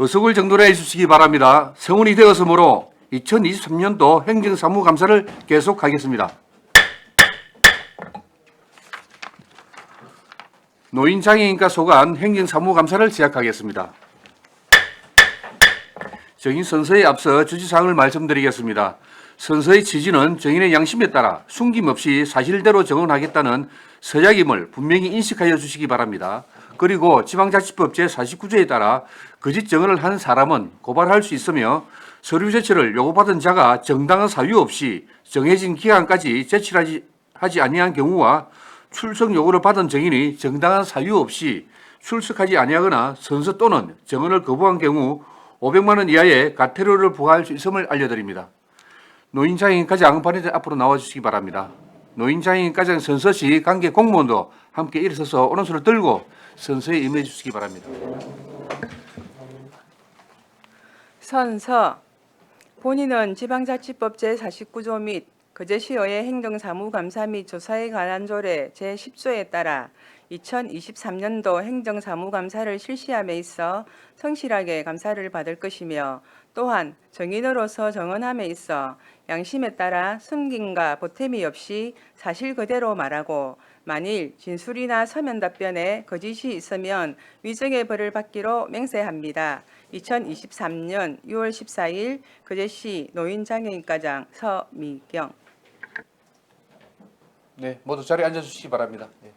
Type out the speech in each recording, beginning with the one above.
의석을 정돈해 주시기 바랍니다. 성운이 되었으므로 2023년도 행정사무감사를 계속하겠습니다. 노인장애인과 소관 행정사무감사를 시작하겠습니다. 정인 선서에 앞서 주지사항을 말씀드리겠습니다. 선서의 취지는 정인의 양심에 따라 숨김없이 사실대로 정언하겠다는 서약임을 분명히 인식하여 주시기 바랍니다. 그리고 지방자치법 제49조에 따라 거짓 정언을 한 사람은 고발할 수 있으며 서류 제출을 요구받은 자가 정당한 사유 없이 정해진 기간까지 제출하지 아니한 경우와 출석 요구를 받은 정인이 정당한 사유 없이 출석하지 아니하거나 선서 또는 정언을 거부한 경우 500만 원 이하의 과태료를 부과할 수 있음을 알려드립니다. 노인장애인 가장 발의자 앞으로 나와주시기 바랍니다. 노인장애인 가장 선서 시 관계 공무원도 함께 일어서서 오른손을 들고 선서에 임해 주시기 바랍니다. 선서. 본인은 지방자치법 제49조 및 거제시의회 행정사무감사 및 조사에 관한 조례 제10조에 따라 2023년도 행정사무감사를 실시함에 있어 성실하게 감사를 받을 것이며 또한 정인으로서 정언함에 있어 양심에 따라 숨김과 보탬이 없이 사실 그대로 말하고 만일 진술이나 서면 답변에 거짓이 있으면 위증의 벌을 받기로 맹세합니다. 2023년 6월 14일 거제시 노인장애인과장 서미경. 네, 모두 자리에 앉아주시기 바랍니다. 네.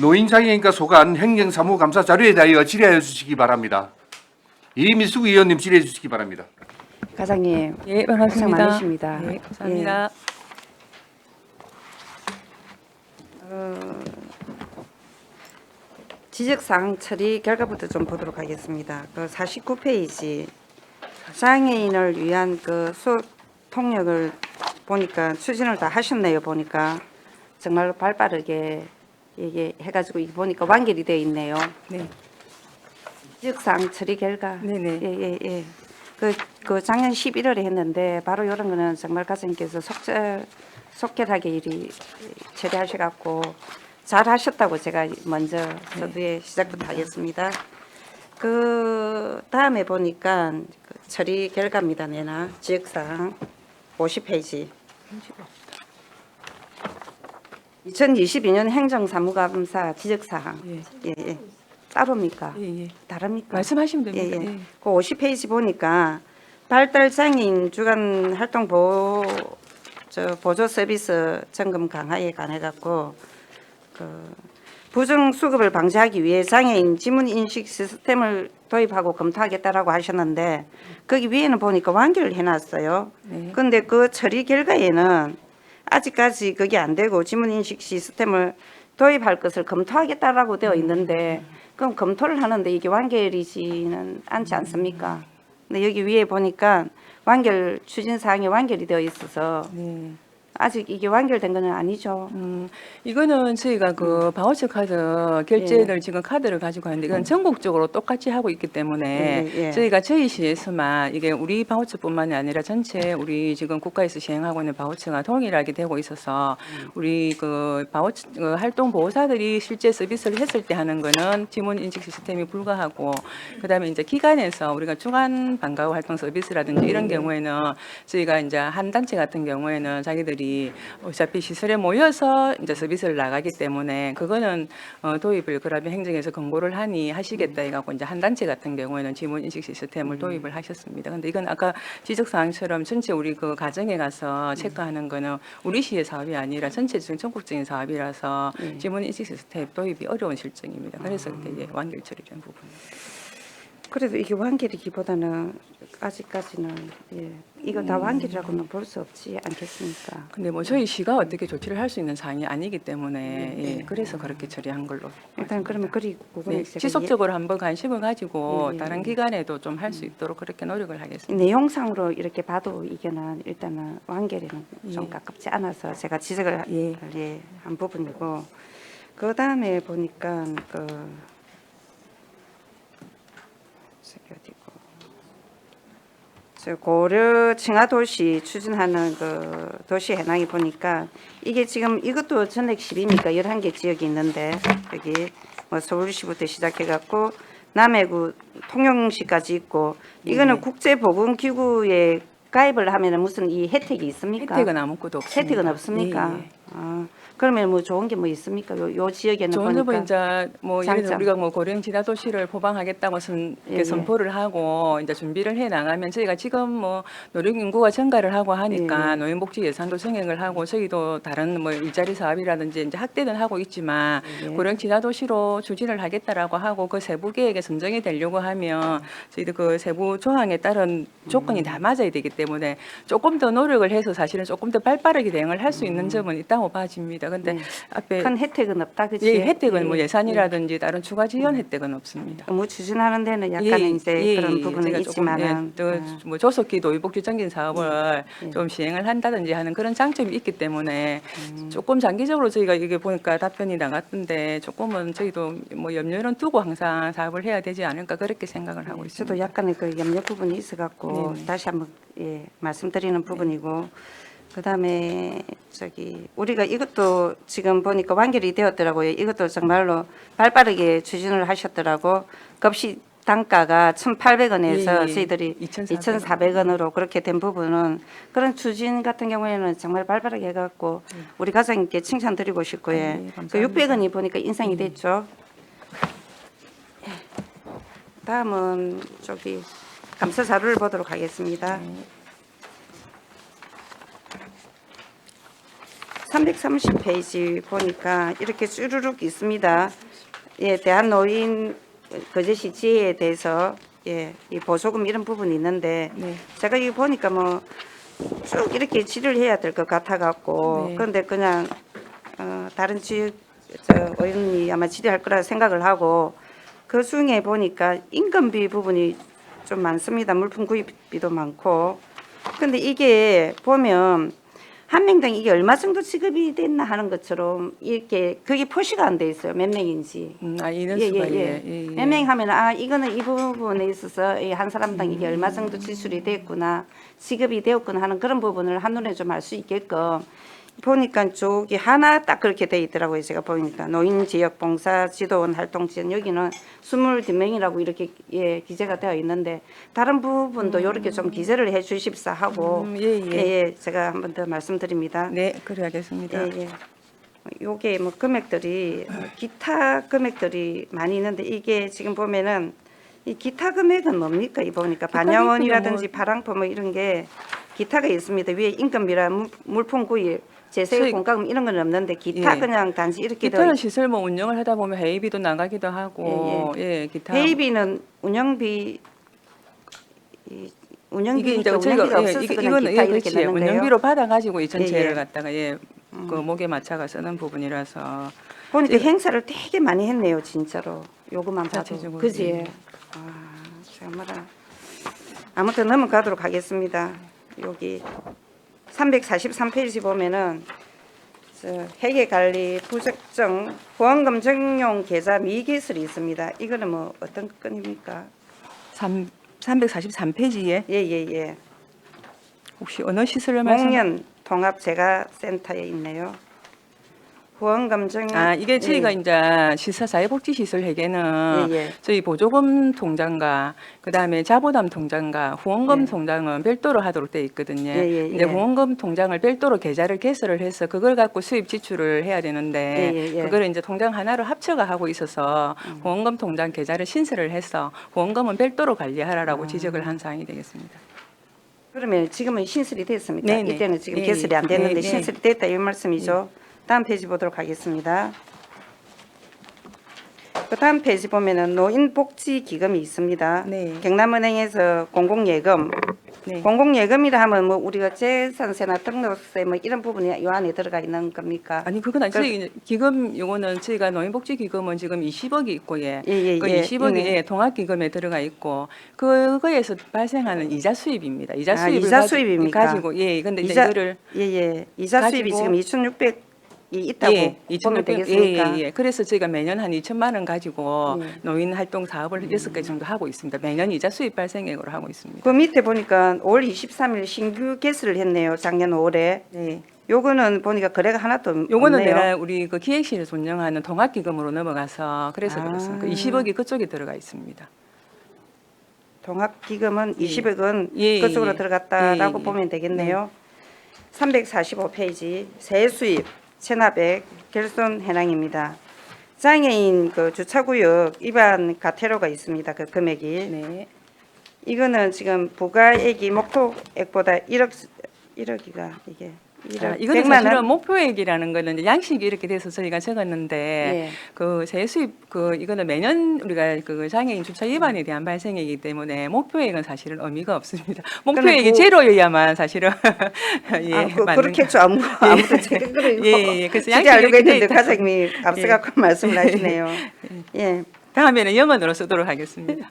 노인장애인과 소관 행정사무감사 자료에 대하여 질의하여 주시기 바랍니다. 이미숙 의원님 질의해 주시기 바랍니다. 과장님, 예, 고생 반갑습니다. 많으십니다. 네, 감사합니다. 지적사항 처리 결과부터 좀 보도록 하겠습니다. 그 49페이지 장애인을 위한 그 수업 통역을 보니까 추진을 다 하셨네요. 보니까 정말 발빠르게 얘기해가지고 이거 보니까 완결이 되어 있네요. 네. 지적사항 처리 결과. 네네. 예. 그 작년 11월에 했는데 바로 이런 거는 정말 과장님께서 속결하게 일이 처리하셔갖고 잘 하셨다고 제가 먼저 서두에 시작부터 하겠습니다. 그 다음에 보니까 그 처리 결과입니다. 내나 지역사항 50페이지. 2022년 행정사무감사 지적사항. 예. 따로입니까? 예. 다릅니까? 말씀하시면 됩니다. 예. 예. 그 50페이지 보니까 발달장애인 주간 활동 보조 서비스 점검 강화에 관해 갖고 그 부정 수급을 방지하기 위해 장애인 지문 인식 시스템을 도입하고 검토하겠다라고 하셨는데 거기 위에는 보니까 완결을 해놨어요. 네. 그런데 그 처리 결과에는 아직까지 그게 안 되고 지문 인식 시스템을 도입할 것을 검토하겠다라고 되어 있는데 그럼 검토를 하는데 이게 완결이지는 않지 않습니까? 근데 여기 위에 보니까 완결 추진 사항이 완결이 되어 있어서 네. 아직 이게 완결된 건 아니죠. 이거는 저희가 그 바우처 카드 결제를 지금 카드를 가지고 하는데 이건 전국적으로 똑같이 하고 있기 때문에 예. 저희가 저희 시에서만 이게 우리 바우처뿐만이 아니라 전체 우리 지금 국가에서 시행하고 있는 바우처가 동일하게 되고 있어서 우리 그 바우처 활동 보호사들이 실제 서비스를 했을 때 하는 거는 지문 인식 시스템이 불가하고 그다음에 이제 기관에서 우리가 주간 방과후 활동 서비스라든지 이런 경우에는 저희가 이제 한 단체 같은 경우에는 자기들이 어차피 시설에 모여서 이제 서비스를 나가기 때문에 그거는 도입을 그러면 행정에서 권고를 하니 하시겠다 해갖고 이제 한 단체 같은 경우에는 지문 인식 시스템을 도입을 하셨습니다. 근데 이건 아까 지적 사항처럼 전체 우리 그 가정에 가서 체크하는 거는 우리 시의 사업이 아니라 전체적인 전국적인 사업이라서 지문 인식 시스템 도입이 어려운 실정입니다. 그래서 그때 이제 완결 처리된 부분입니다. 그래도 이게 완결이기보다는 아직까지는 예, 이거 다 완결이라고는 볼 수 없지 않겠습니까? 근데 뭐 저희 시가 어떻게 조치를 할 수 있는 사항이 아니기 때문에 네. 예, 그래서 그렇게 처리한 걸로. 일단 그러면 그리고 네, 제가 지속적으로 한번 관심을 가지고 예, 예, 다른 예. 기관에도 좀 할 수 있도록 그렇게 노력을 이 하겠습니다. 내용상으로 이렇게 봐도 이게는 일단은 완결에는 좀 예. 가깝지 않아서 제가 지적을 예. 예, 한 부분이고 그 다음에 보니까 저기 어디고 저 고려 칭화도시 추진하는 그 도시 해낭이 보니까 이게 지금 이것도 전액 10입니까? 11개 지역이 있는데 여기 뭐 서울시부터 시작해 갖고 남해구 통영시까지 있고 이거는 네. 국제보건기구에 가입을 하면은 무슨 이 혜택이 있습니까? 혜택은 아무것도 없습니다. 혜택은 없습니까? 예, 예. 아, 그러면 뭐 좋은 게 뭐 있습니까? 요 지역에는 좋은 보니까 점은 이제 뭐 예를 들어 장점. 우리가 뭐 고령 지하도시를 포방하겠다고 예, 예. 선포를 하고 이제 준비를 해 나가면 저희가 지금 뭐 노령 인구가 증가를 하고 하니까 예. 노인복지 예산도 증액을 하고 저희도 다른 뭐 일자리 사업이라든지 이제 확대는 하고 있지만 예. 고령 지하도시로 추진을 하겠다라고 하고 그 세부 계획에 선정이 되려고 하면 저희도 그 세부 조항에 따른 조건이 다 맞아야 되기 때문에 조금 더 노력을 해서 사실은 조금 더 발빠르게 대응을 할 수 있는 점은 있다고 봐집니다. 근데 네. 앞에 큰 혜택은 없다, 그치? 예, 혜택은 뭐 예. 예산이라든지 다른 추가 지원 혜택은 없습니다. 업무 추진하는 데는 약간은 이제 그런 부분은 제가 있지만은 뭐 조속히 노인복지 정긴 사업을 예. 좀 시행을 한다든지 하는 그런 장점이 있기 때문에 조금 장기적으로 저희가 이게 보니까 답변이 나갔던데 조금은 저희도 뭐 염려는 두고 항상 사업을 해야 되지 않을까 그렇게 생각을 하고 있습니다. 저도 약간의 그 염려 부분이 있어갖고 네네. 다시 한번 예, 말씀드리는 부분이고 그다음에 저기 우리가 이것도 지금 보니까 완결이 되었더라고요. 이것도 정말로 발빠르게 추진을 하셨더라고. 급식 단가가 1,800원에서 예, 예. 저희들이 2,400원. 2,400원으로 그렇게 된 부분은 그런 추진 같은 경우에는 정말 발빠르게 해갖고 우리 과장님께 칭찬드리고 싶고 예. 네, 그 감사합니다. 600원이 보니까 인상이 됐죠. 예. 다음은 저기 감사 자료를 보도록 하겠습니다. 330페이지 보니까 이렇게 쭈루룩 있습니다. 예, 대한노인 거제시 지혜에 대해서 예, 이 보조금 이런 부분이 있는데 네. 제가 이거 보니까 뭐 쭉 이렇게 질의를 해야 될 것 같아 갖고 네. 그런데 그냥 다른 지역 저 의원이 아마 질의할 거라 생각을 하고 그 중에 보니까 인건비 부분이 좀 많습니다. 물품 구입비도 많고 근데 이게 보면 한 명당 이게 얼마 정도 지급이 됐나 하는 것처럼 이렇게 그게 표시가 안 돼 있어요. 몇 명인지. 인원수가 몇 명 하면 아 이거는 이 부분에 있어서 이 한 사람당 이게 얼마 정도 지출이 됐구나 지급이 되었구나 하는 그런 부분을 한눈에 좀 알 수 있게끔 보니까 저기 하나 딱 그렇게 돼 있더라고요. 제가 보니까 노인지역봉사지도원 활동지원 여기는 22명이라고 이렇게 예, 기재가 되어 있는데 다른 부분도 이렇게 좀 기재를 해 주십사 하고 예. 제가 한 번 더 말씀드립니다. 네, 그래야겠습니다. 예, 예. 요게 뭐 금액들이 기타 금액들이 많이 있는데 이게 지금 보면은 이 기타 금액은 뭡니까? 이 보니까 반영원이라든지 파랑포 뭐 이런 게 기타가 있습니다. 위에 인건비라 물품 구입, 제세 수익. 공과금 이런 건 없는데 기타 예. 그냥 단지 이렇게 기타는 시설 뭐 운영을 하다 보면 회의비도 나가기도 하고 기타 회의비는 운영비 이게 운영비 이제 운영비가 저희가 없어서 그냥 이거는 기타 이렇게 그렇지 내는데요. 운영비로 받아가지고 이 전체를 예. 갖다가 그 목에 맞춰가 쓰는 부분이라서 보니까 행사를 되게 많이 했네요, 진짜로. 요것만 봐도. 자체적으로, 그지? 예. 아, 정말아. 아무튼 넘어가도록 하겠습니다. 여기 343페이지 보면은 회계관리 부적정 보험금 적용 계좌 미개설이 있습니다. 이거는 뭐 어떤 건입니까? 343페이지에 예. 혹시 어느 시설을 말씀? 목련 통합재가센터에 있네요. 보험금 적용. 이게 저희가 이제 사회복지시설 회계는 예. 저희 보조금 통장과 그다음에 자부담 통장과 후원금 예. 통장은 별도로 하도록 돼 있거든요. 예. 근데 후원금 통장을 별도로 계좌를 개설을 해서 그걸 갖고 수입 지출을 해야 되는데 예. 그걸 이제 통장 하나로 합쳐가 하고 있어서 후원금 통장 계좌를 신설을 해서 후원금은 별도로 관리하라라고 지적을 한 사항이 되겠습니다. 그러면 지금은 신설이 됐습니까? 네네. 이때는 지금 예, 개설이 안 됐는데 네. 신설이 됐다 이 말씀이죠. 다음 페이지 보도록 하겠습니다. 그 다음 페이지 보면은 노인복지기금이 있습니다. 네. 경남은행에서 공공예금. 네. 공공예금이라 하면 뭐 우리가 재산세나 등록세 뭐 이런 부분이 요 안에 들어가 있는 겁니까? 아니 그건 아니 저희 기금 요거는 저희가 노인복지기금은 지금 20억이 있고 예. 예, 그 예, 20억이 있네. 예, 통합기금에 들어가 있고 그거에서 발생하는 이자 수입입니다. 이자 아, 수입을 이자 수입입니까? 가지고 예. 근데 이제 이자 이거를 예예 이자 수입이 가지고- 지금 2,600이 있다고 보면 2,600 되겠습니까? 예. 그래서 저희가 매년 한 2천만 원 가지고 예. 노인 활동 사업을 6개 정도 하고 있습니다. 매년 이자 수입 발생액으로 하고 있습니다. 그 밑에 보니까 5월 23일 신규 개설을 했네요. 작년 5월에. 네. 요거는 보니까 거래가 하나도 요거는 없네요. 내가 우리 그 기획실에서 운영하는 통합기금으로 넘어가서 그래서 아. 그렇습니다. 20억이 그쪽에 들어가 있습니다. 통합기금은 예. 20억은 예, 그쪽으로 예. 들어갔다라고 예, 예. 보면 되겠네요. 345페이지 세수입 체납액 결손 해당입니다. 장애인 그 주차구역 위반 과태료가 있습니다. 그 금액이 네. 이거는 지금 부가액이 목표액보다 1억이가 이게 1억 자, 이거는 100만 사실은 원. 목표액이라는 거는 이제 양식이 이렇게 돼서 저희가 적었는데 예. 그 세수입 그 이거는 매년 우리가 그 장애인 주차 위반에 대한 발생이기 때문에 목표액은 사실은 의미가 없습니다. 목표액이 그- 제로여야만 사실은 예, 아, 맞는 그렇겠죠. 아무도 제가 그래요. 예, 예. 그래서 진짜 양식이 알고 이렇게 돼 있는데 있다. 과장님이 앞서 갖고 말씀을 하시네요. 예. 다음에는 영어로 쓰도록 하겠습니다.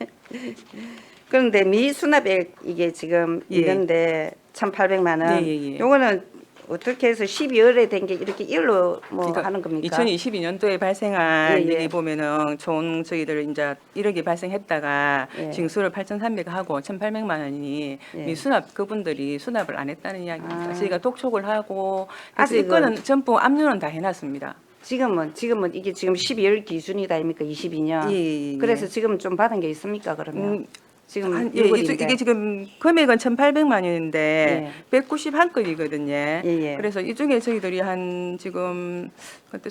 그런데 미수납액 이게 지금 예. 있는데 1,800만 원. 예, 예, 예. 요거는 어떻게 해서 12월에 된 게 이렇게 일로 뭐 그러니까 하는 겁니까? 2022년도에 발생한 예, 예. 일이 보면은 총 저희들 이제 1억이 발생했다가 예. 징수를 8,300 하고 1,800만 원이 예. 미수납 그분들이 수납을 안 했다는 이야기입니다. 아. 저희가 독촉을 하고 그래서 아직은- 이거는 전부 압류는 다 해놨습니다. 지금은 이게 지금 12월 기준이다 아닙니까? 22년. 예, 예, 예. 그래서 지금 좀 받은 게 있습니까? 그러면 지금 예, 6월인데. 이게 지금 금액은 1,800만 원인데 예. 191건이거든요. 예, 예. 그래서 이 중에 저희들이 한 지금 그때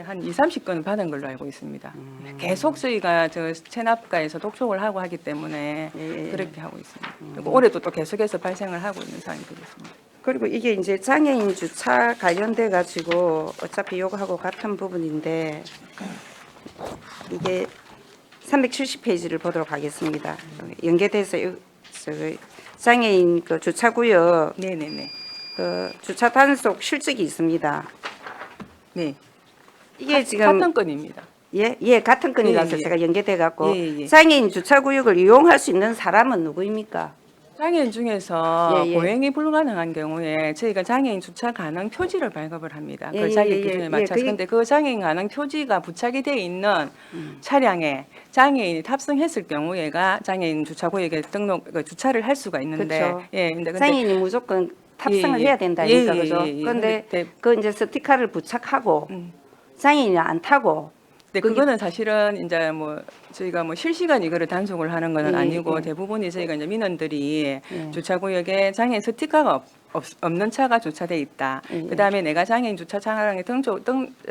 한 2, 30건을 받은 걸로 알고 있습니다. 계속 저희가 저 체납가에서 독촉을 하고 하기 때문에 예, 예. 그렇게 하고 있습니다. 그리고 올해도 또 계속해서 발생을 하고 있는 상황이 되겠습니다. 그리고 이게 이제 장애인 주차 관련돼 가지고 어차피 요거하고 같은 부분인데 이게 370페이지를 보도록 하겠습니다. 연계돼서 장애인 그 주차구역 네네네. 그 주차 단속 실적이 있습니다. 네. 이게 지금 같은 건입니다. 예 같은 건이라서 예, 예. 제가 연계돼 갖고 예, 예. 장애인 주차구역을 이용할 수 있는 사람은 누구입니까? 장애인 중에서 예, 예. 보행이 불가능한 경우에 저희가 장애인 주차 가능 표지를 발급을 합니다. 예, 그 자기 예, 예, 기준에 예. 맞춰서. 그게- 근데 그 장애인 가능 표지가 부착이 되어 있는 차량에 장애인이 탑승했을 경우에가 장애인 주차구역에 등록 주차를 할 수가 있는데 그렇죠. 예, 근데 장애인이 무조건 탑승을 예, 예. 해야 된다니까 예, 예, 그죠? 예, 예. 그런데 근데 그 이제 스티커를 부착하고 장애인이 안 타고 근데 그거는 사실은 이제 뭐 저희가 뭐 실시간 이거를 단속을 하는 거는 예, 아니고 예. 대부분이 저희가 이제 민원들이 예. 주차구역에 장애인 스티커가 없는 차가 주차돼 있다. 예, 예. 그다음에 내가 장애인 주차 차량에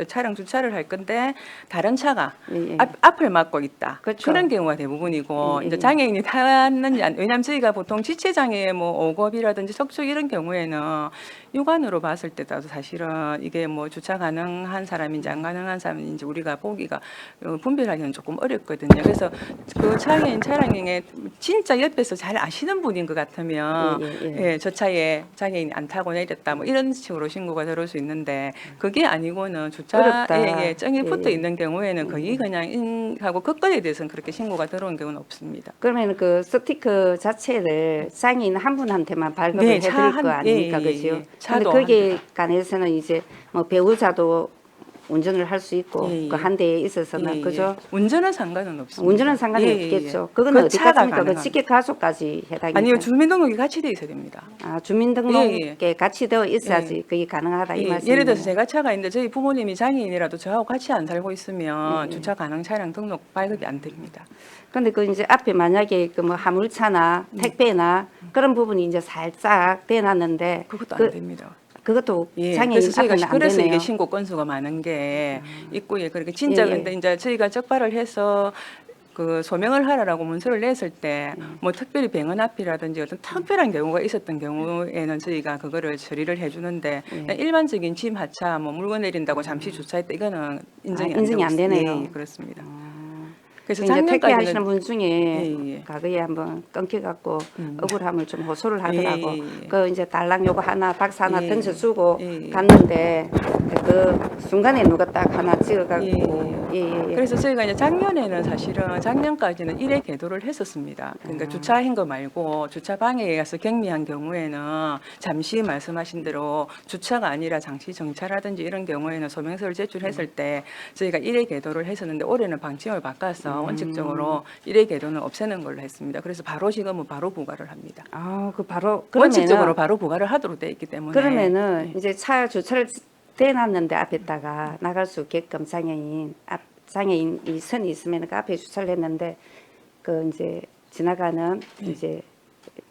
차량 주차를 할 건데 다른 차가 예, 예. 앞을 막고 있다. 그렇죠. 런 경우가 대부분이고 예, 예. 이제 장애인이 탔는지 왜냐하면 저희가 보통 지체 장애 뭐 오겁이라든지 척추 이런 경우에는 육안으로 봤을 때도 사실은 이게 뭐 주차 가능한 사람인지 안 가능한 사람인지 우리가 보기가 분별하기는 조금 어렵거든요. 그래서 그 장애인 차량에 진짜 옆에서 잘 아시는 분인 것 같으면 예. 저 차에 장애인이 안 타고 내렸다 뭐 이런 식으로 신고가 들어올 수 있는데 그게 아니고는 어렵다. 주차에 정이 예, 붙어 예. 있는 경우에는 거의 그냥 하고 그 건에 대해서는 그렇게 신고가 들어온 경우는 없습니다. 그러면 그 스티커 자체를 장애인 한 분한테만 발급을 네, 해드릴 차 거 한- 아닙니까, 예, 예, 그죠? 예. 근데 차도 거기에 관해서는 이제 뭐 배우자도 운전을 할 수 있고 예, 예. 그 한 대에 있어서는 예, 예. 그죠? 운전은 상관은 없습니다. 운전은 상관이 예, 예, 예. 없겠죠. 그건 그 어디 차가 갔습니까? 그 가능합니다. 직계 가족까지 해당이 아니요, 돼요? 주민등록이 같이 돼 있어야 됩니다. 아, 주민등록에 예, 같이 되어 있어야지 그게 가능하다 이 예, 말씀이에요. 예를 들어서 제가 차가 있는데 저희 부모님이 장애인이라도 저하고 같이 안 살고 있으면 예, 예. 주차 가능 차량 등록 발급이 안 됩니다. 근데 그 이제 앞에 만약에 그 뭐 화물차나 택배나 그런 부분이 이제 살짝 대놨는데 그것도 그- 안 됩니다. 그것도 예, 장애인 그래서 저희가 앞에는 안 그래서 되네요. 이게 신고 건수가 많은 게 있고 예, 그렇게 진짜 예, 예. 근데 이제 저희가 적발을 해서 그 소명을 하라라고 문서를 냈을 때 뭐 특별히 병원 앞이라든지 어떤 특별한 경우가 있었던 경우에는 저희가 그거를 처리를 해주는데 그냥 일반적인 짐 하차 뭐 물건 내린다고 잠시 주차했다 이거는 인정이 인정이 안 되네요. 예, 그렇습니다. 그래서 이제 택배하시는 작년까지는 분 중에 예. 과거에 한번 끊겨갖고 억울함을 좀 호소를 하더라고. 예. 그 이제 달랑 요거 하나 박스 하나 예. 던져주고 예. 갔는데 그 순간에 누가 딱 하나 찍어갖고 예. 그래서 저희가 이제 작년에는 사실은 작년까지는 일회 계도를 했었습니다. 그러니까 주차한 거 말고 주차 방해에 가서 경미한 경우에는 잠시 말씀하신 대로 주차가 아니라 장시 정차라든지 이런 경우에는 소명서를 제출했을 때 저희가 일회 계도를 했었는데 올해는 방침을 바꿔서 원칙적으로 일회 계도는 없애는 걸로 했습니다. 그래서 바로 지금은 바로 부과를 합니다. 그 바로 원칙적으로 바로 부과를 하도록 돼 있기 때문에 그러면은 이제 차 주차를 대놨는데 앞에다가 나갈 수 없게끔 장애인 이 선이 있으면 그 앞에 주차를 했는데 그 이제 지나가는 이제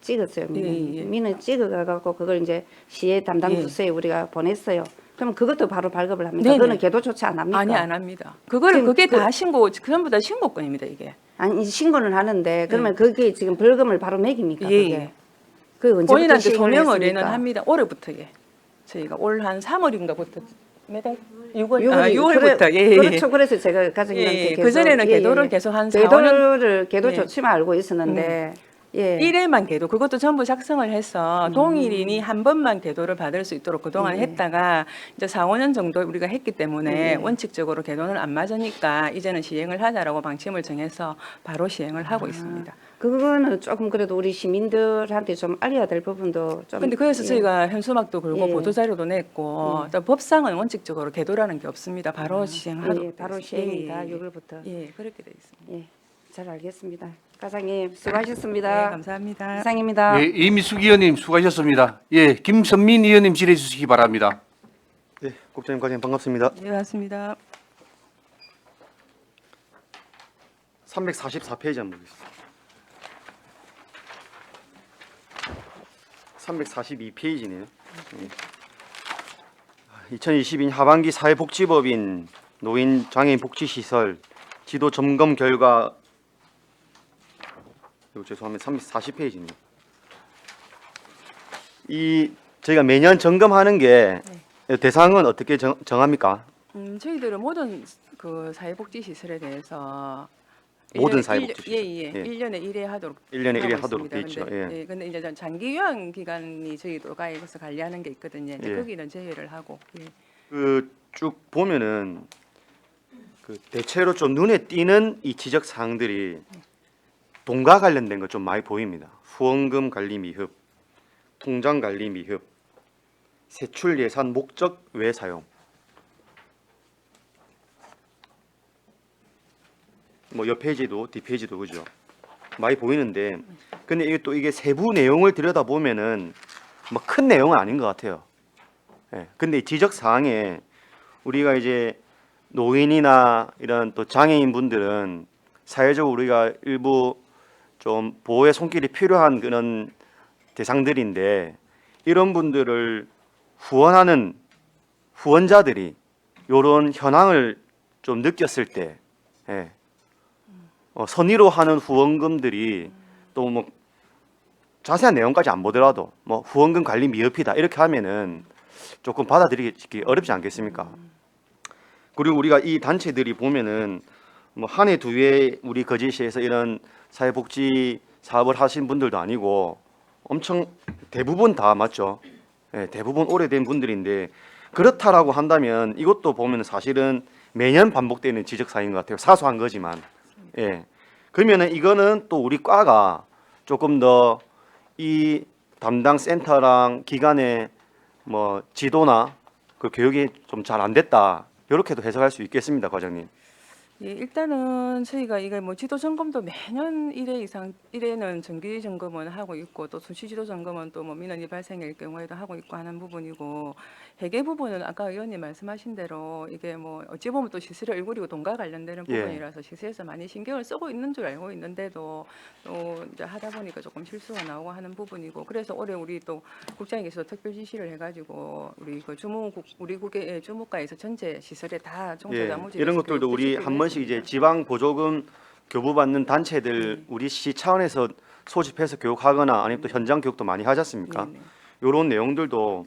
찍었어요. 민을 찍어가지고 그걸 이제 시의 담당 부서에 우리가 보냈어요. 그럼 그것도 바로 발급을 합니다. 네네. 그거는 계도 조치 안 합니까? 아니 안 합니다. 그거를 지금 그게 다 신고 전부 다 신고권입니다 이게. 아니 신고는 하는데 그러면 그게 지금 벌금을 바로 매깁니까? 예, 그게? 예. 그 언제부터 본인한테 시행을 소명 의뢰는 했습니까? 합니다. 올해부터 예. 저희가 올 한 3월인가부터 매달 6월 6월, 6월부터 예. 그렇죠. 그래서 제가 가족님한테 예, 그 전에는 계도를 계속 한 4, 5년 계도 예. 조치만 알고 있었는데 예. 1회만 계도 그것도 전부 작성을 해서 동일인이 한 번만 계도를 받을 수 있도록 그동안 했다가 이제 4, 5년 정도 우리가 했기 때문에 원칙적으로 계도는 안 맞으니까 이제는 시행을 하자라고 방침을 정해서 바로 시행을 하고 있습니다. 그거는 조금 그래도 우리 시민들한테 좀 알려야 될 부분도 좀. 근데 그래서 저희가 현수막도 걸고 예. 보도자료도 냈고 또 법상은 원칙적으로 계도라는 게 없습니다. 바로 시행하도록 예, 바로 돼 있습니다. 시행이다. 예, 6월부터. 예, 그렇게 돼 있습니다. 예, 잘 알겠습니다. 과장님 수고하셨습니다. 네, 감사합니다. 이상입니다. 예, 이미숙 의원님 수고하셨습니다. 예, 김선민 의원님 질의해 주시기 바랍니다. 네, 국장님, 과장님 반갑습니다. 네, 맞습니다. 344페이지 한번 보겠습니다. 342페이지네요. 2022년 하반기 사회복지법인 노인 장애인 복지시설 지도 점검 결과 이거 죄송합니다. 340페이지네요. 이 저희가 매년 점검하는 게 대상은 어떻게 정합니까? 저희들은 모든 그 사회복지 시설에 대해서 모든 일년에 사회복지 시설. 예. 예. 1년에 1회 하도록 1년에 1회 하고 하도록 있습니다. 돼 있죠. 근데, 예. 근데 이제 장기 요양 기간이 저희 노가에서 관리하는 게 있거든요. 이제 예. 거기는 제외를 하고. 예. 그 쭉 보면은 그 대체로 좀 눈에 띄는 이 지적 사항들이 돈과 관련된 거 좀 많이 보입니다. 후원금 관리 미흡, 통장 관리 미흡, 세출 예산 목적 외 사용. 뭐 옆 페이지도 뒷 페이지도 그죠. 많이 보이는데 근데 이게 또 이게 세부 내용을 들여다 보면은 뭐 큰 내용은 아닌 것 같아요. 예. 근데 이 지적 사항에 우리가 이제 노인이나 이런 또 장애인 분들은 사회적으로 우리가 일부 좀 보호의 손길이 필요한 그런 대상들인데 이런 분들을 후원하는 후원자들이 이런 현황을 좀 느꼈을 때 예. 선의로 하는 후원금들이 또 뭐 자세한 내용까지 안 보더라도 뭐 후원금 관리 미흡이다 이렇게 하면은 조금 받아들이기 어렵지 않겠습니까? 그리고 우리가 이 단체들이 보면은 뭐 한 해 두 해 우리 거제시에서 이런 사회복지 사업을 하신 분들도 아니고 엄청 대부분 다 맞죠. 예, 대부분 오래된 분들인데 그렇다라고 한다면 이것도 보면 사실은 매년 반복되는 지적 사항인 것 같아요. 사소한 거지만. 예. 그러면은 이거는 또 우리 과가 조금 더 이 담당 센터랑 기관의 뭐 지도나 그 교육이 좀 잘 안 됐다. 이렇게도 해석할 수 있겠습니다, 과장님. 예, 일단은 저희가 이게 뭐 지도 점검도 매년 1회 이상 1회는 정기 점검은 하고 있고 또 수시 지도 점검은 또 뭐 민원이 발생할 경우에도 하고 있고 하는 부분이고 회계 부분은 아까 의원님 말씀하신 대로 이게 뭐 어찌 보면 또 시설의 얼굴이고 돈과 관련되는 예. 부분이라서 시설에서 많이 신경을 쓰고 있는 줄 알고 있는데도 또 이제 하다 보니까 조금 실수가 나오고 하는 부분이고 그래서 올해 우리 또 국장님께서 특별 지시를 해가지고 우리 그 우리 국의 주무과에서 전체 시설에 다 예. 청소자무지 이런 것들도 우리 한 번씩 이제 지방 보조금 교부받는 단체들 우리 시 차원에서 소집해서 교육하거나 아니면 또 현장 교육도 많이 하지 않습니까? 네네. 이런 내용들도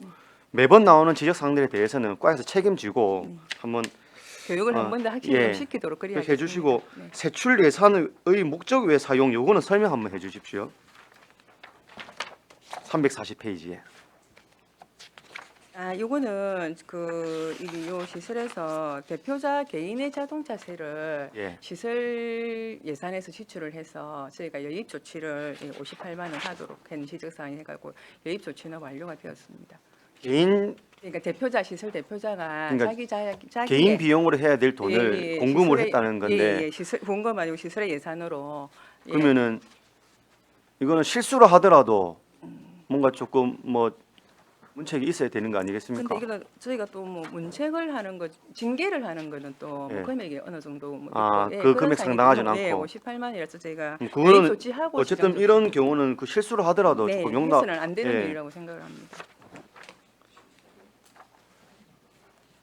매번 나오는 지적 사항들에 대해서는 과에서 책임지고 한번 교육을 한 번 더 확실히 좀 시키도록 그래야 그렇게 해주시고 네. 세출 예산의 목적 외 사용 요거는 설명 한번 해주십시오. 340페이지에. 요거는 요 시설에서 대표자 개인의 자동차세를 예. 시설 예산에서 지출을 해서 저희가 여입 조치를 58만 원 하도록 한 지적사항이 해가지고 여입 조치는 완료가 되었습니다. 개인 그러니까 대표자 시설 대표자가 그러니까 자기 개인 비용으로 해야 될 돈을 공금을 시설의- 했다는 건데 시설 공금 아니고 시설의 예산으로 그러면은 이거는 실수를 하더라도 뭔가 조금 뭐 문책이 있어야 되는 거 아니겠습니까? 근데 이거는 저희가 또 뭐 문책을 하는 거, 징계를 하는 거는 또 예. 뭐 금액이 어느 정도 뭐 아, 있고, 그 그런 금액 사항이 상당하진 있고, 네, 않고. 58만 원이라서 저희가 그거는 개인 조치하고 어쨌든 시정 이런 조치. 경우는 그 실수를 하더라도 네, 조금 용납. 해서는 안 되는 예. 일이라고 생각을 합니다.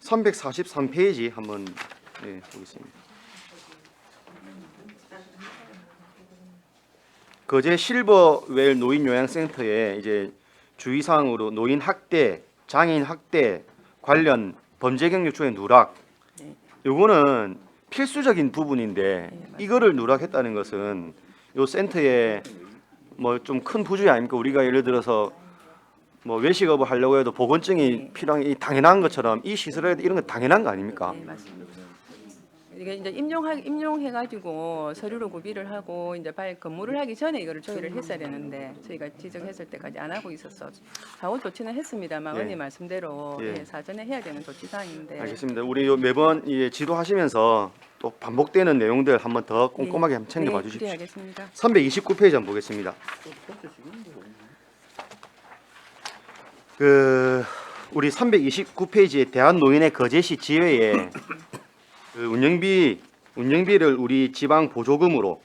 343페이지 한번 보겠습니다. 거제 실버웰 노인요양센터에 이제 주의사항으로 노인 학대, 장애인 학대 관련 범죄 경력초의 누락. 네. 요거는 필수적인 부분인데 맞습니다. 이거를 누락했다는 것은 요 센터에 뭐 좀 큰 부주의 아닙니까? 우리가 예를 들어서 뭐 외식업을 하려고 해도 보건증이 네. 필요한 이 당연한 것처럼 이 시설에 이런 건 당연한 거 아닙니까? 네, 맞습니다. 이게 이제 임용해가지고 서류로 구비를 하고 이제 건물을 하기 전에 이거를 조회를 했어야 되는데 저희가 지적했을 때까지 안 하고 있었어. 사후 조치는 했습니다만 예. 언니 말씀대로 예. 사전에 해야 되는 조치 사항인데. 알겠습니다. 우리 요 매번 지도하시면서 또 반복되는 내용들 한번 더 꼼꼼하게 한번 챙겨봐 네, 주십시오. 그래야겠습니다. 329페이지 한번 보겠습니다. 우리 329페이지에 대한노인의 거제시 지회에 그 운영비를 우리 지방 보조금으로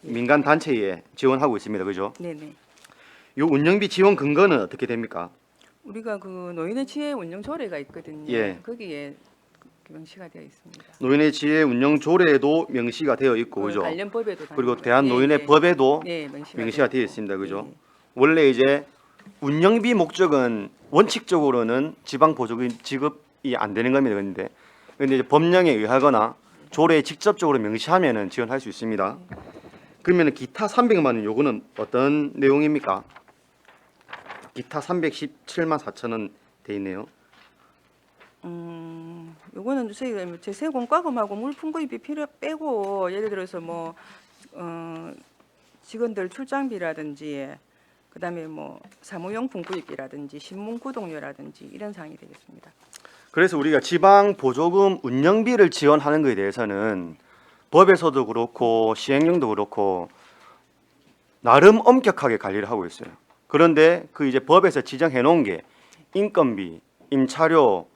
민간 단체에 지원하고 있습니다. 그죠? 네네. 이 운영비 지원 근거는 어떻게 됩니까? 우리가 그 노인의 지혜 운영 조례가 있거든요. 예. 거기에 명시가 되어 있습니다. 노인의 지회 운영 조례도 명시가 되어 있고 그죠? 관련 법에도 그리고 당연히- 대한노인의 예, 예. 법에도 네, 명시가 되어 있습니다. 그죠? 예. 원래 이제 운영비 목적은 원칙적으로는 지방 보조금 지급이 안 되는 겁니다. 근데 이제 법령에 의하거나 조례에 직접적으로 명시하면은 지원할 수 있습니다. 그러면은 기타 300만 원 요거는 어떤 내용입니까? 기타 317만 4천 원 돼 있네요. 요거는 저희가 제세 공과금하고 물품 구입이 빼고 예를 들어서 뭐 직원들 출장비라든지 그다음에 뭐 사무용품 구입비라든지 신문 구독료라든지 이런 사항이 되겠습니다. 그래서 우리가 지방 보조금 운영비를 지원하는 것에 대해서는 법에서도 그렇고 시행령도 그렇고 나름 엄격하게 관리를 하고 있어요. 그런데 그 이제 법에서 지정해 놓은 게 인건비, 임차료,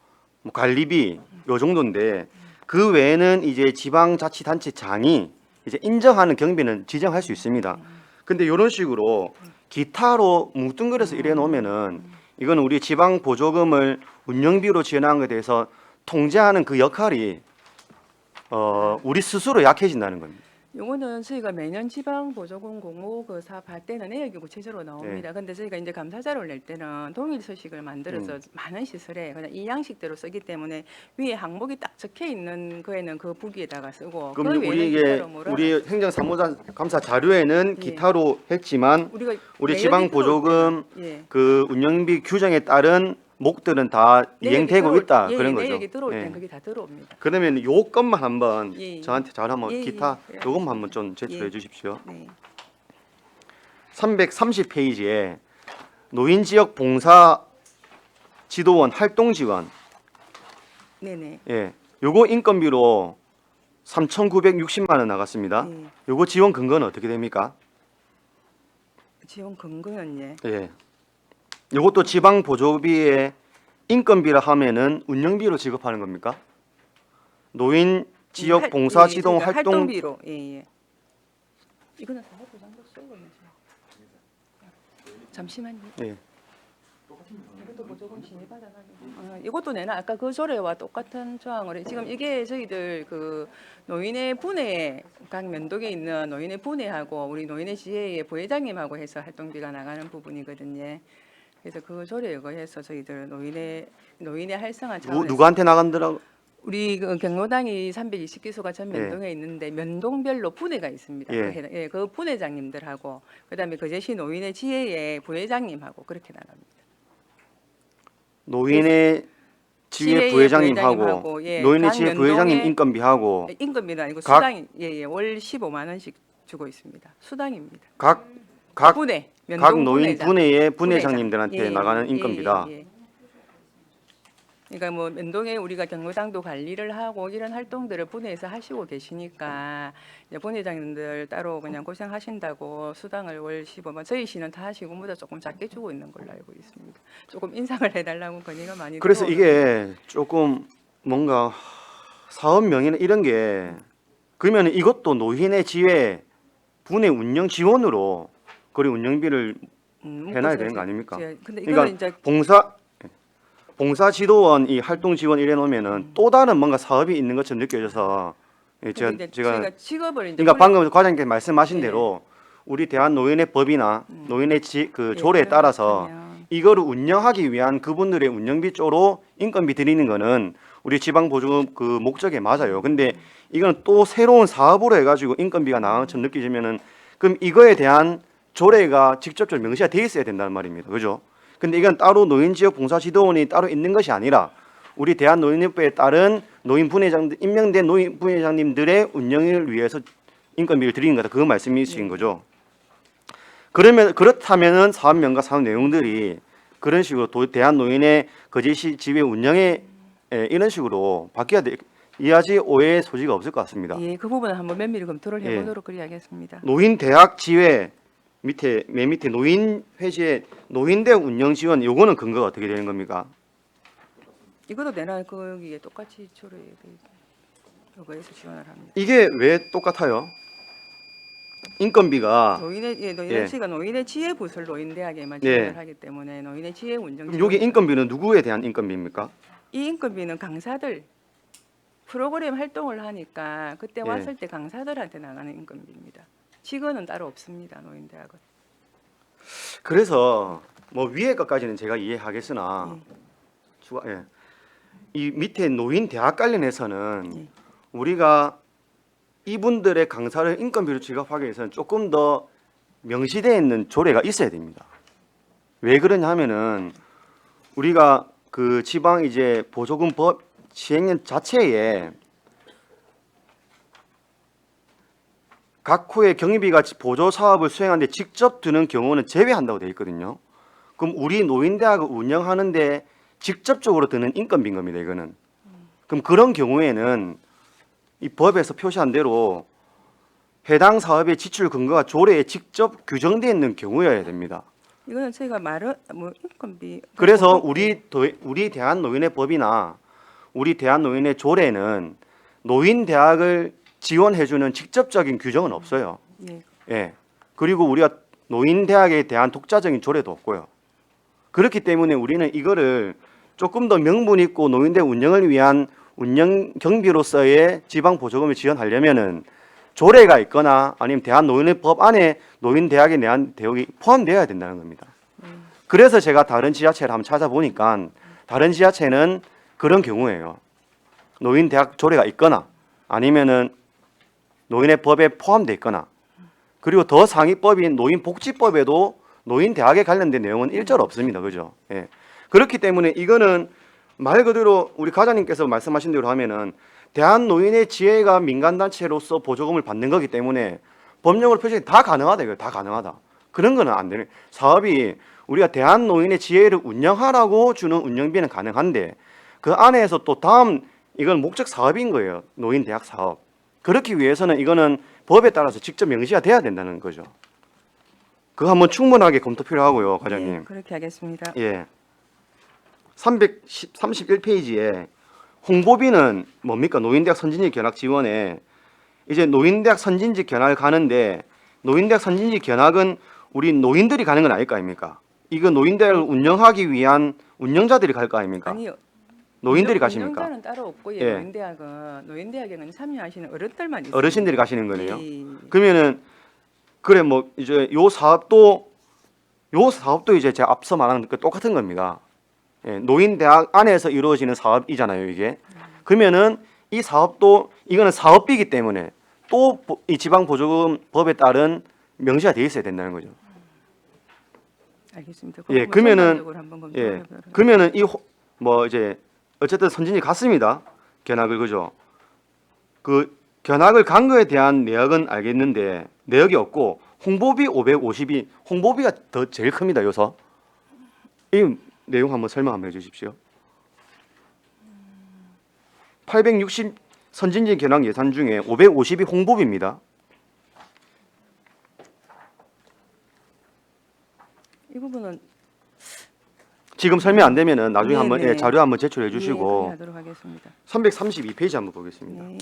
뭐 관리비 요 정도인데 그 외에는 이제 지방자치단체장이 이제 인정하는 경비는 지정할 수 있습니다. 근데 이런 식으로 기타로 뭉뚱그려서 이래 놓으면은 이건 우리 지방 보조금을 운영비로 지원하는 것에 대해서 통제하는 그 역할이 우리 스스로 약해진다는 겁니다. 요거는 저희가 매년 지방 보조금 공모 그 사업할 때는 내역이 구체적으로 네. 나옵니다. 근데 저희가 이제 감사자료를 낼 때는 동일 서식을 만들어서 많은 시설에 그냥 이 양식대로 쓰기 때문에 위에 항목이 딱 적혀 있는 거에는 그 부기에다가 쓰고 그 그럼 외에는 우리 이게 기타로 뭐라 우리 행정사무장 감사 자료에는 예. 기타로 했지만 우리가 우리 내역이 지방 들어올 보조금 때는, 예. 그 운영비 규정에 따른 목들은 다 이행되고 있다 예, 그런 거죠. 내역이 들어올 예. 땐 그게 다 들어옵니다. 그러면 요 것만 한번 예, 예. 저한테 잘 한번 예, 예. 기타 예. 요것만 한번 좀 제출해 예. 주십시오. 네. 330페이지에 노인 지역 봉사 지도원 활동 지원 네네. 예. 요거 인건비로 3,960만 원 나갔습니다. 예. 요거 지원 근거는 어떻게 됩니까? 지원 근거는 예. 예. 요것도 지방 보조비에 인건비라 하면은 운영비로 지급하는 겁니까? 노인 지역 봉사 지동 저희가 활동 활동비로 예. 이거는 사업부장도 쓰고 잠시만요. 예. 이것도 보조금 신입받아가지고. 이것도 내나 아까 그 조례와 똑같은 조항을 지금 이게 저희들 그 노인의 분회 각 면도에 있는 노인의 분회하고 우리 노인의 지회의 부회장님하고 해서 활동비가 나가는 부분이거든요. 그래서 그 조례에 의해서 저희들 노인의 활성화 차원에서 누구한테 나간다라고? 우리 그 경로당이 320기소가 전 예. 면동에 있는데 면동별로 분회가 있습니다. 예. 그 분회장님들하고 그다음에 거제시 노인의 지회의 부회장님하고 그렇게 나갑니다. 노인의 지회 지회의 부회장님하고 부회장님하고, 예, 노인의 각 지회 면동의- 부회장님 인건비하고 임금비는 아니고 각- 수당이 월 15만 원씩 주고 있습니다. 수당입니다. 각 분회, 각 노인 분회장. 분회의 분회장. 분회장님들한테 예, 나가는 예, 인건비다. 예, 예. 그러니까 뭐 면동에 우리가 경로당도 관리를 하고 이런 활동들을 분회해서 하시고 계시니까 이제 분회장님들 따로 그냥 고생하신다고 수당을 월 15만 저희 시는 다 시군보다 조금 작게 주고 있는 걸로 알고 있습니다. 조금 인상을 해달라고 건의가 많이 그래서 들어오는데 이게 조금 뭔가 사업 명의는 이런 게 그러면 이것도 노인의 지회 분회 운영 지원으로 그리고 운영비를 해놔야 되는 거 아닙니까? 근데 이거는 그러니까 이제 봉사 지도원 이 활동 지원 이래 놓으면은 또 다른 뭔가 사업이 있는 것처럼 느껴져서 예, 근데 이제 제가 저희가 직업을 이제 그러니까 방금 과장님께서 말씀하신 예. 대로 우리 대한 노인의 법이나 노인의 그 예, 조례에 따라서 그러면 이거를 운영하기 위한 그분들의 운영비 쪽으로 인건비 드리는 거는 우리 지방보조금 그 목적에 맞아요. 근데 이건 또 새로운 사업으로 해가지고 인건비가 나가는 것처럼 느껴지면은 그럼 이거에 대한 조례가 직접적으로 명시가 돼 있어야 된다는 말입니다. 그죠? 근데 이건 따로 노인지역 봉사지도원이 따로 있는 것이 아니라 우리 대한노인협회에 따른 노인 분회장들 임명된 노인 분회장님들의 운영을 위해서 인건비를 드리는 거다. 그 말씀이신 거죠. 그러면 그렇다면은 사업명과 사업 내용들이 그런 식으로 대한노인의 거제시 지회 운영에 이런 식으로 바뀌어야 돼. 이하지 오해의 소지가 없을 것 같습니다. 예, 그 부분은 한번 면밀히 검토를 예. 해보도록 그래야겠습니다. 노인 대학 지회 밑에 맨 밑에 노인 회지에 노인대 운영 지원 요거는 근거가 어떻게 되는 겁니까? 이것도 내나 거기에 똑같이 조례에 요거에서 지원을 합니다. 이게 왜 똑같아요? 인건비가 노인의 예. 지가 노인의 지혜 부설 노인대학에만 예. 지원을 하기 때문에 노인의 지혜 운영. 그럼 여기 인건비는 누구에 대한 인건비입니까? 이 인건비는 강사들 프로그램 활동을 하니까 그때 예. 왔을 때 강사들한테 나가는 인건비입니다. 직원은 따로 없습니다. 노인대학은. 그래서 뭐 위에 것까지는 제가 이해하겠으나 이 밑에 노인 대학 관련해서는 예. 우리가 이분들의 강사를 인건비로 지급하기 위해서는 조금 더 명시되어 있는 조례가 있어야 됩니다. 왜 그러냐 하면은 우리가 그 지방 이제 보조금 법 시행령 자체에 각 호의 경비가 보조 사업을 수행하는데 직접 드는 경우는 제외한다고 되어 있거든요. 그럼 우리 노인대학을 운영하는데 직접적으로 드는 인건비인 겁니다. 이거는. 그럼 그런 경우에는 이 법에서 표시한 대로 해당 사업의 지출 근거가 조례에 직접 규정되어 있는 경우여야 됩니다. 이거는 저희가 말은 뭐 인건비. 그래서 우리 대한노인의 법이나 우리 대한노인의 조례는 노인대학을 지원해주는 직접적인 규정은 없어요. 예. 예. 그리고 우리가 노인대학에 대한 독자적인 조례도 없고요. 그렇기 때문에 우리는 이거를 조금 더 명분 있고 노인대 운영을 위한 운영 경비로서의 지방 보조금을 지원하려면은 조례가 있거나 아니면 대한노인법 안에 노인대학에 대한 대역이 포함되어야 된다는 겁니다. 그래서 제가 다른 지자체를 한번 찾아보니까 다른 지자체는 그런 경우예요. 노인대학 조례가 있거나 아니면은 노인의 법에 포함되어 있거나 그리고 더 상위법인 노인복지법에도 노인대학에 관련된 내용은 일절 없습니다. 그죠? 예. 그렇기 때문에 이거는 말 그대로 우리 과장님께서 말씀하신 대로 하면은 대한노인의 지혜가 민간단체로서 보조금을 받는 거기 때문에 법령으로 표시해 다 가능하다. 이거 다 가능하다. 그런 거는 안 되는 사업이 우리가 대한노인의 지혜를 운영하라고 주는 운영비는 가능한데 그 안에서 또 다음 이건 목적 사업인 거예요. 노인대학 사업. 그렇기 위해서는 이거는 법에 따라서 직접 명시가 돼야 된다는 거죠. 그거 한번 충분하게 검토 필요하고요, 과장님. 예, 그렇게 하겠습니다. 예. 331페이지에 홍보비는 뭡니까? 노인대학 선진직 견학 지원에 이제 노인대학 선진직 견학을 가는데 노인대학 선진직 견학은 우리 노인들이 가는 건 아닐 거 아닙니까? 이거 노인대학을 운영하기 위한 운영자들이 갈 거 아닙니까? 아니요. 노인들이 가십니까? 운영자는 따로 없고 예. 노인대학에는 참여하시는 어른들만 있어요. 어르신들이 가시는 거네요. 예. 그러면은 그래 뭐 이제 요 사업도 이제 제가 앞서 말한 그 똑같은 겁니다. 예, 노인대학 안에서 이루어지는 사업이잖아요, 이게. 그러면은 이 사업도 이거는 사업비이기 때문에 또 이 지방보조금법에 따른 명시가 돼 있어야 된다는 거죠. 알겠습니다. 예, 그 부분 그러면은 전반적으로 한번 검토해 예, 보도록 그러면은 이 뭐 이제 어쨌든 선진이 갔습니다. 견학을 그죠? 그 견학을 간 거에 대한 내역은 알겠는데 내역이 없고 홍보비 550이 홍보비가 더 제일 큽니다. 요서 이 내용 한번 설명 한번 해주십시오. 860 선진지 견학 예산 중에 550이 홍보비입니다. 이 부분은 지금 설명 안 되면은 나중에 네, 한번 네. 예, 자료 한번 제출해 예, 주시고 하도록 하겠습니다. 332페이지 한번 보겠습니다. 네.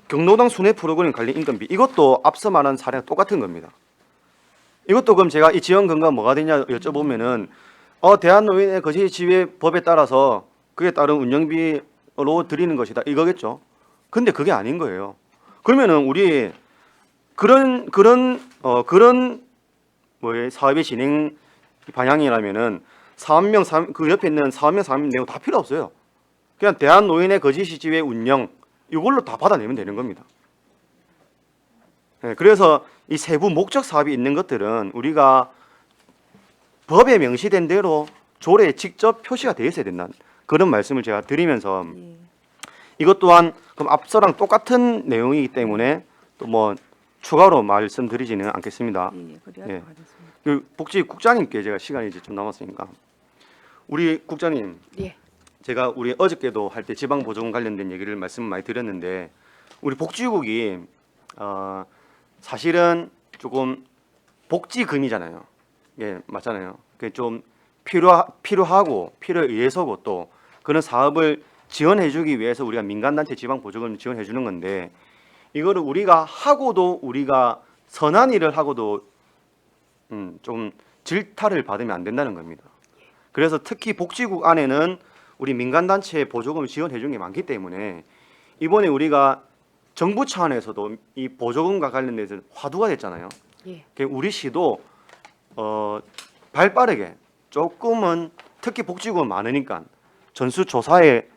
경로당 순회 프로그램 관련 인건비 이것도 앞서 말한 사례와 똑같은 겁니다. 이것도 그럼 제가 이 지원금과 뭐가 되냐 여쭤보면은 대한노인의 거시지회 법에 따라서 그에 따른 운영비로 드리는 것이다 이거겠죠. 근데 그게 아닌 거예요. 그러면은 우리 그런 뭐의 사업의 진행 방향이라면은 사업명 그 옆에 있는 사업명 내용 다 필요 없어요. 그냥 대한노인의 거시지회 운영 이걸로 다 받아내면 되는 겁니다. 네, 그래서 이 세부 목적 사업이 있는 것들은 우리가 법에 명시된 대로 조례에 직접 표시가 되어 있어야 된다는 그런 말씀을 제가 드리면서 예. 이것 또한 그럼 앞서랑 똑같은 내용이기 때문에 또 뭐 추가로 말씀드리지는 않겠습니다. 예, 그래야 예. 하겠습니다. 그 복지국장님께 제가 시간이 이제 좀 남았으니까 우리 국장님 예. 제가 우리 어저께도 할 때 지방보조금 관련된 얘기를 말씀 많이 드렸는데 우리 복지국이 사실은 조금 복지금이잖아요. 예, 맞잖아요. 그게 좀 필요하고 필요에 의해서고 또 그런 사업을 지원해주기 위해서 우리가 민간단체 지방보조금을 지원해주는 건데 이거를 우리가 하고도 우리가 선한 일을 하고도 좀 질타를 받으면 안 된다는 겁니다. 그래서 특히 복지국 안에는 우리 민간단체에 보조금을 지원해 준 게 많기 때문에 이번에 우리가 정부 차원에서도 이 보조금과 관련돼서 화두가 됐잖아요. 예. 우리 시도 발 빠르게 조금은 특히 복지국은 많으니까 전수조사에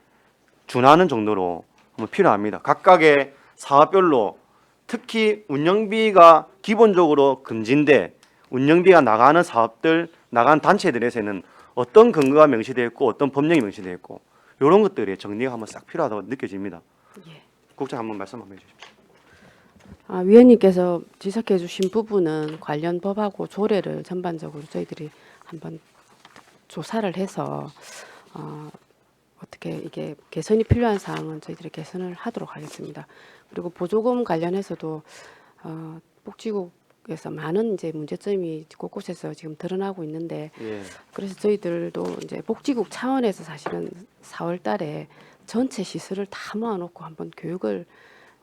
준하는 정도로 필요합니다. 각각의 사업별로 특히 운영비가 기본적으로 금지인데 운영비가 나가는 사업들 나가는 단체들에서는 어떤 근거가 명시되어 있고 어떤 법령이 명시되어 있고 이런 것들이 정리가 한번 싹 필요하다고 느껴집니다. 예. 국장 한번 말씀 한번 해주십시오. 위원님께서 지적해 주신 부분은 관련 법하고 조례를 전반적으로 저희들이 한번 조사를 해서 어떻게 이게 개선이 필요한 사항은 저희들이 개선을 하도록 하겠습니다. 그리고 보조금 관련해서도 복지국에서 많은 이제 문제점이 곳곳에서 지금 드러나고 있는데 예. 그래서 저희들도 이제 복지국 차원에서 사실은 4월달에 전체 시설을 다 모아놓고 한번 교육을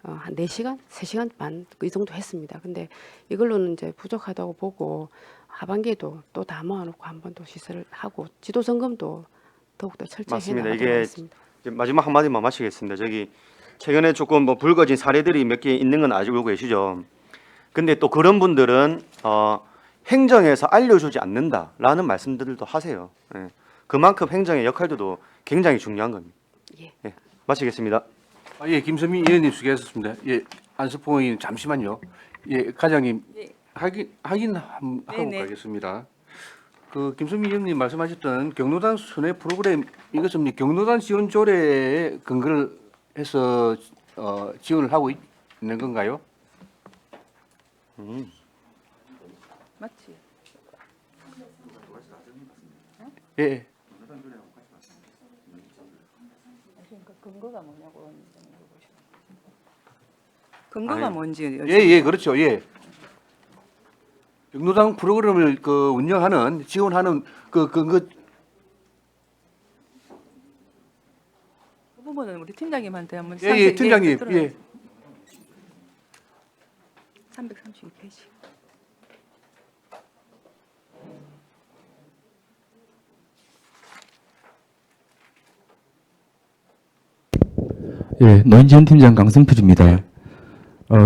한 4시간, 3시간 반 이 정도 했습니다. 근데 이걸로는 이제 부족하다고 보고 하반기에도 또 다 모아놓고 한번 또 시설을 하고 지도 점검도 더욱더 철저히 맞습니다. 해나가도록 이게 하겠습니다. 이제 마지막 한마디만 마치겠습니다. 저기 최근에 조금 뭐 불거진 사례들이 몇 개 있는 건 알고 계시죠. 근데 또 그런 분들은 행정에서 알려주지 않는다라는 말씀들도 하세요. 예. 그만큼 행정의 역할도 굉장히 중요한 겁니다. 예. 예. 마치겠습니다. 예, 김선민 의원님 수고하셨습니다. 예, 안석봉 의원님 잠시만요. 예, 과장님 예. 하긴 하고 네네. 가겠습니다. 그 김선민 의원님 말씀하셨던 경로당 순회 프로그램 이것은 경로당 지원 조례에 근거를 해서 지원을 하고 있는 건가요? 맞지? 예. 그러니까 근거가 뭐냐고 근거가 아니, 뭔지 예, 그렇죠. 예. 경로당 프로그램을 운영하는 지원하는 그 그 부분은 우리 팀장님한테 한번 예, 팀장님. 예. 332페이지. 예, 노인지원팀장 강승필입니다.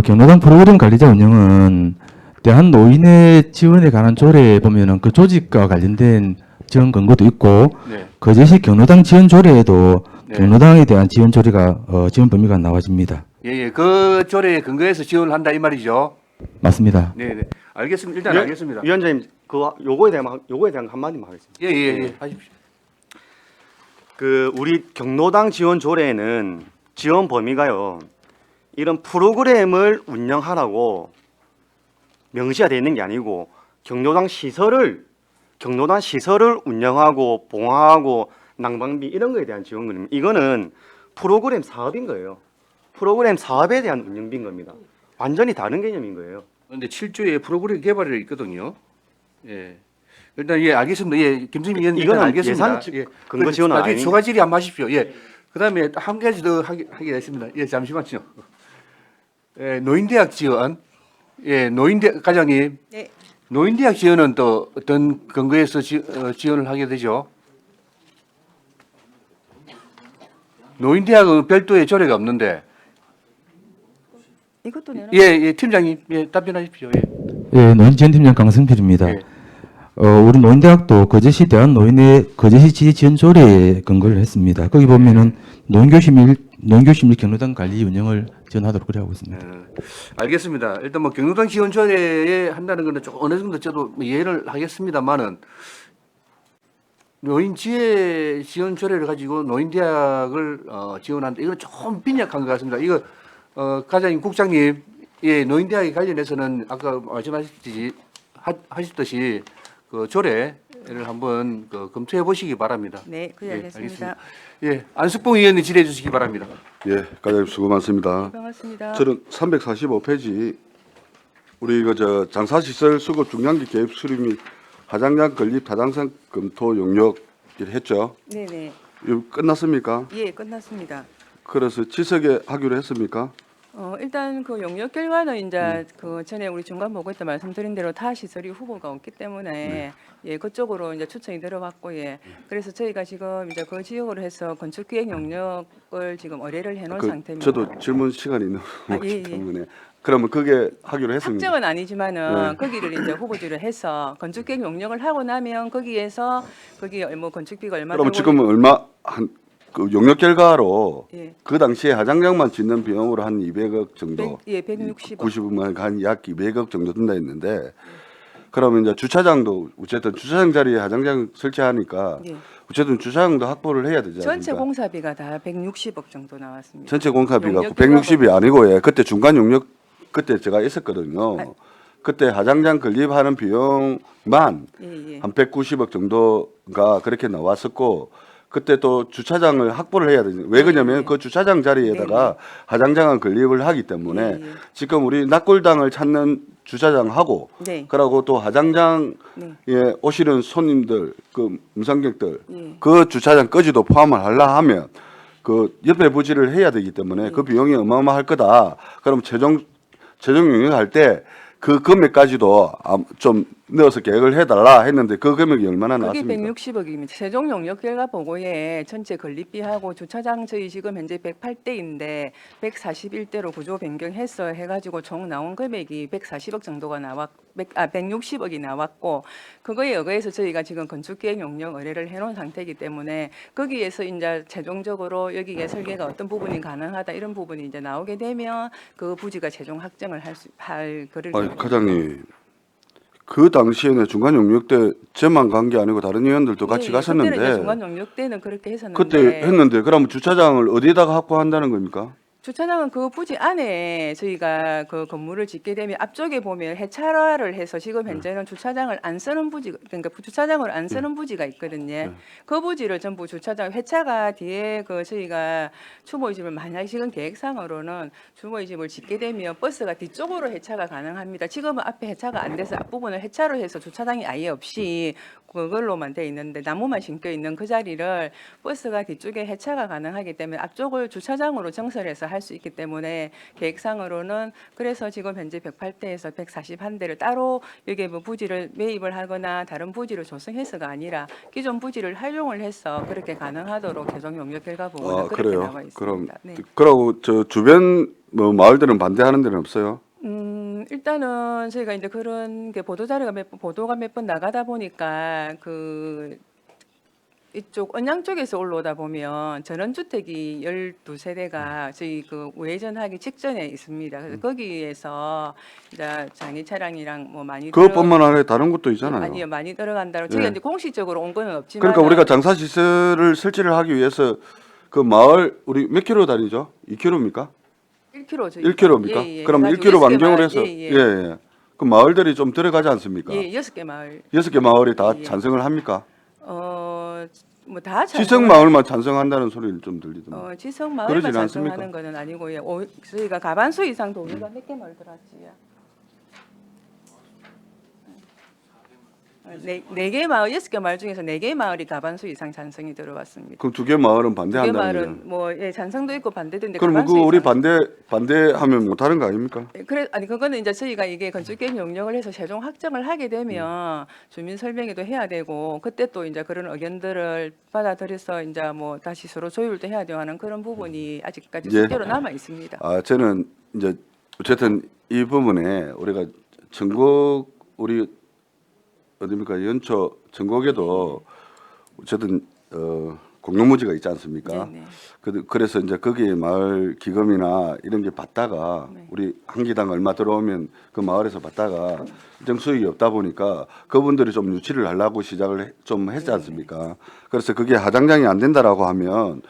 경로당 프로그램 관리자 운영은 대한노인의 지원에 관한 조례에 보면은 그 조직과 관련된 지원 권고도 있고 네. 거제시 경로당 지원 조례에도 네. 경로당에 대한 지원 조례가 지원 범위가 나와집니다. 예, 예. 그 조례에 근거해서 지원을 한다 이 말이죠. 맞습니다. 네, 네. 알겠습니다. 일단 알겠습니다. 위원장님 그 요거에 대한 한마디만 하겠습니다. 예, 예, 예. 하십시오. 그 우리 경로당 지원 조례에는 지원 범위가요. 이런 프로그램을 운영하라고 명시가 되어 있는 게 아니고 경로당 시설을 운영하고 봉화하고 난방비 이런 거에 대한 지원금입니다. 이거는 프로그램 사업인 거예요. 프로그램 사업에 대한 운영비인 겁니다. 완전히 다른 개념인 거예요. 그런데 7조에 프로그램 개발이 있거든요. 예. 일단 예, 알겠습니다. 예, 김승민 의원님 일단 이거는 알겠습니다. 예산 예. 근거 지원은 나중에 아니- 추가 질의 한번 하십시오. 예. 그다음에 한 가지 더 하겠습니다. 예, 잠시만요. 예, 노인대학 지원. 예, 노인대 과장님. 네. 노인대학 지원은 또 어떤 근거에서 지원을 하게 되죠? 노인대학은 별도의 조례가 없는데. 이것도 내놔. 예, 예, 팀장님, 예, 답변하십시오. 예. 예, 노인지원팀장 강승필입니다. 예. 우리 노인대학도 거제시 대한노인의 거제시 지지 지원 조례에 근거를 했습니다. 거기 보면은 노인교실 및 경로당 관리 운영을 지원하도록 그래 하고 있습니다. 알겠습니다. 일단 뭐 경로당 지원 조례에 한다는 거는 조금 어느 정도 저도 뭐 이해를 하겠습니다만은 노인 지혜 지원 조례를 가지고 노인대학을 지원한다. 이건 조금 빈약한 것 같습니다. 이거 과장님, 국장님, 예, 노인대학에 관련해서는 아까 하셨듯이 그 조례를 한번 검토해 보시기 바랍니다. 네, 그래 예, 알겠습니다. 예, 안숙봉 의원님 질의해 주시기 바랍니다. 예, 과장님 수고 많습니다. 반갑습니다. 저는 345페이지 우리 그저 장사시설 수급 중량기 개입 수립 및 하장장 건립 타당성 검토 용역 했죠. 네네. 이거 끝났습니까? 예, 끝났습니다. 그래서 지석에 하기로 했습니까? 일단 그 용역 결과는 이제 그 전에 우리 중간 보고 때 말씀드린 대로 타 시설이 후보가 없기 때문에 예 그쪽으로 이제 추천이 들어왔고 예 그래서 저희가 지금 이제 그 지역으로 해서 건축 기획 용역을 지금 의뢰를 해놓은 상태입니다. 저도 질문 시간이 너무 아, 없기 예, 예. 때문에 그러면 그게 하기로 했습니다. 확정은 아니지만은 네. 거기를 이제 후보지를 해서 건축 기획 용역을 하고 나면 거기에서 거기 뭐 건축비가 얼마 그러면 들고 지금은 얼마 그 용역 결과로 예. 그 당시에 하장장만 짓는 비용으로 한 200억 정도, 160억 90억만 한 약 200억 정도 든다 했는데 그러면 이제 주차장도 어쨌든 주차장 자리에 하장장 설치하니까 예. 어쨌든 주차장도 확보를 해야 되지 않습니까? 전체 공사비가 다 160억 정도 나왔습니다. 전체 공사비가 용역 160이 아니고 예. 그때 중간 용역 그때 제가 있었거든요. 아. 그때 하장장 건립하는 비용만 예, 예. 한 190억 정도가 그렇게 나왔었고 그때 또 주차장을 확보를 해야 되죠. 왜 그러냐면 네. 그 주차장 자리에다가 하장장을 건립을 하기 때문에 네, 네. 지금 우리 낙골당을 찾는 주차장하고 네. 그러고 또 하장장에 네. 오시는 손님들 그 음성객들 예. 그 주차장까지도 포함을 하려 하면 그 옆에 부지를 해야 되기 때문에 그 비용이 어마어마할 거다. 그럼 최종 용역할 때 그 금액까지도 좀 넣어서 계획을 해달라 했는데 그 금액이 얼마나 그게 나왔습니까? 160억입니다. 세종 용역 결과 보고에 전체 건립비하고 주차장 저희 지금 현재 108대인데 141대로 구조 변경해서 해가지고 총 나온 금액이 140억 정도가 160억이 나왔고 그거에 의해서 저희가 지금 건축기획 용역 의뢰를 해놓은 상태이기 때문에 거기에서 이제 최종적으로 여기에 설계가 어떤 부분이 가능하다 이런 부분이 이제 나오게 되면 그 부지가 최종 확정을 할 거를. 아니, 과장님 그 당시에는 중간 용역 때 저만 간 게 아니고 다른 의원들도 같이 그때는 이제 갔었는데 중간 용역 때는 그렇게 했었는데. 그때 했는데 그러면 주차장을 어디에다가 확보한다는 겁니까? 주차장은 그 부지 안에 저희가 그 건물을 짓게 되면 앞쪽에 보면 해찰화를 해서 지금 현재는 주차장을 안 쓰는 부지 그러니까 주차장을 안 쓰는 부지가 있거든요. 그 부지를 전부 주차장 회차가 뒤에 그 저희가 추모의 집을 만약 지금 계획상으로는 추모의 집을 짓게 되면 버스가 뒤쪽으로 해차가 가능합니다. 지금은 앞에 해차가 안 돼서 앞부분을 해차로 해서 주차장이 아예 없이 그걸로만 돼 있는데 나무만 심겨 있는 그 자리를 버스가 뒤쪽에 해차가 가능하기 때문에 앞쪽을 주차장으로 정설해서 할 수 있기 때문에 계획상으로는 그래서 지금 현재 108대에서 141대를 따로 여기에 뭐 부지를 매입을 하거나 다른 부지를 조성해서가 아니라 기존 부지를 활용을 해서 그렇게 가능하도록 최종 용역 결과 보고는 그렇게 그래요. 나와 있습니다. 그럼 네. 그러고 저 주변 뭐 마을들은 반대하는 데는 없어요? 일단은 저희가 이제 그런 게 보도가 몇 번 나가다 보니까 이쪽 언양 쪽에서 올라오다 보면 전원주택이 12세대가 저희 그 우회전하기 직전에 있습니다. 그래서 거기에서 이제 장애 차량이랑 뭐 많이 그것뿐만 아니라 다른 것도 있잖아요. 아니요, 많이 들어간다고 저희가 예. 이제 공식적으로 온 건 없지만 그러니까 우리가 장사 시설을 설치를 하기 위해서 그 마을 우리 몇 킬로 다니죠? 2킬로입니까? 1km 저희 1킬로입니까? 예, 예. 그럼 그래가지고 1킬로 여섯 개 반경을 마을, 해서 예, 예. 예. 그 마을들이 좀 들어가지 않습니까? 예, 6개 마을 6개 마을이 다 예, 예. 찬성을 합니까? 뭐다 지성 마을만 찬성한다는 소리를 좀 들리던데. 지성 마을만 그러진 않습니까? 찬성하는 거는 아니고 예. 저희가 가반수 이상 동의가 몇 개 마을 들어왔지요? 네 개 마을, 6개 마을 중에서 4개 마을이 가반수 이상 찬성이 들어왔습니다. 그럼 2개 마을은 2개 반대한다는 마을은 거죠. 뭐 예, 찬성도 있고 반대도 있는데 그럼 그 가반수 우리 이상. 반대하면 못하는 거 아닙니까? 그래 아니 그거는 이제 저희가 이게 건축계획 용역을 해서 최종 확정을 하게 되면 주민 설명회도 해야 되고 그때 또 이제 그런 의견들을 받아들여서 이제 뭐 다시 서로 조율도 해야 되고 하는 그런 부분이 아직까지 예. 숙제로 남아 있습니다. 저는 이제 어쨌든 이 부분에 우리가 전국 우리 어디입니까 연초 전국에도 어쨌든 공룡무지가 있지 않습니까? 네, 그래서 이제 거기 마을 기금이나 이런 게 받다가 네. 우리 한 기당 얼마 들어오면 그 마을에서 받다가 일정 수익이 없다 보니까 그분들이 좀 유치를 하려고 시작을 좀 했지 않습니까? 그래서 그게 하장장이 안 된다라고 하면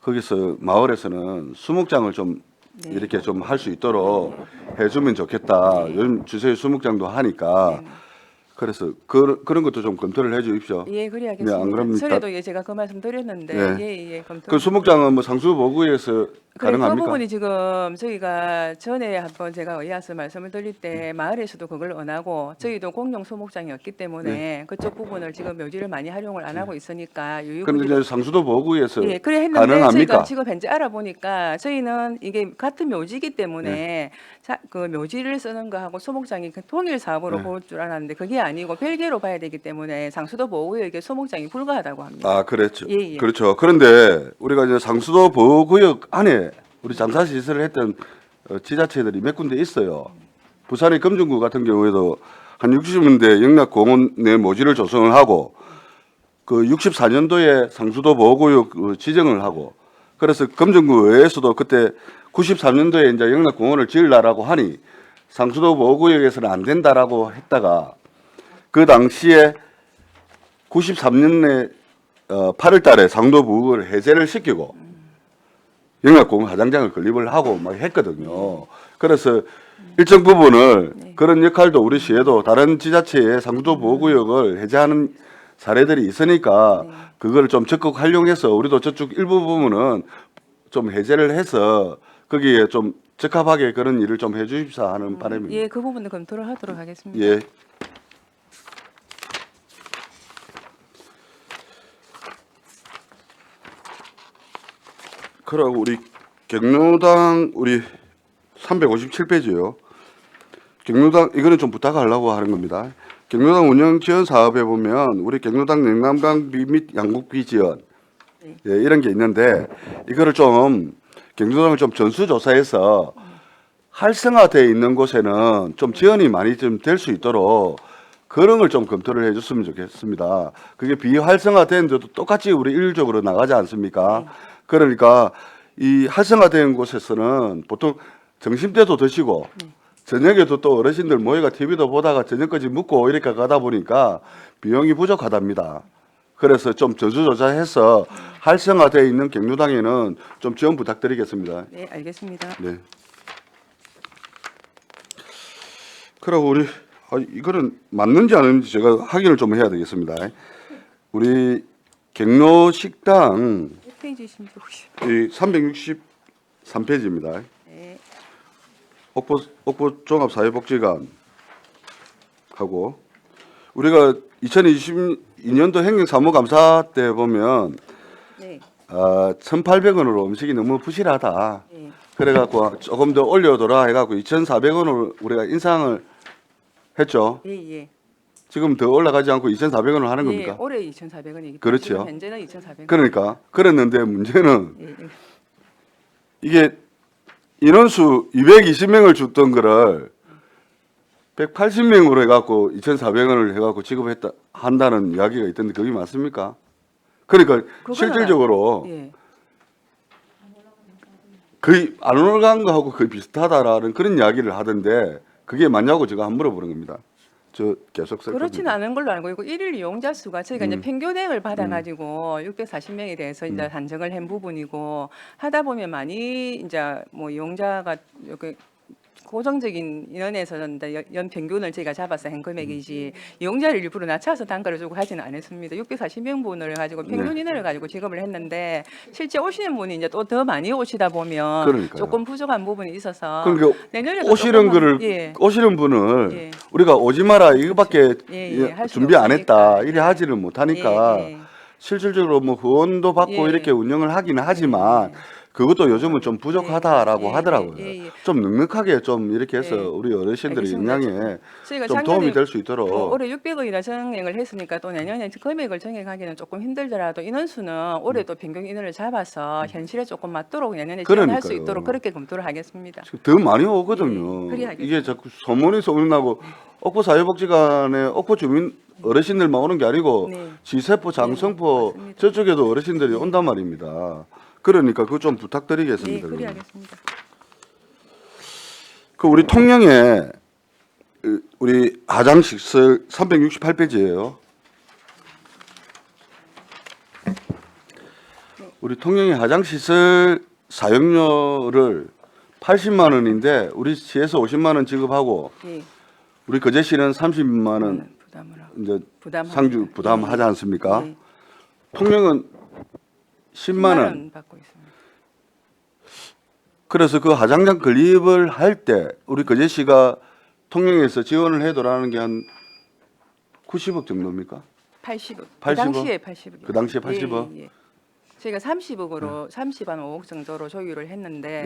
거기서 마을에서는 수목장을 좀 네. 이렇게 좀 할 수 있도록 해주면 좋겠다. 네. 요즘 주세의 수목장도 하니까 그래서 그런 것도 좀 검토를 해 주십시오. 예, 그래야겠습니다. 네, 안 그러면 전에도 예, 제가 그 말씀 드렸는데 네. 예, 검토. 그 수목장은 뭐 상수 보구에서 그래, 그 가능합니까? 부분이 지금 저희가 전에 한번 제가 의아서 말씀을 드릴 때 마을에서도 그걸 원하고 저희도 공용 소목장이었기 때문에 그쪽 부분을 지금 묘지를 많이 활용을 안 하고 있으니까 그런데 이제 상수도 보구에서 예, 그래 했는데 가능합니까? 저희가 지금 현재 알아보니까 저희는 이게 같은 묘지이기 때문에 그 묘지를 쓰는 거하고 소목장이 그 통일 사업으로 네. 볼 줄 알았는데 그게 아니고 별개로 봐야 되기 때문에 상수도 보호구역에 소목장이 불가하다고 합니다. 아, 그렇죠. 예, 예. 그렇죠. 그런데 우리가 이제 상수도 보호구역 안에 우리 장사 시설을 했던 지자체들이 몇 군데 있어요. 부산의 금정구 같은 경우에도 한 60년대 영락공원 내 모지를 조성을 하고 그 64년도에 상수도 보호구역 지정을 하고 그래서 금정구 외에서도 그때 93년도에 이제 영락공원을 지으려고 하니 상수도 보호구역에서는 안 된다라고 했다가 그 당시에 93년에 8월 달에 상도 보호구역을 해제를 시키고 영락공원 하장장을 건립을 하고 막 했거든요. 그래서 일정 부분을 그런 역할도 우리 시에도 다른 지자체의 상도 보호구역을 해제하는 사례들이 있으니까 그걸 좀 적극 활용해서 우리도 저쪽 일부 부분은 좀 해제를 해서 거기에 좀 적합하게 그런 일을 좀 해주십사 하는 바람입니다. 예, 그 부분도 검토를 하도록 하겠습니다. 예. 그러고 우리 경로당 우리 357페이지요. 경로당 이거는 좀 부탁하려고 하는 겁니다. 경로당 운영 지원 사업에 보면 우리 경로당 냉남강비 및 양국비 지원 예, 이런 게 있는데 이거를 좀 경로당을 좀 전수조사해서 활성화되어 있는 곳에는 좀 지원이 많이 좀 될 수 있도록 그런 걸 좀 검토를 해줬으면 좋겠습니다. 그게 비활성화된 데도 똑같이 우리 일률적으로 나가지 않습니까? 그러니까 이 활성화된 곳에서는 보통 점심때도 드시고 저녁에도 또 어르신들 모여가 TV도 보다가 저녁까지 묵고 이렇게 가다 보니까 비용이 부족하답니다. 그래서 좀 전수조사해서 활성화되어 있는 경로당에는 좀 지원 부탁드리겠습니다. 네, 알겠습니다. 네. 그리고 우리 이거는 맞는지 아닌지 제가 확인을 좀 해야 되겠습니다. 우리 경로 식당 몇 페이지신지 혹시? 이 363페이지입니다. 네. 옥보 종합사회복지관 하고 우리가 2022년도 행정사무감사 때 보면 네. 1,800원으로 음식이 너무 부실하다. 네. 그래갖고 조금 더 올려둬라 해갖고 2,400원으로 우리가 인상을 했죠. 예, 예. 지금 더 올라가지 않고 2,400원을 하는 예, 겁니까? 올해 2,400원이기 때문에 그렇죠. 현재는 2,400원. 그러니까 그랬는데 문제는 예, 예. 이게 인원수 220명을 줬던 거를 180명으로 해갖고 2,400원을 해갖고 지급했다 한다는 이야기가 있던데 그게 맞습니까? 그러니까 그거는 실질적으로 예. 거의 안 올라간 거하고 거의 비슷하다라는 그런 이야기를 하던데 그게 맞냐고 제가 한번 물어보는 겁니다. 저 계속 쓸 그렇지는 겁니다. 않은 걸로 알고 있고 일일 이용자 수가 저희가 이제 평균액을 받아가지고 640명에 대해서 이제 산정을 한 부분이고 하다 보면 많이 이제 뭐 이용자가 이렇게 고정적인 인원에서는 이제 연 평균을 저희가 잡아서 한 금액이지 이용자를 일부러 낮춰서 단가를 주고 하지는 않았습니다. 640명분을 가지고 평균 인원을 가지고 지급을 했는데 실제 오시는 분이 이제 또 더 많이 오시다 보면 그러니까요. 조금 부족한 부분이 있어서 그러니까 내년에도 오시는 조금만- 거를 예. 오시는 분을 예. 우리가 오지 마라 이거밖에 할 수가 준비 안 했다 없으니까. 이래 하지는 못하니까 예, 예. 실질적으로 뭐 후원도 받고 예. 이렇게 운영을 하기는 하지만 그것도 요즘은 좀 부족하다라고 예, 하더라고요. 예, 예. 좀 넉넉하게 좀 이렇게 해서 예. 우리 어르신들의 알겠습니다. 영양에 저희가 좀 작년에 도움이 될 수 있도록 올해 600억이나 정액을 했으니까 또 내년에 금액을 정액하기는 조금 힘들더라도 인원수는 올해 또 변경 인원을 잡아서 현실에 조금 맞도록 내년에 지원할 수 그러니까요. 있도록 그렇게 검토를 하겠습니다. 지금 더 많이 오거든요. 예, 그리 하겠습니다. 이게 자꾸 소문이 소문나고 옥포 사회복지관에 옥포 주민 어르신들만 오는 게 아니고 네. 지세포, 장성포 맞습니다. 저쪽에도 어르신들이 온단 말입니다. 그러니까 그거 좀 네, 부탁드리겠습니다. 그리 그러면. 하겠습니다. 그 우리 통영에 우리 하장시설 368페이지예요. 우리 통영의 하장시설 사용료를 80만 원인데 우리 시에서 50만 원 지급하고 예, 우리 거제시는 30만 원 부담을 하고 이제 부담합니다. 상주 부담하지 않습니까? 예, 통영은 10만 원. 받고 있습니다. 그래서 그 하장장 건립을 할 때 우리 거제시가 통영에서 지원을 해도라는 게 한 90억 정도입니까? 80억. 그 80억? 당시에 80억. 그 당시에 80억? 예. 저희가 30억으로 30한 5억 정도로 조율을 했는데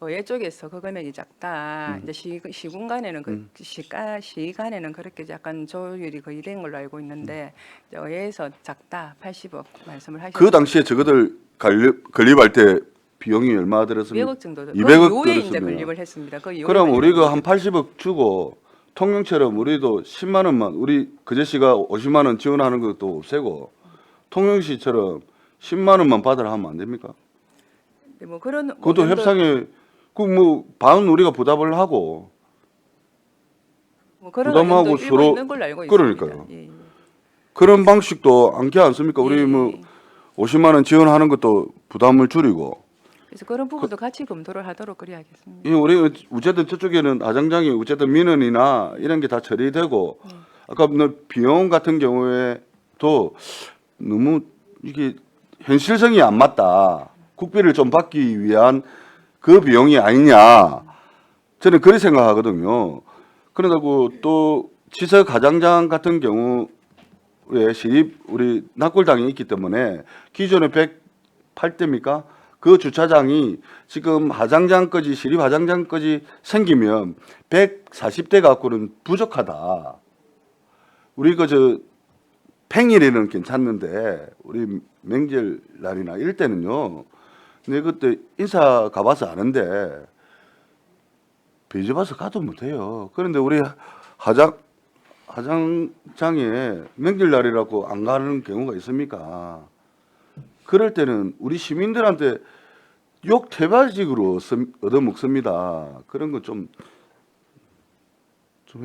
네. 얘쪽에서 그 금액이 작다. 이제 시군간에는 시간에는 그렇게 약간 조율이 거의 된 걸로 알고 있는데 이제 의회에서 작다 80억 말씀을 하셨는데 그 당시에 저거들 건립할 때 비용이 얼마 들었습니까? 200억 정도. 200억 그 이후에 이제 들었으면. 건립을 했습니다. 그 이후에 그럼 건립을 우리가 한 80억 주고 통영처럼 우리도 10만 원만 우리 거제시가 50만 원 지원하는 것도 없애고 통영시처럼 10만 원만 받으라 하면 안 됩니까? 했는데 뭐 그런 그것도 의견도- 협상에 그 뭐 반 우리가 부담을 하고 뭐 그런 부담하고 의견도 일부 서로- 있는 걸로 알고 있습니다. 그러니까요. 예, 예. 그런 방식도 않지 않습니까? 우리 예, 뭐 예. 50만 원 지원하는 것도 부담을 줄이고 그래서 그런 부분도 같이 검토를 하도록 그래야겠습니다. 이 우리 어쨌든 저쪽에는 아장장이 어쨌든 민원이나 이런 게 다 처리되고 아까 너 비용 같은 경우에도 너무 이게 현실성이 안 맞다. 국비를 좀 받기 위한 그 비용이 아니냐. 저는 그렇게 생각하거든요. 그러다고 또 지서 가장장 같은 경우에 시립 우리 낙골당이 있기 때문에 기존에 108대입니까? 그 주차장이 지금 하장장까지 시립 하장장까지 생기면 140대 갖고는 부족하다. 우리 그저 평일에는 괜찮는데 우리 명절 날이나 이럴 때는요. 근데 그때 인사 가봐서 아는데 배접봐서 가도 못해요. 그런데 우리 하장장에 명절 날이라고 안 가는 경우가 있습니까? 그럴 때는 우리 시민들한테 욕 태바직으로 얻어먹습니다. 그런 거 좀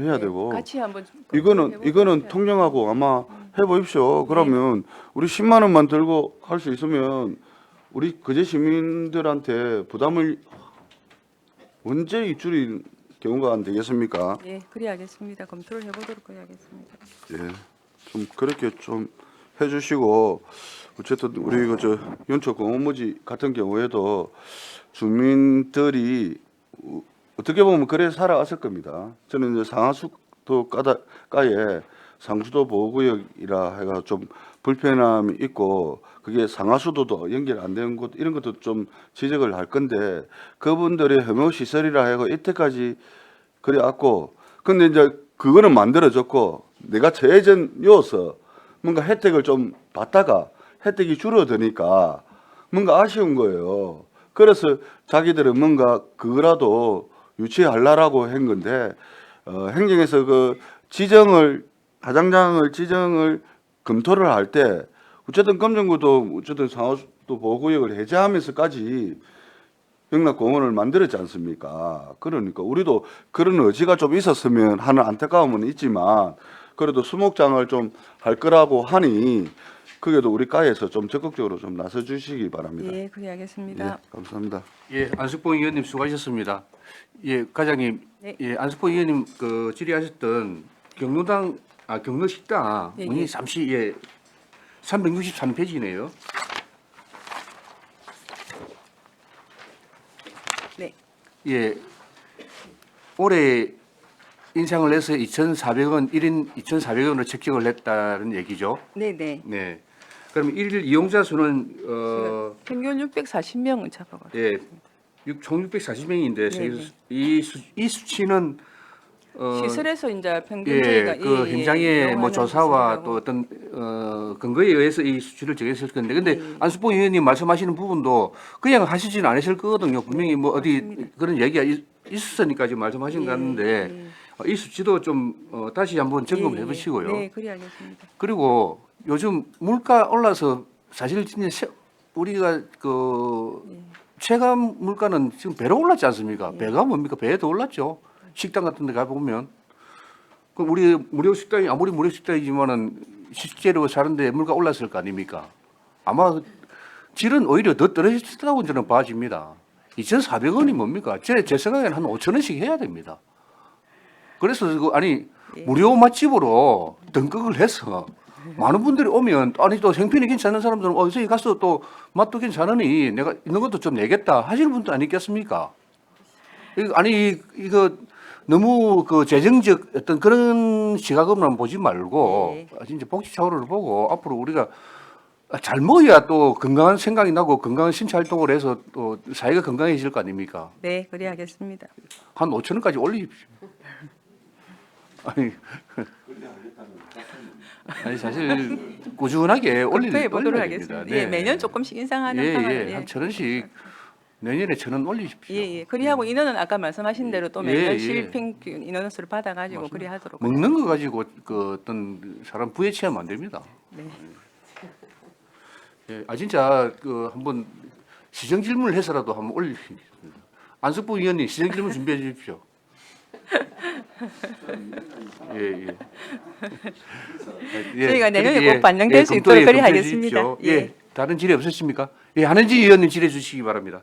해야 되고. 같이 한번 이거는 통영하고 아마 해보십시오. 그러면 우리 10만 원만 들고 할 수 있으면 우리 거제 시민들한테 부담을 언제 입줄인 경우가 안 되겠습니까? 예, 그래야겠습니다. 검토를 해보도록 해야겠습니다. 예, 좀 그렇게 좀 해주시고 어쨌든 우리 그저 연초 공원모지 같은 경우에도 주민들이 어떻게 보면 그래 살아왔을 겁니다. 저는 이제 상하수도 가에 상수도 보호구역이라 해가 좀 불편함이 있고 그게 상하수도도 연결 안 되는 곳 이런 것도 좀 지적을 할 건데 그분들의 혐오 시설이라 해가 이때까지 그래 왔고 근데 이제 그거는 만들어졌고 내가 재전이어서 뭔가 혜택을 좀 받다가 혜택이 줄어드니까 뭔가 아쉬운 거예요. 그래서 자기들은 뭔가 그거라도 유치하려고 한 건데 행정에서 그 지정을 하장장을 지정을 검토를 할 때 어쨌든 검정구도 어쨌든 상하수도 보호구역을 해제하면서까지 영락공원을 만들었지 않습니까? 그러니까 우리도 그런 의지가 좀 있었으면 하는 안타까움은 있지만 그래도 수목장을 좀 할 거라고 하니 그게도 우리 과에서 좀 적극적으로 좀 나서 주시기 바랍니다. 예, 그리하겠습니다. 감사합니다. 예, 안석봉 의원님 수고하셨습니다. 예, 과장님, 네. 예, 안석봉 의원님 그 질의하셨던 경로식당 예, 문의 예. 잠시 363페이지네요. 네. 예, 올해 인상을 내서 2,400원, 1인 2,400원으로 책정을 했다는 얘기죠. 네, 네. 네. 그럼 일일 이용자 수는 평균 640명은 잡아가. 예, 총 640명인데 네, 네. 이 수치는 시설에서 이제 평균 예, 저희가 그 현장의 뭐 이용하는 조사와 시설하고. 또 어떤 근거에 의해서 이 수치를 정했을 건데, 근데 네. 안수봉 의원님 말씀하시는 부분도 그냥 하시지는 않으실 거거든요. 분명히 뭐 어디 맞습니다. 그런 얘기가 있었으니까 지금 말씀하신 것 예, 같은데 예. 이 수치도 좀 다시 한번 점검해 예, 예. 보시고요. 네, 그리하겠습니다. 그리고 요즘 물가 올라서 사실 진짜 우리가 그 체감 물가는 지금 배로 올랐지 않습니까? 배가 뭡니까? 배에 더 올랐죠. 식당 같은 데 가보면. 그 우리 무료 식당이 아무리 무료 식당이지만은 실제로 사는데 물가 올랐을 거 아닙니까? 아마 질은 오히려 더 떨어졌다고 저는 봐집니다. 2,400원이 뭡니까? 제 생각에는 한 5,000원씩 해야 됩니다. 그래서 무료 맛집으로 등극을 해서 많은 분들이 오면 아니 또 형편이 괜찮은 사람들은 저기 가서 또 맛도 괜찮으니 내가 있는 것도 좀 내겠다 하시는 분도 아니겠습니까? 이거 너무 그 재정적 어떤 그런 시각으로만 보지 말고 네. 진짜 복지 차원을 보고 앞으로 우리가 잘 먹어야 또 건강한 생각이 나고 건강한 신체 활동을 해서 또 사회가 건강해질 거 아닙니까? 네, 그리하겠습니다. 한 5,000원까지 올리십시오. 아니 사실 꾸준하게 검토해 보도록 올려야 하겠습니다. 됩니다. 예, 매년 조금씩 인상하는 방안을 한 1,000원씩 내년에 1,000원 올리십시오. 예, 예. 그리하고 인원은 아까 말씀하신 대로 또 매년 예, 예. 실평균 인원 수를 받아가지고 그리하도록. 먹는 거 가지고 그 어떤 사람 부에 취하면 안 됩니다. 네. 예, 진짜 그 한번 시정 질문을 해서라도 한번 올리십시오. 안석부 의원님 시정 질문 준비해 주십시오. 예, 예. 저희가 내년에 그렇게, 꼭 반영될 수 검토에 있도록 그리 검토해 하겠습니다. 주십시오. 예. 예. 다른 질의 없으십니까? 예, 한은지 의원님 질의 주시기 바랍니다.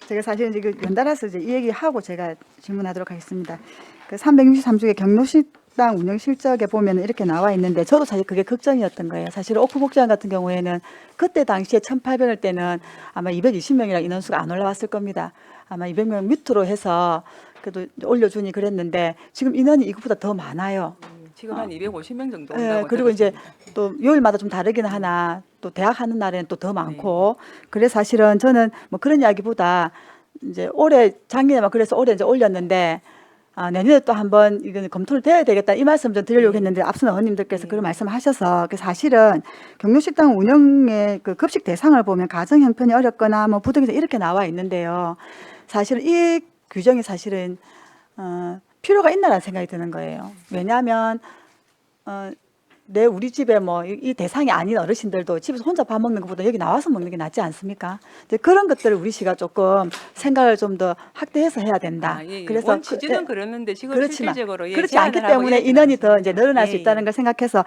제가 사실은 지금 연달아서 이제 이 얘기하고 제가 질문하도록 하겠습니다. 그 363쪽의 경로식당 운영 실적에 보면 이렇게 나와 있는데 저도 사실 그게 걱정이었던 거예요. 사실 오크복지관 같은 경우에는 그때 당시에 1,800일 때는 아마 220명이랑 인원수가 안 올라왔을 겁니다. 아마 200명 밑으로 해서 그래도 올려주니 그랬는데 지금 인원이 이것보다 더 많아요. 지금 한 250명 정도 예, 온다고. 그리고 이제 들었습니다. 또 요일마다 좀 다르긴 하나 또 대학 하는 날에는 또 더 많고 그래서 사실은 저는 뭐 그런 이야기보다 이제 올해 작년에만 그래서 올해 이제 올렸는데 내년에 또 한번 이건 검토를 돼야 되겠다 이 말씀 좀 드리려고 했는데 앞선 의원님들께서 그런 말씀하셔서 그 사실은 경로식당 운영의 그 급식 대상을 보면 가정 형편이 어렵거나 뭐 부득이해서 이렇게 나와 있는데요. 사실은 이 규정이 사실은 필요가 있나라는 생각이 드는 거예요. 왜냐하면 우리 집에 뭐 이 대상이 아닌 어르신들도 집에서 혼자 밥 먹는 것보다 여기 나와서 먹는 게 낫지 않습니까? 이제 그런 것들을 우리 시가 조금 생각을 좀 더 확대해서 해야 된다. 예, 예. 그래서 원 취지는 그랬는데 지금 그렇지만 실질적으로 그렇지 않기 제한을 하고 때문에 이러진 인원이 더 않습니다. 이제 늘어날 수 예, 있다는 예. 걸 생각해서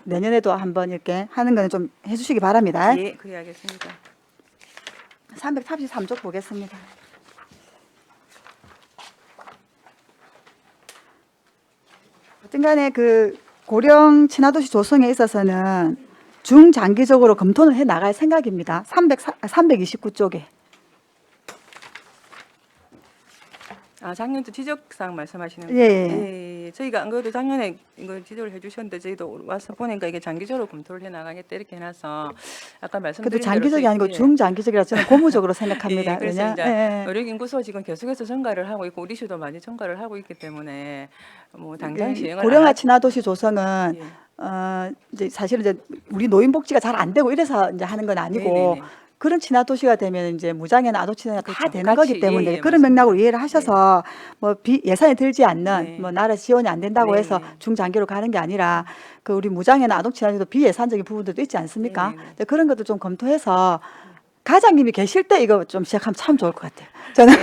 내년에도 한번 이렇게 하는 거는 좀 해주시기 바랍니다. 예, 그리하겠습니다. 333쪽 보겠습니다. 어쨌간에 그 고령 친화도시 조성에 있어서는 중장기적으로 검토는 해 나갈 생각입니다. 329쪽에. 작년도 지적사항 말씀하시는 예, 거예요? 예. 예, 저희가 안 그래도 작년에 이거 지적을 해주셨는데 저희도 와서 보니까 이게 장기적으로 검토를 해나가겠다 이렇게 해놔서 아까 말씀드린 그래도 대로 장기적이 저희- 아니고 예. 중장기적이라 저는 고무적으로 생각합니다. 예, 그래서 왜냐? 이제 예. 의료 인구수가 지금 계속해서 증가를 하고 있고 우리 시도 많이 증가를 하고 있기 때문에 뭐 당장 시행을 안 고령화 할- 친화도시 조성은 예. 이제 사실은 이제 우리 노인 복지가 잘 안 되고 이래서 이제 하는 건 아니고 네네네. 그런 친화 도시가 되면 이제 무장애나 아동 친화가 다 그렇죠. 되는 같이, 거기 때문에 예, 예, 그런 맞습니다. 맥락으로 이해를 하셔서 뭐 예산이 들지 않는 네. 뭐 나라 지원이 안 된다고 네, 해서 네. 중장기로 가는 게 아니라 그 우리 무장애나 아동 친화에도 비예산적인 부분들도 있지 않습니까? 네, 네, 네. 근데 그런 것도 좀 검토해서 가장님이 계실 때 이거 좀 시작하면 참 좋을 것 같아요. 저는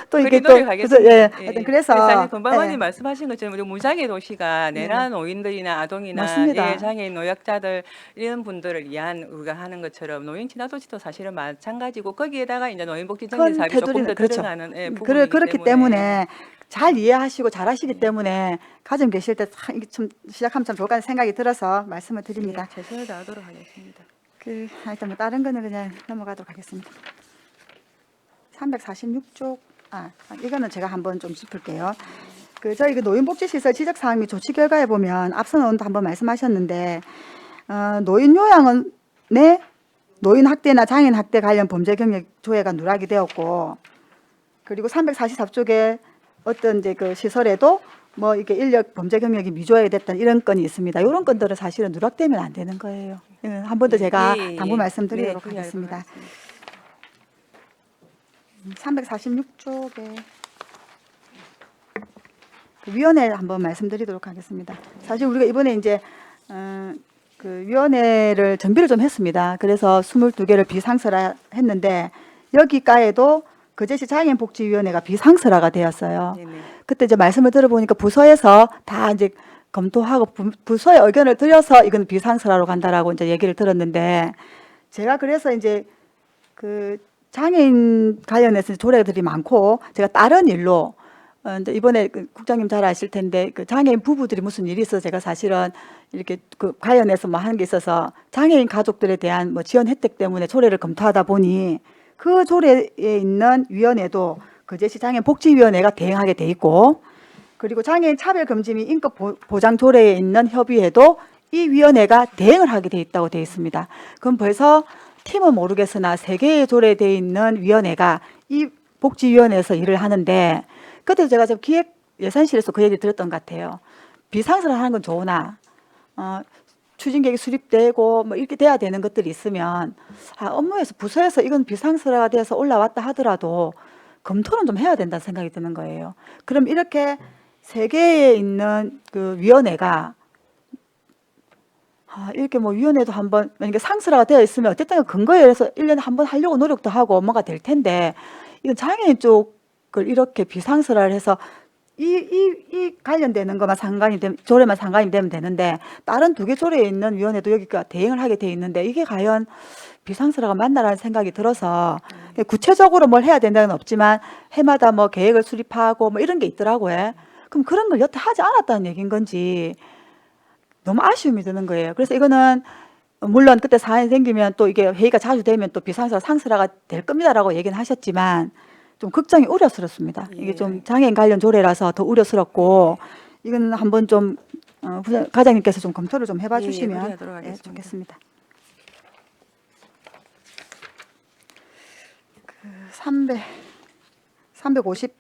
또 이게 그리 또 노력하겠습니다. 그래서 하여튼 그래서 사실 건방원님 예. 말씀하신 것처럼 우리 무장애 도시가 내나 노인들이나 아동이나 맞습니다. 장애인 노약자들 이런 분들을 위한 우리가 하는 것처럼 노인 친화 도시도 사실은 마찬가지고 거기에다가 이제 노인복지 정비 큰 사업이 조금 테두리는 더 그렇죠. 들어가는 부분이기 그렇기 때문에 잘 이해하시고 잘 하시기 때문에 가정 계실 때 참 이게 좀 시작하면 참 좋을 것 같은 생각이 들어서 말씀을 드립니다. 최선을 다하도록 하겠습니다. 하여튼 뭐 다른 거는 그냥 넘어가도록 하겠습니다. 346쪽 이거는 제가 한번 좀 짚을게요. 저희 노인복지시설 지적사항 및 조치 결과에 보면 앞서는 한번 말씀하셨는데 노인 요양원 내 노인 학대나 장애인 학대 관련 범죄 경력 조회가 누락이 되었고 그리고 344쪽에 어떤 이제 그 시설에도 뭐 이게 인력 범죄 경력이 미조회가 됐던 이런 건이 있습니다. 이런 건들은 사실은 누락되면 안 되는 거예요. 한 번 더 제가 당부 말씀드리도록 하겠습니다. 346쪽에 위원회 한번 말씀드리도록 하겠습니다. 사실 우리가 이번에 이제 그 위원회를 정비를 좀 했습니다. 그래서 22개를 비상설화 했는데 여기가에도 거제시 장애인복지위원회가 비상설화가 되었어요. 네네. 그때 이제 말씀을 들어보니까 부서에서 다 이제 검토하고 부서의 의견을 들여서 이건 비상설화로 간다라고 이제 얘기를 들었는데 제가 그래서 이제 그 장애인 관련해서 조례들이 많고 제가 다른 일로 이제 이번에 국장님 잘 아실 텐데 그 장애인 부부들이 무슨 일이 있어서 제가 사실은 이렇게 그 관련해서 뭐 하는 게 있어서 장애인 가족들에 대한 뭐 지원 혜택 때문에 조례를 검토하다 보니 그 조례에 있는 위원회도 거제시 장애인복지위원회가 대행하게 돼 있고 그리고 장애인 차별금지 및 인권 보장 조례에 있는 협의회도 이 위원회가 대행을 하게 돼 있다고 돼 있습니다. 그럼 벌써 팀은 모르겠으나 3개의 조례에 돼 있는 위원회가 이 복지위원회에서 일을 하는데 그때 제가 좀 기획 예산실에서 그 얘기 들었던 것 같아요. 비상설화 하는 건 좋으나 추진계획이 수립되고 뭐 이렇게 돼야 되는 것들이 있으면 업무에서 부서에서 이건 비상설화가 돼서 올라왔다 하더라도 검토는 좀 해야 된다는 생각이 드는 거예요. 그럼 이렇게 3개에 있는 그 위원회가 이렇게 뭐 위원회도 한번 만약에 상설화가 되어 있으면 어쨌든 근거에 의해서 1년에 한번 하려고 노력도 하고 뭐가 될 텐데 이건 장애인 쪽을 이렇게 비상설화를 해서 이 관련되는 것만 상관이 되면 조례만 상관이 되면 되는데 다른 2개 조례에 있는 위원회도 여기가 대행을 하게 돼 있는데 이게 과연 비상설화가 맞나라는 생각이 들어서 구체적으로 뭘 해야 된다는 건 없지만 해마다 뭐 계획을 수립하고 뭐 이런 게 있더라고요. 그럼 그런 걸 여태 하지 않았다는 얘기인 건지 너무 아쉬움이 드는 거예요. 그래서 이거는 물론 그때 사안이 생기면 또 이게 회의가 자주 되면 또 비상설화 상설화가 될 겁니다라고 얘기는 하셨지만 좀 걱정이 우려스럽습니다. 이게 좀 장애인 관련 조례라서 더 우려스럽고 이건 한번 좀 과장님께서 좀 검토를 좀 해봐 주시면 문의하도록 하겠습니다. 좋겠습니다. 350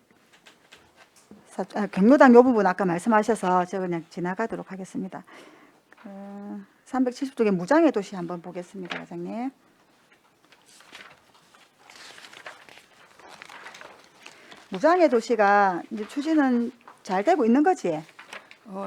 경로당 요 부분 아까 말씀하셔서 제가 그냥 지나가도록 하겠습니다. 370쪽에 무장애 도시 한번 보겠습니다, 과장님. 무장애 도시가 이제 추진은 잘 되고 있는 거지?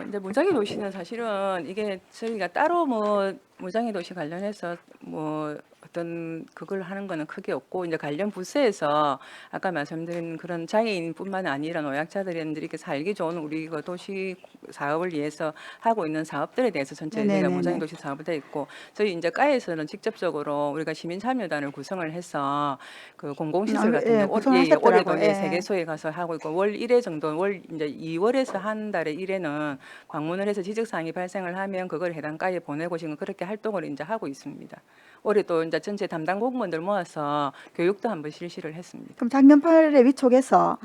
이제 무장애 도시는 사실은 이게 저희가 따로 뭐 무장애 도시 관련해서 뭐 어떤 그걸 하는 거는 크게 없고 이제 관련 부서에서 아까 말씀드린 그런 장애인뿐만 아니라 노약자들이 이렇게 살기 좋은 우리 그 도시 사업을 위해서 하고 있는 사업들에 대해서 전체 저희가 네네네네. 무장애 도시 사업을 돼 있고 저희 이제 과에서는 직접적으로 우리가 시민 참여단을 구성을 해서 그 공공시설 같은 데 구성하셨더라고요. 올해도 이제 세계소에 가서 하고 있고 월 1회 정도 이제 2월에서 한 달에 1회는 방문을 해서 지적 사항이 발생을 하면 그걸 해당 과에 보내고 지금 그렇게 활동을 이제 하고 있습니다. 올해 또 이제 전체 담당 공무원들 모아서 교육도 한번 실시를 했습니다. 그럼 작년 8회 위촉에서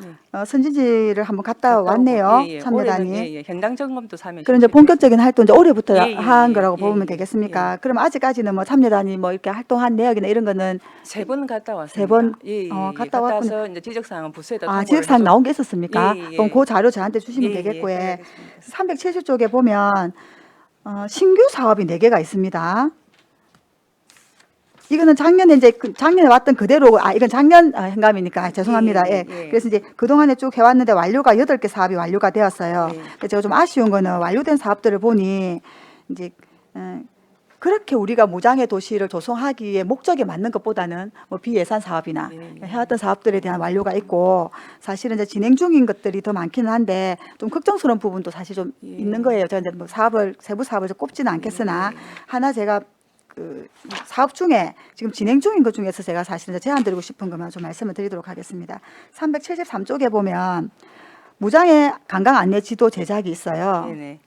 선진지를 한번 갔다 왔네요. 참여단이. 올해는 현장 점검도 사면. 그럼 이제 본격적인 활동 이제 올해부터 예, 예, 한 예, 거라고 예, 보면 예, 되겠습니까? 그럼 아직까지는 뭐 참여단이 뭐 이렇게 활동한 내역이나 이런 거는 3번 갔다 왔습니다. 세 번? 갔다 와서 이제 지적 사항은 부서에다 통보를 지적사항 해서- 나온 게 있었습니까? 예, 예. 그럼 그 자료 저한테 주시면 예, 예, 되겠고요. 예, 370쪽에 보면 신규 사업이 4개가 있습니다. 이거는 작년에 이제 작년에 왔던 그대로 이건 작년 행감이니까 죄송합니다. 예, 예. 예. 그래서 이제 그동안에 쭉 해왔는데 완료가 8개 사업이 완료가 되었어요. 예. 그래서 제가 좀 아쉬운 거는 완료된 사업들을 보니 이제 그렇게 우리가 무장의 도시를 조성하기에 목적에 맞는 것보다는 뭐 비예산 사업이나 해왔던 사업들에 대한 완료가 있고 사실은 이제 진행 중인 것들이 더 많기는 한데 좀 걱정스러운 부분도 사실 좀 있는 거예요. 제가 이제 뭐 세부 사업을 꼽지는 않겠으나 하나 제가 그 사업 중에 지금 진행 중인 것 중에서 제가 사실은 이제 제안드리고 싶은 것만 좀 말씀을 드리도록 하겠습니다. 373쪽에 보면 무장의 관광 안내 지도 제작이 있어요. 네네.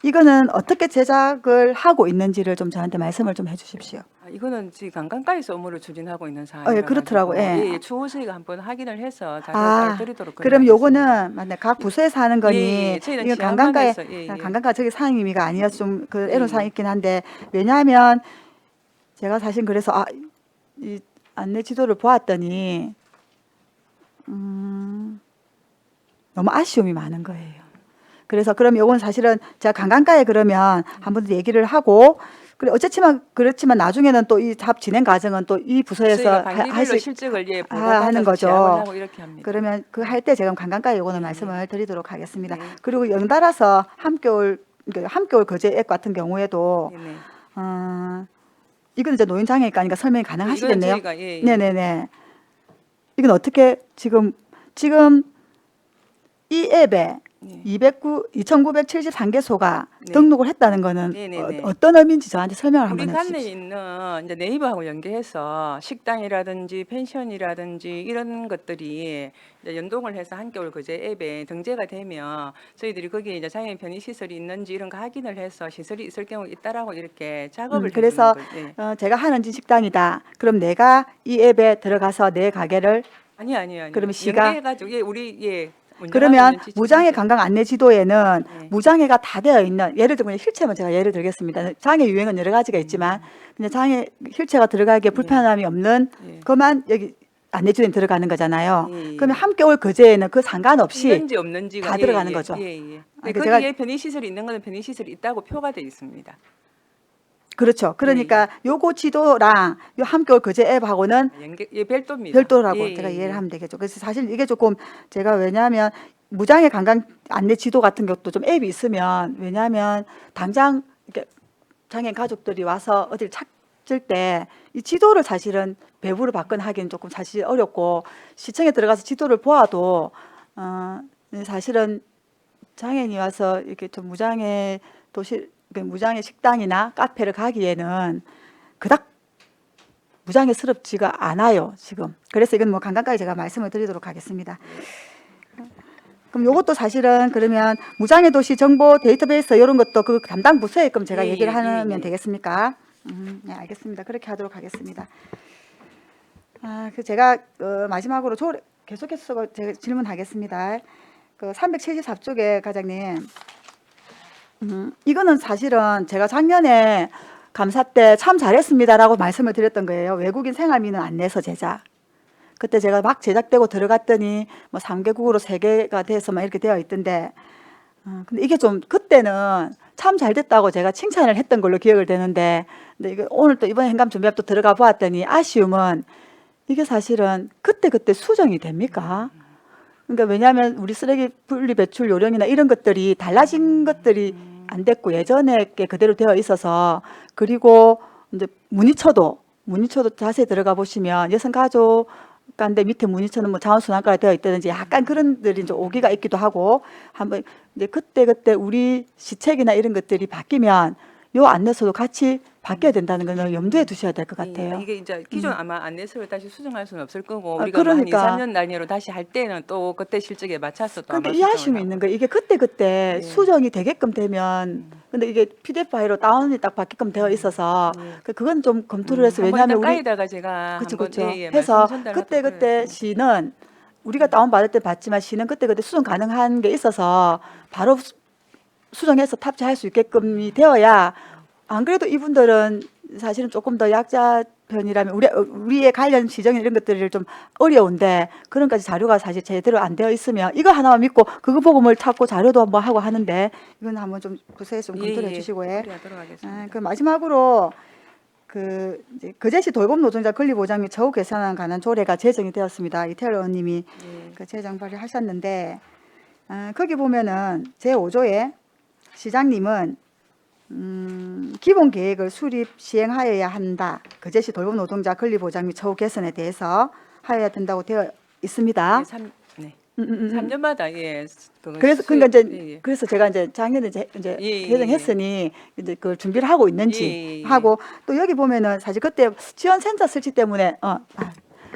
이거는 어떻게 제작을 하고 있는지를 좀 저한테 말씀을 좀 해주십시오. 이거는 지금 관광가에서 업무를 추진하고 있는 사안이라서 그렇더라고요. 예. 추후저희가 한번 확인을 해서 아, 드리도록 그럼 요거는 맞네. 각 부서에서 하는 거니 예, 저희는 이건 지원관에서, 관광가에 예. 관광가 저기 상임위가 아니어서 좀 그 예. 애로사항이 있긴 한데 왜냐하면 제가 사실 그래서 이 안내 지도를 보았더니 너무 아쉬움이 많은 거예요. 그래서 그럼 요건 사실은 제가 관광가에 그러면 한번 더 얘기를 하고 그래 그렇지만 나중에는 또 이 사업 진행 과정은 또 이 부서에서 저희가 반기별로 실적을 하는 거죠. 하고 이렇게 합니다. 그러면 그 할 때 제가 관광가 요거는 말씀을 드리도록 하겠습니다. 네. 그리고 연달아서 함겨울 거제액 같은 경우에도 네네. 이건 이제 노인장애니까 설명이 이건 가능하시겠네요. 저희가 예. 네네네. 이건 어떻게 지금 이 앱에 네. 2,973개소가 네. 등록을 했다는 거는 네네네. 어떤 의미인지 저한테 설명을 우리 한번 관내에 해주십시오. 있는 이제 네이버하고 연계해서 식당이라든지 펜션이라든지 이런 것들이 이제 연동을 해서 한겨울 거제 앱에 등재가 되면 저희들이 거기에 이제 장애인 편의 시설이 있는지 이런 거 확인을 해서 시설이 있을 경우 있다라고 이렇게 작업을 그래서 해주는 거예요. 제가 하는 식당이다. 그럼 내가 이 앱에 들어가서 내 가게를 아니요. 그러면 시가- 연계해가지고 운영하고 그러면 있는 지침 무장애 선생- 관광 안내 지도에는 네. 무장애가 다 되어 있는 예를 들면 힐체만 제가 예를 들겠습니다. 장애 유형은 여러 가지가 있지만 그냥 장애 힐체가 들어가기에 불편함이 없는 네. 그만 여기 안내 지도에 들어가는 거잖아요. 예. 그러면 함겨울 거제에는 그 상관없이 있는지 없는지가 다 들어가는 거죠. 예. 그러니까 거기에 편의 시설이 있는 거는 편의 시설이 있다고 표가 돼 있습니다. 그렇죠. 그러니까 요거 지도랑 요 함겨울 거제 앱하고는 별도입니다. 별도라고 예, 제가 예, 이해를 예. 하면 되겠죠. 그래서 사실 이게 조금 제가 왜냐하면 무장애 관광 안내 지도 같은 것도 좀 앱이 있으면 왜냐하면 당장 이렇게 장애인 가족들이 와서 어디를 찾을 때 이 지도를 사실은 배부를 받거나 하기는 조금 사실 어렵고 시청에 들어가서 지도를 보아도 사실은 장애인이 와서 이렇게 좀 무장애 도시 무장애 식당이나 카페를 가기에는 그닥 무장애스럽지가 않아요 지금. 그래서 이건 뭐 관광가에 제가 말씀을 드리도록 하겠습니다. 그럼 이것도 사실은 그러면 무장애 도시 정보 데이터베이스 이런 것도 그 담당 부서에 그럼 제가 예, 얘기를 예, 하면 예. 되겠습니까? 네, 알겠습니다. 그렇게 하도록 하겠습니다. 제가 마지막으로 계속해서 제가 질문하겠습니다. 그 374쪽에 과장님, 이거는 사실은 제가 작년에 감사 때 참 잘했습니다라고 말씀을 드렸던 거예요. 외국인 생활민은 안 내서 제작. 그때 제가 막 제작되고 들어갔더니 뭐 3개국으로 3개가 돼서 막 이렇게 되어 있던데, 근데 이게 좀 그때는 참 잘 됐다고 제가 칭찬을 했던 걸로 기억을 되는데, 근데 이거 오늘 또 이번 행감 준비합 또 들어가 보았더니 아쉬움은 이게 사실은 그때 수정이 됩니까? 그러니까 왜냐하면 우리 쓰레기 분리 배출 요령이나 이런 것들이 달라진 것들이 안 됐고 예전에 게 그대로 되어 있어서 그리고 이제 문의처도 자세히 들어가 보시면 여성가족 간데 밑에 문의처는 뭐 자원순환과가 되어 있다든지 약간 그런 들이 이제 오기가 있기도 하고 한번 이제 그때 우리 시책이나 이런 것들이 바뀌면 요 안내서도 같이 바뀌어야 된다는 걸 염두에 두셔야 될 것 같아요. 이게 이제 기존 아마 안내서를 다시 수정할 수는 없을 거고 아, 우리가 그러니까. 뭐 한 2, 3년 단위로 다시 할 때는 또 그때 실적에 맞춰서 또 그러니까 아마 이 수정을 아쉬움이 하고. 있는 거예요. 이게 그때 예. 수정이 되게끔 되면 근데 이게 PDF 파일로 다운이 딱 받게끔 되어 있어서 그건 좀 검토를 해서 왜냐하면 우리 까이다가 제가 그렇죠, 한번 그렇죠. 예, 해서 말씀 전달하도록 그때 그래요. 시는 우리가 다운 받을 때 받지만 시는 그때 수정 가능한 게 있어서 바로 수정해서 탑재할 수 있게끔이 되어야 안 그래도 이분들은 사실은 조금 더 약자 편이라면 우리의 관련 시정 이런 것들이 좀 어려운데 그런까지 자료가 사실 제대로 안 되어 있으면 이거 하나만 믿고 그거 보고 뭘 찾고 자료도 뭐 하고 하는데 이건 한번 좀 부서에서 좀 검토를 해주시고 그래 하도록 하겠습니다. 그 마지막으로 그 이제 거제시 돌봄 노동자 권리 보장 및 처우 개선에 관한 조례가 제정이 되었습니다. 이태열 의원님이 그 제정 발의하셨는데 거기 보면은 제 5조에 시장님은 기본 계획을 수립 시행하여야 한다. 거제시 돌봄 노동자 권리 보장 및 처우 개선에 대해서 하여야 된다고 되어 있습니다. 네. 3년마다 예. 그래서 그러니까 이제 예, 예. 그래서 제가 이제 작년에 이제 예, 예, 개정했으니 이제 그 준비를 하고 있는지 예, 예. 하고 또 여기 보면은 사실 그때 지원센터 설치 때문에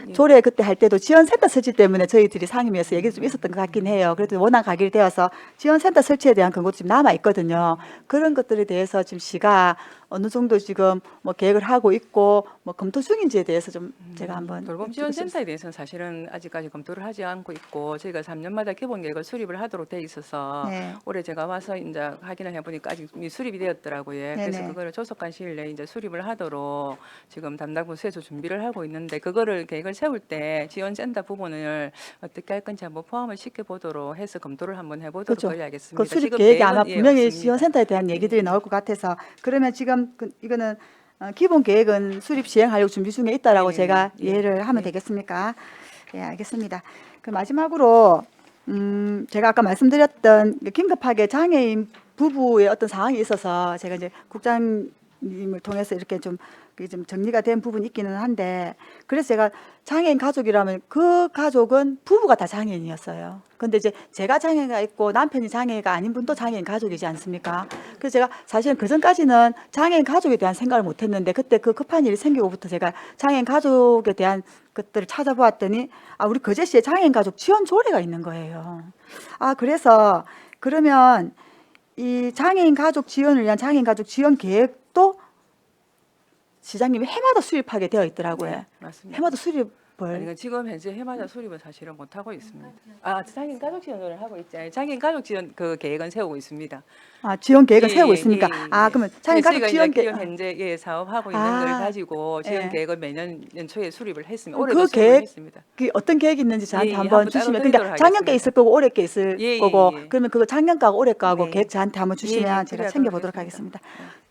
예. 조례 그때 할 때도 지원센터 설치 때문에 저희들이 상임위에서 얘기 좀 있었던 것 같긴 해요. 그래도 워낙 가결이 되어서 지원센터 설치에 대한 근거도 지금 남아 있거든요. 그런 것들에 대해서 지금 시가 어느 정도 지금 뭐 계획을 하고 있고 뭐 검토 중인지에 대해서 좀 제가 한번 돌봄 지원센터에 대해서는 사실은 아직까지 검토를 하지 않고 있고 저희가 3년마다 기본 계획을 수립을 하도록 돼 있어서 네. 올해 제가 와서 이제 확인을 해보니까 아직 수립이 되었더라고요. 그래서 네네. 그거를 조속한 시일 내에 이제 수립을 하도록 지금 담당 부서에서 준비를 하고 있는데 그거를 계획을 세울 때 지원센터 부분을 어떻게 할 건지 한번 포함을 시켜 보도록 해서 검토를 한번 해보도록 그렇죠. 하겠습니다. 그 수립 지금 계획이 계획은 아마 예, 분명히 없습니다. 지원센터에 대한 얘기들이 나올 것 같아서 그러면 지금 이거는 기본 계획은 수립 시행하려고 준비 중에 있다라고 네, 제가 예. 이해를 하면 네. 되겠습니까? 예, 알겠습니다. 그 마지막으로 제가 아까 말씀드렸던 긴급하게 장애인 부부의 어떤 상황이 있어서 제가 이제 국장님을 통해서 이렇게 좀 정리가 된 부분이 있기는 한데 그래서 제가 장애인 가족이라면 그 가족은 부부가 다 장애인이었어요. 근데 이제 제가 장애가 있고 남편이 장애가 아닌 분도 장애인 가족이지 않습니까? 그래서 제가 사실은 그 전까지는 장애인 가족에 대한 생각을 못 했는데 그때 그 급한 일이 생기고부터 제가 장애인 가족에 대한 것들을 찾아보았더니 우리 거제시에 장애인 가족 지원 조례가 있는 거예요. 그래서 그러면 이 장애인 가족 지원을 위한 장애인 가족 지원 계획도 시장님이 해마다 수립하게 되어 있더라고요. 네, 맞습니다. 해마다 수립을 그러니까 지금 현재 해마다 수립은 사실은 못 하고 있습니다. 장애인 가족 지원을 하고 있지. 장애인 가족 지원 그 계획은 세우고 있습니다. 지원 계획을 예, 세우고 예, 있습니까? 예, 예. 그러면 장애인 가족 저희가 지원 이제 계획 현재 사업하고 있는 걸 가지고 지원 예. 계획을 매년 연초에 수립을 했습니다. 그 올해도 수립을 계획 했습니다. 어떤 계획이 있는지 저한테 예, 한번 한번 따로 주시면 드리도록 그러니까 작년 게 하겠습니다. 있을 거고 올해 게 있을 예, 예, 거고 예. 그러면 그거 작년 거하고 올해 거하고 네. 계획 저한테 한번 주시면 예, 예, 제가 그래야 챙겨보도록 하겠습니다. 하겠습니다.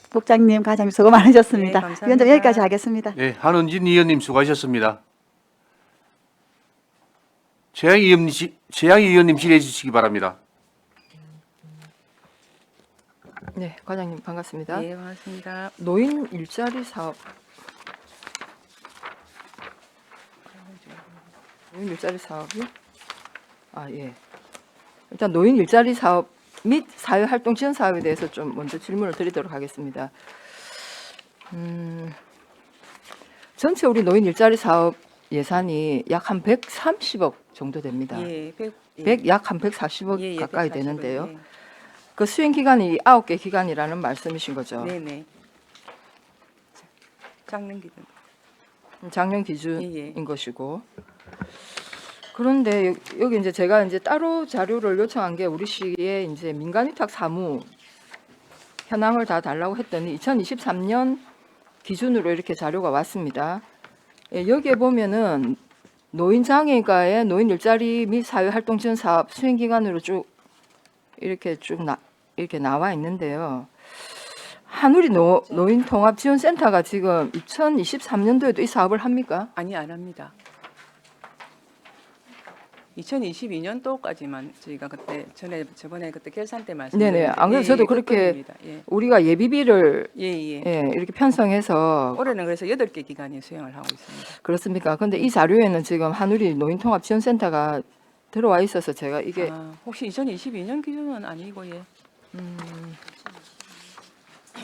국장님, 과장님 수고 많으셨습니다. 네, 감사합니다. 위원장 여기까지 하겠습니다. 네, 한은진 의원님 수고하셨습니다. 최양희 의원님 질의해 주시기 바랍니다. 네, 과장님 반갑습니다. 네, 반갑습니다. 노인 일자리 사업. 노인 일자리 사업이? 예. 일단 노인 일자리 사업 및 사회활동 지원 사업에 대해서 좀 먼저 질문을 드리도록 하겠습니다. 전체 우리 노인 일자리 사업 예산이 약 한 130억 정도 됩니다. 예, 약 한 140억 예, 예, 가까이 140억, 되는데요. 예. 그 수행 기간이 9개 기간이라는 말씀이신 거죠. 네네. 작년 기준. 작년 기준인 예, 예. 것이고. 그런데 여기 이제 제가 이제 따로 자료를 요청한 게 우리 시에 이제 민간위탁 사무 현황을 다 달라고 했더니 2023년 기준으로 이렇게 자료가 왔습니다. 예, 여기에 보면은 노인 장애가의 노인 일자리 및 사회활동 지원 사업 수행 기간으로 쭉 이렇게 이렇게 나와 있는데요. 한우리 노인 통합 지원센터가 지금 2023년도에도 이 사업을 합니까? 아니, 안 합니다. 2022년도까지만 저희가 저번에 그때 결산 때 말씀드린 네네. 안 그래도 저도 그렇게 예. 우리가 예비비를 예, 예. 이렇게 편성해서 올해는 그래서 8개 기관이 수행을 하고 있습니다. 그렇습니까? 근데 이 자료에는 지금 한우리 노인통합지원센터가 들어와 있어서 제가 이게 혹시 2022년 기준은 아니고 예.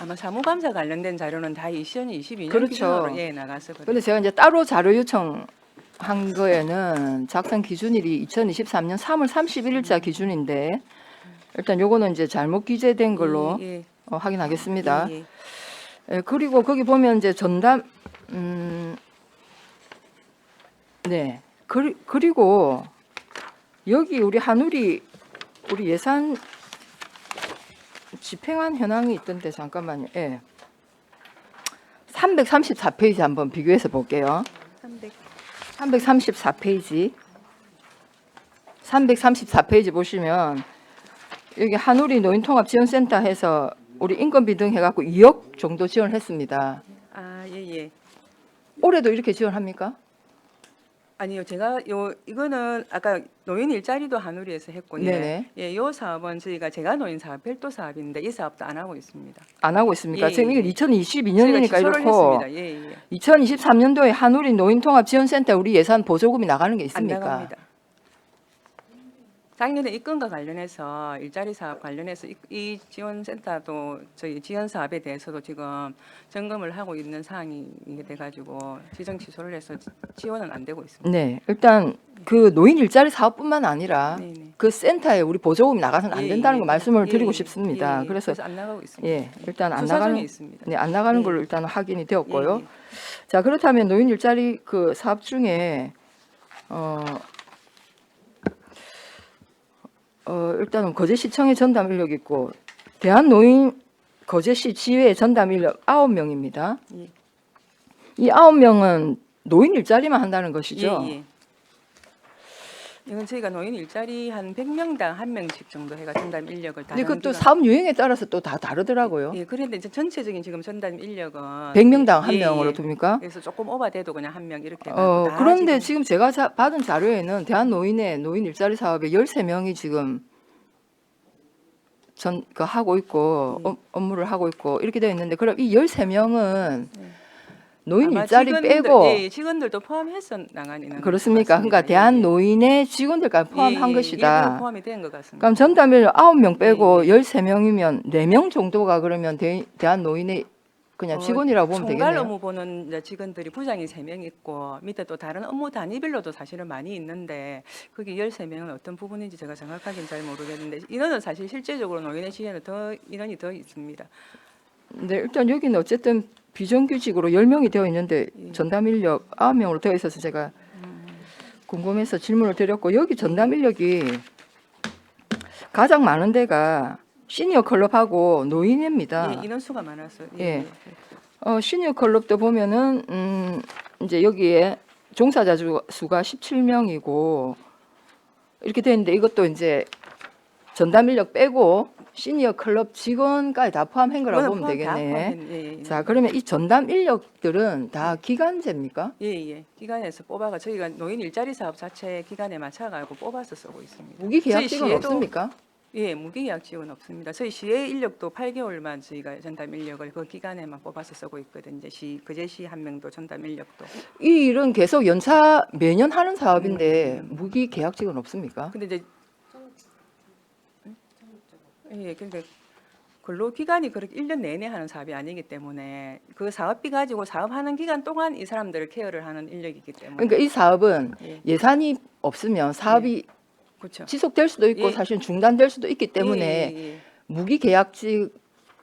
아마 사무감사 관련된 자료는 다 2022년 그렇죠. 기준으로 나갔었거든요. 근데 제가 이제 따로 자료 요청한 거에는 작성 기준일이 2023년 3월 31일자 기준인데 일단 요거는 이제 잘못 기재된 걸로 예, 확인하겠습니다. 예, 예. 예, 그리고 거기 보면 이제 전담 네. 그리고 여기 우리 한우리 우리 예산 집행한 현황이 있던데 잠깐만요. 예. 334페이지 한번 비교해서 볼게요. 334페이지. 334페이지 보시면 여기 한우리 노인통합지원센터 해서 우리 인건비 등 해갖고 2억 정도 지원을 했습니다. 아, 예, 예. 올해도 이렇게 지원합니까? 아니요, 제가 이거는 아까 노인 일자리도 한우리에서 했고, 네네. 예, 요 사업은 제가 노인 사업 별도 사업인데 이 사업도 안 하고 있습니다. 안 하고 있습니까? 예, 지금 예. 이게 2022년이니까 저희가 지소를 이렇고 했습니다. 예, 예. 2023년도에 한우리 노인통합지원센터 우리 예산 보조금이 나가는 게 안 있습니까? 나갑니다. 작년에 입건과 관련해서 일자리 사업 관련해서 이 지원센터도 저희 지원 사업에 대해서도 지금 점검을 하고 있는 사항이 이게 돼가지고 지정 취소를 해서 지원은 안 되고 있습니다. 네, 일단 그 노인 일자리 사업뿐만 아니라 네, 네. 그 센터에 우리 보조금이 나가서는 안 예, 된다는 예, 거 말씀을 예, 드리고 예, 싶습니다. 예, 예. 그래서 안 나가고 있습니다. 예, 일단 안 수사 나가는 중에 있습니다. 네, 안 나가는 예. 걸로 일단 확인이 되었고요. 예, 예. 자, 그렇다면 노인 일자리 그 사업 중에 일단은 거제시청에 전담 인력 있고 대한노인 거제시 지회 전담 인력 9명입니다. 예. 이 9명은 노인 일자리만 한다는 것이죠. 예, 예. 이건 저희가 노인 일자리 한 100명당 1명씩 정도 해가 전담 인력을 다. 근데 그것도 사업 유형에 따라서 또 다 다르더라고요. 예, 그런데 이제 전체적인 지금 전담 인력은 100명당 한 예, 명으로 예. 둡니까? 그래서 조금 오바돼도 그냥 한 명 이렇게. 그런데 지금 제가 받은 자료에는 대한노인의 노인 일자리 사업에 13명이 지금 하고 있고 업무를 하고 있고 이렇게 되어 있는데 그럼 이 13명은 노인 일자리 빼고 예, 직원들도 포함해서 나가는. 그렇습니까? 그러니까 대한노인의 직원들까지 포함한 것이다. 포함이 된 것 같습니다. 그럼 전담인력 9명 빼고 예, 13명이면 4명 정도가 그러면 대한노인의 그냥 직원이라고 보면 총괄 되겠네요. 업무 보는 이제 직원들이 부장이 3명 있고 밑에 또 다른 업무 단위별로도 사실은 많이 있는데 그게 13명은 어떤 부분인지 제가 정확하게는 잘 모르겠는데 인원은 사실 실제적으로 노인의 시에는 더 인원이 더 있습니다. 네, 일단 여기는 어쨌든 비정규직으로 10명이 되어 있는데 전담 인력 9명으로 되어 있어서 제가 궁금해서 질문을 드렸고 여기 전담 인력이 가장 많은 데가 시니어 클럽하고 노인입니다. 예, 인원수가 많아서. 예. 시니어 클럽도 보면은 이제 여기에 종사자 수가 17명이고 이렇게 되어 있는데 이것도 이제 전담 인력 빼고 시니어 클럽 직원까지 다 포함한 거라고 보면 되겠네. 자, 그러면 이 전담 인력들은 다 기간제입니까? 예. 기관에서 뽑아가 저희가 노인 일자리 사업 자체 기간에 맞춰가지고 뽑아서 쓰고 있습니다. 무기 계약 저희 직은 시에도- 없습니까? 예, 무기계약 지원 없습니다. 저희 시의 인력도 8개월만 저희가 전담 인력을 그 기간에만 뽑아서 쓰고 있거든요. 이제 거제시 한 명도 전담 인력도. 이 일은 계속 연차 매년 하는 사업인데 무기 계약직은 없습니까? 근데 이제 예, 근데 근로 기간이 그렇게 1년 내내 하는 사업이 아니기 때문에 그 사업비 가지고 사업하는 기간 동안 이 사람들을 케어를 하는 인력이기 때문에. 그러니까 이 사업은 예. 예산이 없으면 사업이 그렇죠. 지속될 수도 있고 예. 사실 중단될 수도 있기 때문에 예. 무기 계약직으로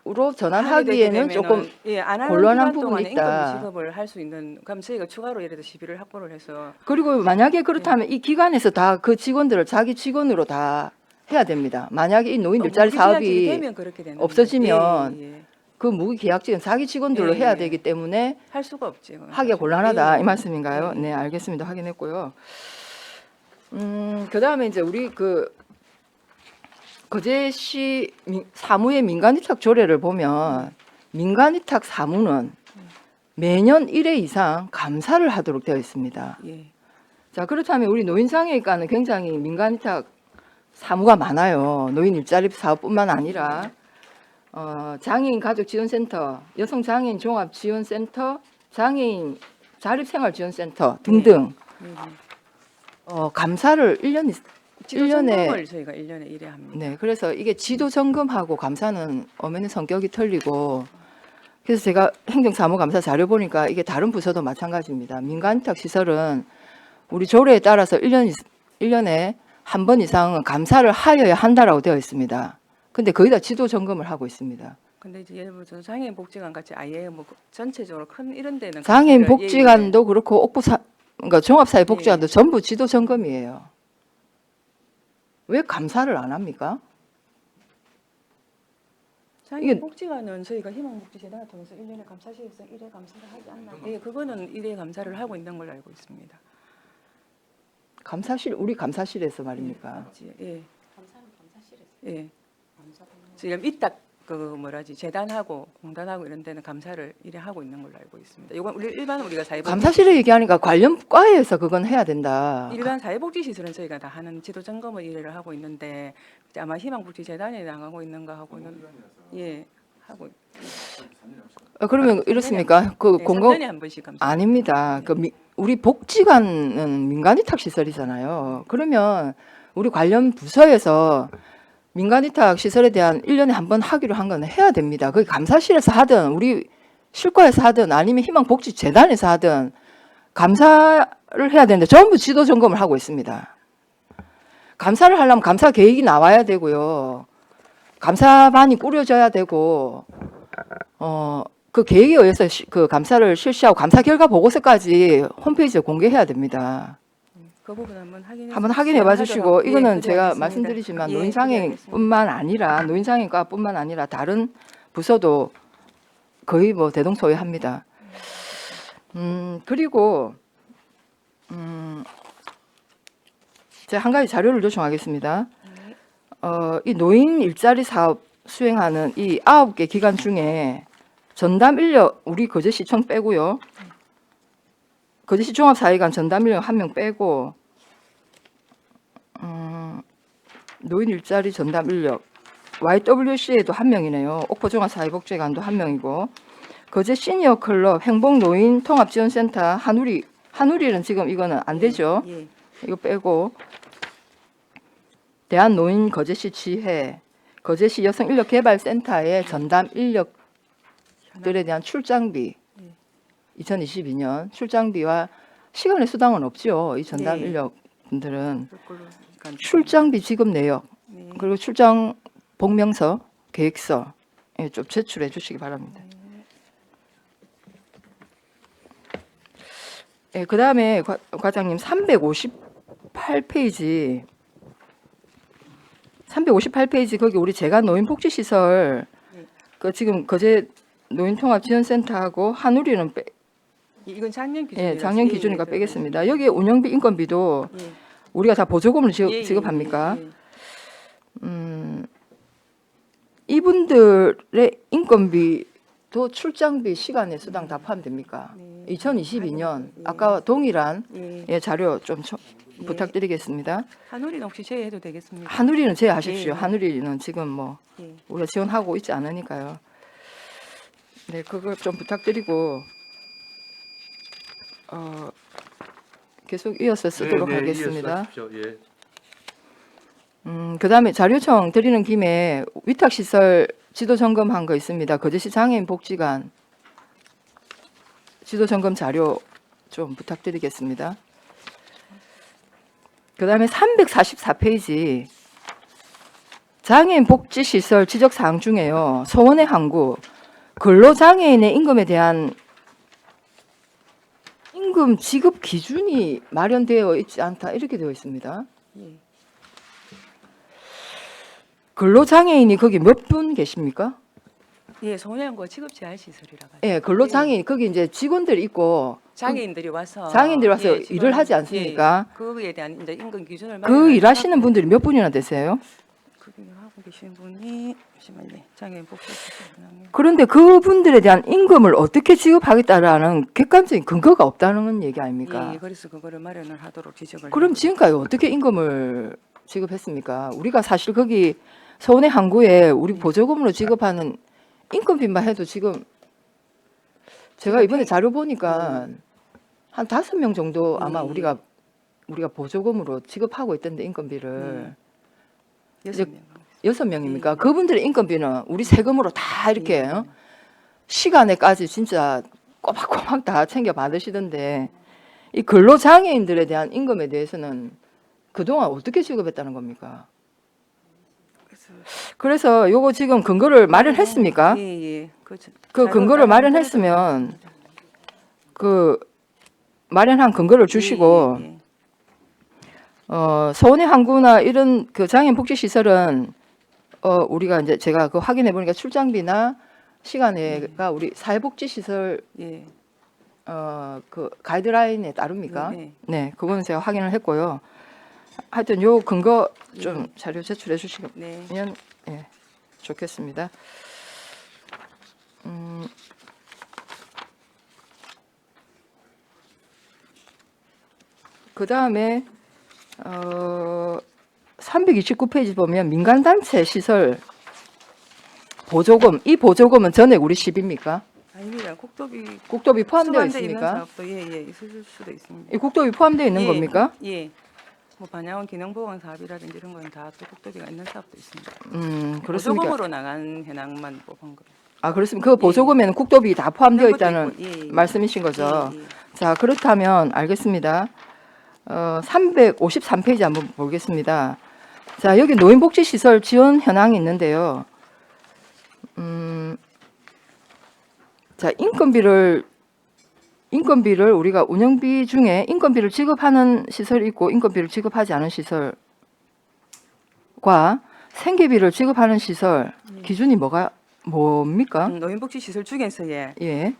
하게 전환하기에는 되게 조금 되면은, 안 하는 곤란한 기간 부분이 동안에 있다. 인건비 지급을 할 수 있는 그럼 저희가 추가로 예를 들어 시비를 확보를 해서 그리고 만약에 그렇다면 이 기관에서 다 그 직원들을 자기 직원으로 다 해야 됩니다. 만약에 이 노인 일자리 무기계약직이 사업이 되면 그렇게 되는 없어지면 거죠. 예. 그 무기 계약직은 자기 직원들로 예, 해야 예. 되기 때문에 할 수가 없지. 하기가 곤란하다 예. 이 말씀인가요? 예. 네, 알겠습니다. 확인했고요. 그다음에 이제 우리 그 거제시 사무의 민간위탁 조례를 보면 민간위탁 사무는 매년 1회 이상 감사를 하도록 되어 있습니다. 예. 자, 그렇다면 우리 노인장애과는 굉장히 민간위탁 사무가 많아요. 노인 일자리 사업뿐만 아니라 장애인 가족지원센터, 여성장애인 종합지원센터, 장애인 자립생활지원센터 등등 감사를 1년에 지도점검을 저희가 1년에 1회 합니다. 네, 그래서 이게 지도 점검하고 감사는 엄연히 성격이 틀리고 그래서 제가 행정사무감사 자료 보니까 이게 다른 부서도 마찬가지입니다. 민간위탁 시설은 우리 조례에 따라서 1년에 한 번 이상은 감사를 하여야 한다라고 되어 있습니다. 근데 거의 다 지도 점검을 하고 있습니다. 근데 이제 예를 들어서 장애인 복지관 같이 아예 뭐 전체적으로 큰 이런 데는 장애인 감사를- 복지관도 그렇고 그러니까 종합사회복지관도 전부 지도 점검이에요. 왜 감사를 안 합니까? 장애인 이게- 복지관은 저희가 희망복지재단을 통해서 1년에 감사실에서 1회 감사를 하지 않나요? 예, 그거는 1회 감사를 하고 있는 걸로 알고 있습니다. 우리 감사실에서 말입니까? 예. 감사는 감사실에서. 예. 지금 이딱 그 뭐라지 재단하고 공단하고 이런 데는 감사를 이래 하고 있는 걸로 알고 있습니다. 이건 우리 일반 우리가 사회복지 감사실에 얘기하니까 관련 과에서 그건 해야 된다. 일반 사회복지 시설은 저희가 다 하는 지도 점검을 일을 하고 있는데 이제 아마 희망복지재단에 나가고 있는 거 하고는 예 하고 그러면 이렇습니까? 그 네, 공공 3년에 한 번씩 감사. 아닙니다. 우리 복지관은 민간위탁 시설이잖아요. 그러면 우리 관련 부서에서 민간위탁 시설에 대한 1년에 한 번 하기로 한 건 해야 됩니다. 그게 감사실에서 하든 우리 실과에서 하든 아니면 희망복지재단에서 하든 감사를 해야 되는데 전부 지도 점검을 하고 있습니다. 감사를 하려면 감사 계획이 나와야 되고요. 감사반이 꾸려져야 되고 그 계획에 의해서 그 감사를 실시하고 감사 결과 보고서까지 홈페이지에 공개해야 됩니다. 그 부분 한번 한번 확인해 봐 주시고 예, 이거는 그래 제가 알겠습니다. 말씀드리지만 예, 노인장애인뿐만 아니라 노인장애인과뿐만 아니라 다른 부서도 거의 뭐 대동소이합니다. 그리고 제가 한 가지 자료를 요청하겠습니다. 이 노인 일자리 사업 수행하는 이 9개 기관 중에 전담 인력 우리 거제시청 빼고요. 거제시 종합사회관 전담 인력 1명 빼고 노인 일자리 전담 인력 YWC에도 1명이네요. 옥포종합사회복지관도 1명이고 거제 시니어 클럽 행복노인 통합지원센터 한우리는 지금 이거는 안 되죠. 예. 이거 빼고 대한노인 거제시 지회 거제시 여성인력개발센터의 전담 인력들에 대한 출장비 2022년 출장비와 시간의 수당은 없죠. 이 전담 네. 인력분들은 그걸로 그러니까 출장비 지급 내역 네. 그리고 출장 복명서 계획서 좀 제출해 주시기 바랍니다. 예, 그다음에 과장님 358페이지 거기 우리 재간 노인복지시설 그 지금 거제 노인통합지원센터하고 한우리는 이건 작년 기준이라서 예, 작년 예, 기준이니까 예, 빼겠습니다. 여기 운영비 인건비도 예. 우리가 다 보조금을 예, 예, 지급합니까? 예, 예. 이분들의 인건비도 출장비, 시간의 수당 다 포함됩니까? 2022년 아까 동일한 예. 예, 자료 좀 부탁드리겠습니다. 한우리는 혹시 제외해도 되겠습니까? 한우리는 제외하십시오. 예, 예. 한우리는 지금 뭐 예. 우리가 지원하고 있지 않으니까요. 네, 그걸 좀 부탁드리고 계속 이어서 쓰도록 네, 네, 하겠습니다. 이어서 하십시오. 예. 그다음에 자료 요청 드리는 김에 위탁시설 지도 점검한 거 있습니다. 거제시 장애인 복지관 지도 점검 자료 좀 부탁드리겠습니다. 그다음에 344페이지 장애인 복지시설 지적사항 중에요. 소원의 항구 근로장애인의 임금에 대한 임금 지급 기준이 마련되어 있지 않다 이렇게 되어 있습니다. 근로장애인이 거기 몇 분 계십니까? 예, 소년과 취급 제한 시설이라 가지고. 예, 근로장애인 거기 이제 직원들이 있고 장애인들이 와서 장애인들이 와서 지금, 일을 하지 않습니까? 예, 그거에 대한 이제 임금 기준을 그 마련을 일하시는 하고 분들이 몇 분이나 되세요? 그 일을 하고 계신 분이 잠시만요. 장애인 복지시설 운영에 그런데 그분들에 대한 임금을 어떻게 지급하겠다라는 객관적인 근거가 없다는 얘기 아닙니까? 예, 그래서 그거를 마련을 하도록 지적을. 그럼 하고 지금까지 어떻게 임금을 지급했습니까? 우리가 사실 거기 서원의 항구에 우리 보조금으로 지급하는 인건비만 해도 지금 제가 이번에 자료 보니까 한 5명 정도 아마 우리가 보조금으로 지급하고 있던데 인건비를 6명. 6명입니까? 그분들의 인건비는 우리 세금으로 다 이렇게 시간에까지 진짜 꼬박꼬박 다 챙겨 받으시던데 이 근로장애인들에 대한 임금에 대해서는 그동안 어떻게 지급했다는 겁니까? 그래서 요거 지금 근거를 마련했습니까? 예, 예. 그 근거를 마련했으면 그 마련한 근거를 주시고 예, 예. 서원의 항구나 이런 그 장애인 복지 시설은 우리가 이제 제가 그 확인해 보니까 출장비나 시간에가 우리 사회복지 시설 예. 그 가이드라인에 따릅니까? 네. 네, 그거는 제가 확인을 했고요. 하여튼 요 근거 좀 자료 제출해 주시면 네. 예, 좋겠습니다. 그 다음에 329페이지 보면 민간단체 시설 보조금, 이 보조금은 전액 우리 10입니까? 아닙니다. 국도비 국도비 포함되어 수반돼 있는 있습니까? 사업도 있을 수도 있습니다. 이 국도비 포함되어 있는 예, 겁니까? 예. 뭐 반야원 기능보강 사업이라든지 이런 건 다 또 국도비가 있는 사업도 있습니다. 그렇습니까? 보조금으로 나간 현황만 뽑은 거. 아, 그렇습니까? 그 보조금에는 국도비 다 포함되어 그런 것도 있다는 있고, 예, 예. 말씀이신 거죠? 예, 예. 자, 그렇다면 알겠습니다. 353페이지 한번 보겠습니다. 자, 여기 노인복지시설 지원 현황이 있는데요. 자, 인건비를 우리가 운영비 중에 인건비를 지급하는 시설이 있고 인건비를 지급하지 않은 시설과 생계비를 지급하는 시설 기준이 뭡니까? 노인복지 시설 중에서 예. 예.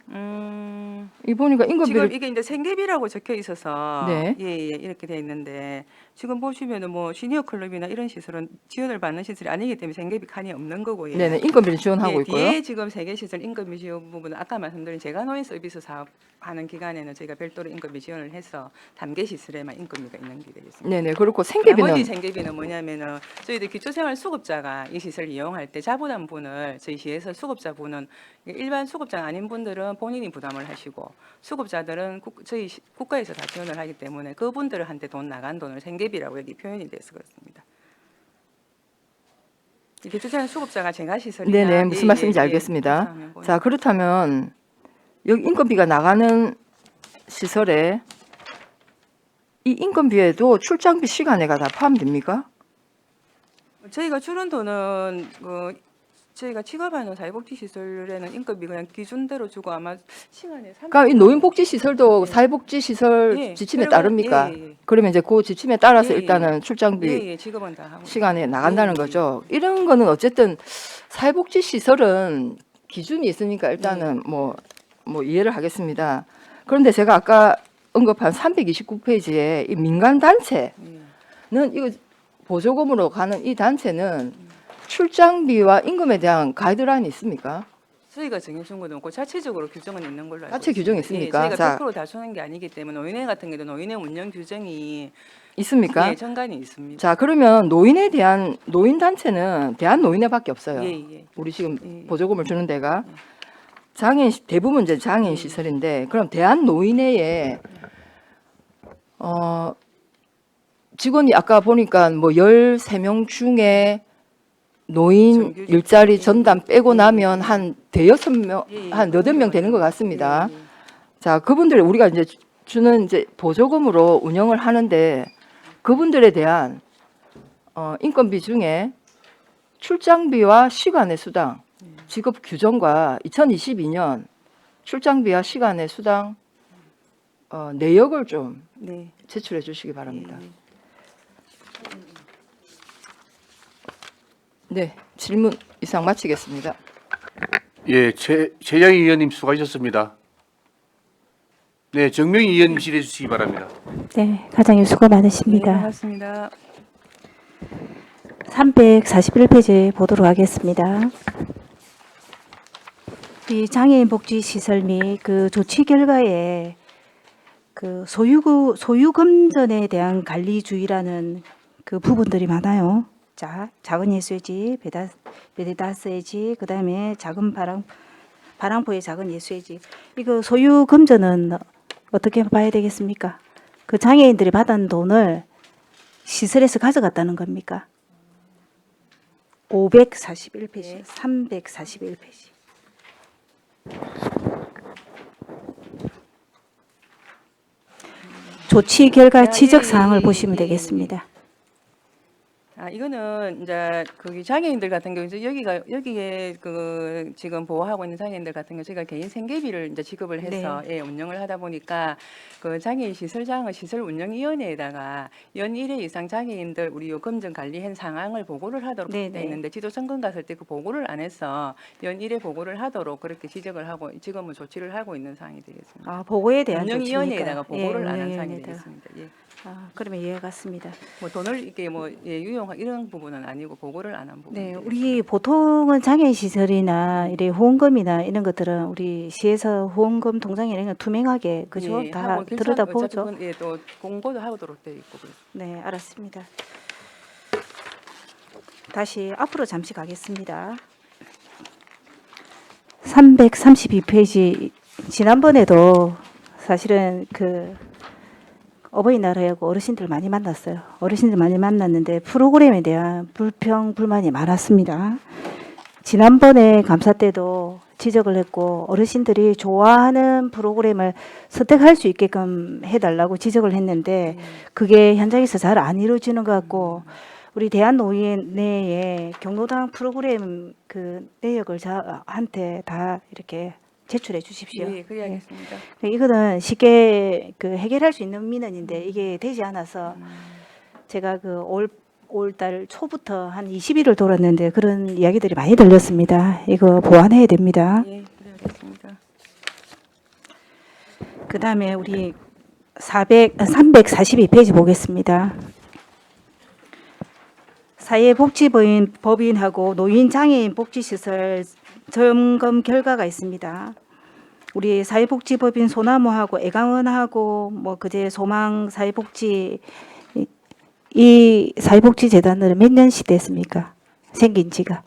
이 보니까 지금 인건비를 이게 이제 생계비라고 적혀 있어서 네. 예, 예, 이렇게 돼 있는데 지금 보시면은 뭐 시니어 클럽이나 이런 시설은 지원을 받는 시설이 아니기 때문에 생계비 칸이 없는 거고요. 네네 인건비를 지원하고 예, 있고요. 뒤에 지금 세계시설 인건비 지원 부분은 아까 말씀드린 재가노인 서비스 사업하는 기간에는 저희가 별도로 인건비 지원을 해서 단계 시설에만 인건비가 있는 게 되겠습니다. 네네 그렇고 생계비는 나머지 생계비는 뭐냐면은 저희들 기초생활 수급자가 이 시설 이용할 때 자부담분을 저희 시에서 수급자분은 일반 수급자 아닌 분들은 본인이 부담을 하시고 수급자들은 저희 국가에서 다 지원을 하기 때문에 그분들한테 돈 나간 돈을 생계비라고 여기 표현이 돼서 그렇습니다. 이 기초생활 수급자가 제가 시설이나 네네 무슨 말씀인지 알겠습니다. 자 그렇다면 여기 인건비가 나가는 시설에 이 인건비에도 출장비 시간에가 다 포함됩니까? 저희가 주는 돈은 저희가 취급하는 사회복지시설에는 인건비 그냥 기준대로 주고 아마 시간에 그러니까 이 노인복지시설도 사회복지시설 예, 지침에 그리고- 따릅니까? 예, 예. 그러면 이제 그 지침에 따라서 예, 예. 일단은 출장비 예, 지급은 다 하고 시간에 나간다는 예, 예. 거죠. 이런 거는 어쨌든 사회복지시설은 기준이 있으니까 일단은 뭐 이해를 하겠습니다. 그런데 제가 아까 언급한 329페이지에 이 민간단체는 이거 보조금으로 가는 이 단체는 출장비와 임금에 대한 가이드라인이 있습니까? 저희가 정해준 건 없고 자체적으로 규정은 있는 걸로 알고 자체 규정이 있습니다. 있습니까? 예, 자. 저희가 100%다 주는 게 아니기 때문에 노인회 같은 경우도 노인회 운영 규정이 있습니까? 예, 정관이 있습니다. 자 그러면 노인에 대한 노인 단체는 대한노인회밖에 없어요. 예, 예. 우리 지금 예. 보조금을 주는 데가 장애인 대부분 이제 장애인 시설인데 그럼 대한노인회에 직원이 아까 보니까 뭐 13명 중에 노인 정규직. 일자리 전담 빼고 예. 나면 한 대여섯 명, 예, 예. 한 8명 되는 것 같습니다. 예, 예. 자, 그분들 우리가 이제 주는 이제 보조금으로 운영을 하는데 그분들에 대한 인건비 중에 출장비와 시간의 수당 지급 규정과 2022년 출장비와 시간의 수당 내역을 좀 네. 제출해 주시기 바랍니다. 예, 예. 네, 질문 이상 마치겠습니다. 예, 최장희 의원님 수고하셨습니다. 네, 정명희 의원님 실해 주시기 바랍니다. 네, 과장님 수고 네, 많으십니다. 반갑습니다. 341페이지 보도록 하겠습니다. 이 장애인 복지 시설 및 그 조치 결과에 그 소유 금전에 대한 관리주의라는 그 부분들이 많아요. 자, 작은 예수의 베데다스의 집, 그다음에 작은 바랑포의 작은 예수의 집. 이거 소유 금전은 어떻게 봐야 되겠습니까? 그 장애인들이 받은 돈을 시설에서 가져갔다는 겁니까? 541페이지, 341페이지. 조치 결과 지적 사항을 보시면 되겠습니다. 이거는 이제 거기 장애인들 같은 경우 이제 여기에 그 지금 보호하고 있는 장애인들 같은 경우 제가 개인 생계비를 이제 지급을 해서 예, 운영을 하다 보니까 그 장애인 시설장의 시설 운영위원회에다가 연 1회 이상 장애인들 우리 요금전 관리한 상황을 보고를 하도록 네, 돼 네. 있는데 지도청금 갔을 때 그 보고를 안 해서 연 1회 보고를 하도록 그렇게 지적을 하고 지금은 조치를 하고 있는 상황이 되겠습니다. 아, 보고에 대한 운영위원회에다가 조치니까. 보고를 예, 안 한 상황이 운영위원회에다가. 되겠습니다. 예. 그러면 이해가 갔습니다. 뭐 돈을 이렇게 뭐 유용한 이런 부분은 아니고 보고를 안 한 부분. 네, 우리 보통은 장애인 시설이나 이래 후원금이나 이런 것들은 우리 시에서 후원금 통장에 이런 거 투명하게 그죠? 예, 다 하고 결산 들여다보죠. 어차피 그건, 예, 또 공고도 하도록 되어 있고 그래서. 네, 알았습니다. 다시 앞으로 잠시 가겠습니다. 332페이지 지난번에도 사실은 그 어버이날하고 어르신들 많이 만났어요. 어르신들 많이 만났는데 프로그램에 대한 불평 불만이 많았습니다. 지난번에 감사 때도 지적을 했고 어르신들이 좋아하는 프로그램을 선택할 수 있게끔 해달라고 지적을 했는데 그게 현장에서 잘 안 이루어지는 것 같고 우리 대한노인 내에 경로당 프로그램 그 내역을 저한테 다 이렇게 제출해 주십시오. 예, 그래야겠습니다. 이거는 쉽게 그 해결할 수 있는 민원인데 이게 되지 않아서 제가 그 올달 초부터 한 20일을 돌았는데 그런 이야기들이 많이 들렸습니다. 이거 보완해야 됩니다. 예, 그래야겠습니다. 그다음에 우리 342페이지 보겠습니다. 사회복지법인하고 노인장애인 복지시설 점검 결과가 있습니다. 우리 사회복지법인 소나무하고 애강원하고 뭐 그제 소망 사회복지 이 사회복지 재단은 몇 년씩 됐습니까? 생긴 지가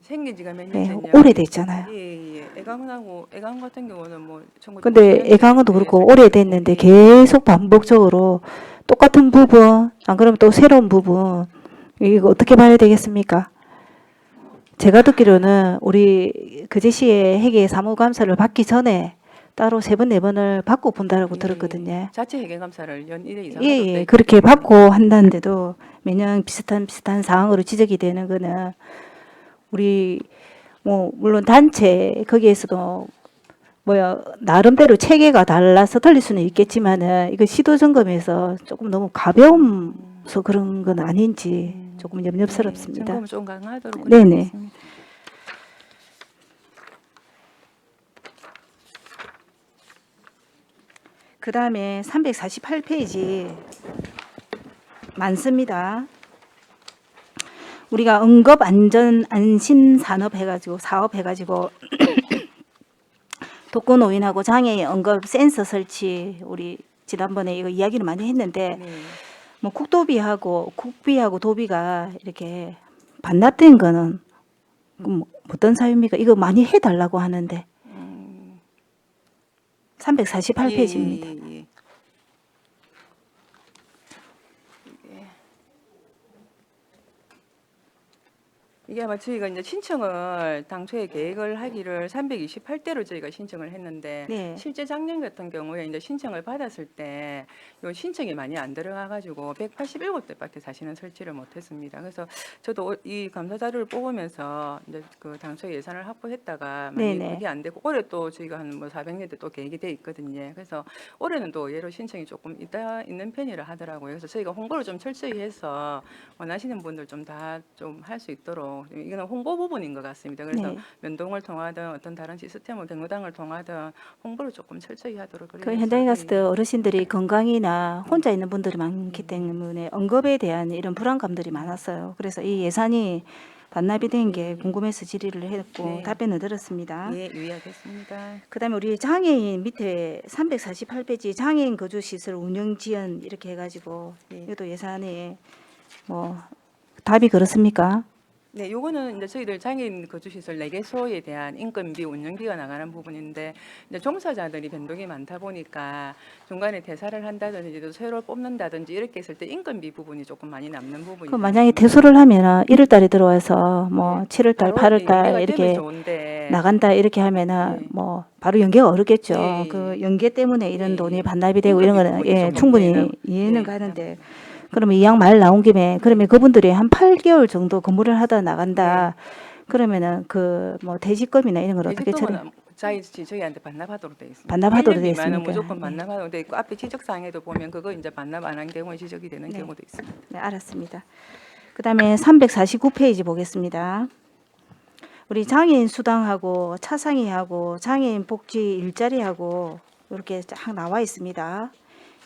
생긴 지가 몇 년 네, 됐냐? 오래됐잖아요. 예. 애강 같은 경우는 뭐 근데 애강원도 그렇고 오래됐는데 계속 반복적으로 똑같은 부분 안 그러면 또 새로운 부분 이거 어떻게 봐야 되겠습니까? 제가 듣기로는 우리 그제시에 회계 사무감사를 받기 전에 따로 3번, 4번을 받고 본다라고 들었거든요. 자체 회계감사를 연 1회 이상 예, 그렇게 받고 한다는데도 매년 비슷한 사항으로 지적이 되는 거는 우리 뭐 물론 단체 거기에서도 나름대로 체계가 달라서 틀릴 수는 있겠지만은 이거 시도 점검에서 조금 너무 가벼움서 그런 건 아닌지 조금 염려스럽습니다. 점검을 좀 강화하도록 네네. 그러겠습니다. 그 다음에 348페이지 많습니다. 우리가 응급안전안심산업 해가지고 사업 해가지고 독거노인하고 장애인 응급 센서 설치 우리 지난번에 이거 이야기를 많이 했는데 뭐 국비하고 도비가 이렇게 반납된 거는 어떤 사유입니까? 이거 많이 해달라고 하는데 348페이지입니다. 예. 이게 아마 저희가 이제 신청을 당초에 계획을 하기를 328대로 저희가 신청을 했는데 네. 실제 작년 같은 경우에 이제 신청을 받았을 때 요 신청이 많이 안 들어가 가지고 187대밖에 사실은 설치를 못했습니다. 그래서 저도 이 감사 자료를 뽑으면서 이제 그 당초 예산을 확보했다가 많이 네네. 그게 안 되고 올해 또 저희가 한 뭐 400년대 또 계획이 돼 있거든요. 그래서 올해는 또 의외로 신청이 조금 있는 편이라 하더라고요. 그래서 저희가 홍보를 좀 철저히 해서 원하시는 분들 좀 다 좀 할 수 있도록 이거는 홍보 부분인 것 같습니다. 그래서 네. 면동을 통하든 어떤 다른 시스템을 경로당을 통하든 홍보를 조금 철저히 하도록 그 현장에 갔을 때 어르신들이 건강이나 혼자 있는 분들이 많기 때문에 언급에 대한 이런 불안감들이 많았어요. 그래서 이 예산이 반납이 된 게 궁금해서 질의를 했고 네. 답변을 들었습니다. 예, 유의하겠습니다. 그다음에 우리 장애인 밑에 348페이지 장애인 거주시설 운영 지원 이렇게 해가지고 이것도 예산에 뭐 답이 그렇습니까? 네, 요거는 이제 저희들 장애인 거주시설 4개소에 대한 인건비, 운영비가 나가는 부분인데 이제 종사자들이 변동이 많다 보니까 중간에 대사를 한다든지 또 새로 뽑는다든지 이렇게 했을 때 인건비 부분이 조금 많이 남는 부분이. 그 만약에 퇴소를 하면은 1월달에 들어와서 뭐 7월달, 바로 8월달 연계가 이렇게 되면 좋은데. 나간다 이렇게 하면은 네. 뭐 바로 연계가 어렵겠죠. 예, 예. 그 연계 때문에 이런 예, 돈이 예. 반납이 되고 이런 거는 인건비 부분이 좀 충분히 문제는, 이해는 예, 가는데 그러면 이 양 말 나온 김에 그러면 그분들이 한 8개월 정도 근무를 하다 나간다. 그러면은 그 뭐 퇴직금이나 이런 걸 어떻게 처리? 저희한테 반납하도록 되어 있습니다. 반납하도록 되어 1년 미만은 있습니까? 무조건 예. 반납하도록 되어 있고 앞에 지적 사항에도 보면 그거 이제 반납 안 한 경우에 지적이 되는 네. 경우도 있습니다. 네, 알았습니다. 그다음에 349페이지 보겠습니다. 우리 장애인 수당하고 차상위하고 장애인 복지 일자리하고 이렇게 쫙 나와 있습니다.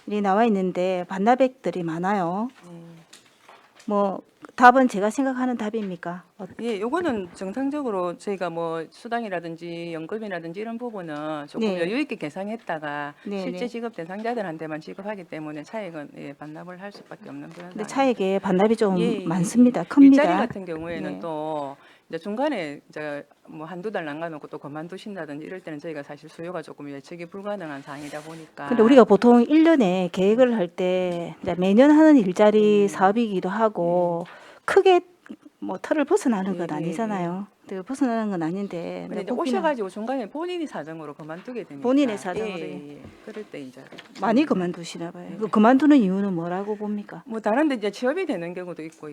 이 나와 있는데 반납액들이 많아요. 뭐 답은 제가 생각하는 답입니까? 예, 요거는 정상적으로 저희가 뭐 수당이라든지 연금이라든지 이런 부분은 조금 네. 여유 있게 계산했다가 네, 실제 네. 지급 대상자들한테만 지급하기 때문에 차액은 예, 반납을 할 수밖에 없는 그런 근데 상황입니다. 차액에 반납이 좀 예, 예, 많습니다. 예. 큽니다. 일자리 같은 경우에는 네. 또 이제 중간에 이제 뭐 한두 달 남겨놓고 또 그만두신다든지 이럴 때는 저희가 사실 수요가 조금 예측이 불가능한 상황이다 보니까. 근데 우리가 보통 1년에 계획을 할 때 매년 하는 일자리 사업이기도 하고 크게 뭐 틀을 벗어나는 예, 건 예, 아니잖아요. 근데 벗어나는 건 아닌데 근데 이제 뽑기는 오셔가지고 중간에 본인이 사정으로 그만두게 되니까. 본인의 사정으로. 예. 그럴 때 이제 많이 그만두시나 봐요. 그 그만두는 이유는 뭐라고 봅니까? 뭐 다른데 이제 취업이 되는 경우도 있고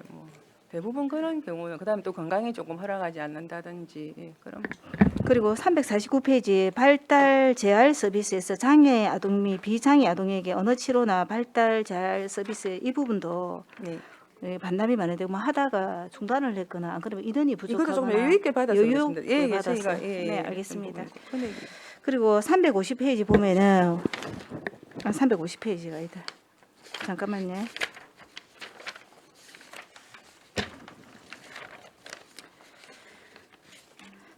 뭐 대부분 그런 경우는 그다음에 또 건강이 조금 허락하지 않는다든지 그런. 그리고 349페이지 발달 재활 서비스에서 장애 아동 및 비장애 아동에게 언어 치료나 발달 재활 서비스 이 부분도 네. 반납이 많은데 뭐 하다가 중단을 했거나 안 그러면 인원이 이거를 부족하거나 좀 여유 있게 받아서 여유 그렇습니다. 예, 있게 받아서. 저희가 네, 알겠습니다. 근데 그리고 350페이지 보면은 350페이지가 아니다. 잠깐만요.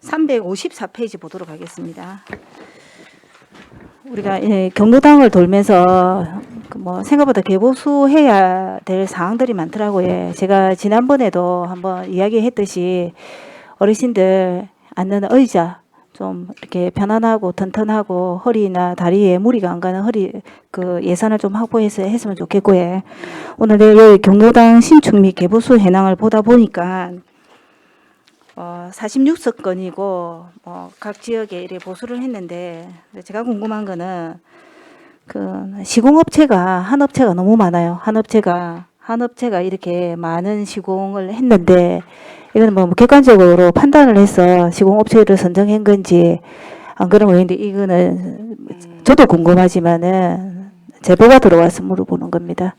(354페이지) 보도록 하겠습니다. 우리가 경로당을 돌면서 그뭐 생각보다 개보수해야 될 사항들이 많더라고요. 제가 지난번에도 한번 이야기했듯이 어르신들 앉는 의자 좀 이렇게 편안하고 튼튼하고 허리나 다리에 무리가 안 가는 그 예산을 좀 확보해서 했으면 좋겠고요. 오늘 내가 경로당 신축 및 개보수 현황을 보다 보니까 46석건이고 각 지역에 이렇게 보수를 했는데 제가 궁금한 거는 그 시공업체가 한 업체가 너무 많아요. 한 업체가 이렇게 많은 시공을 했는데 이건 뭐 객관적으로 판단을 해서 시공업체를 선정한 건지 안 그런 거인데 이거는 저도 궁금하지만은 제보가 들어와서 물어보는 겁니다.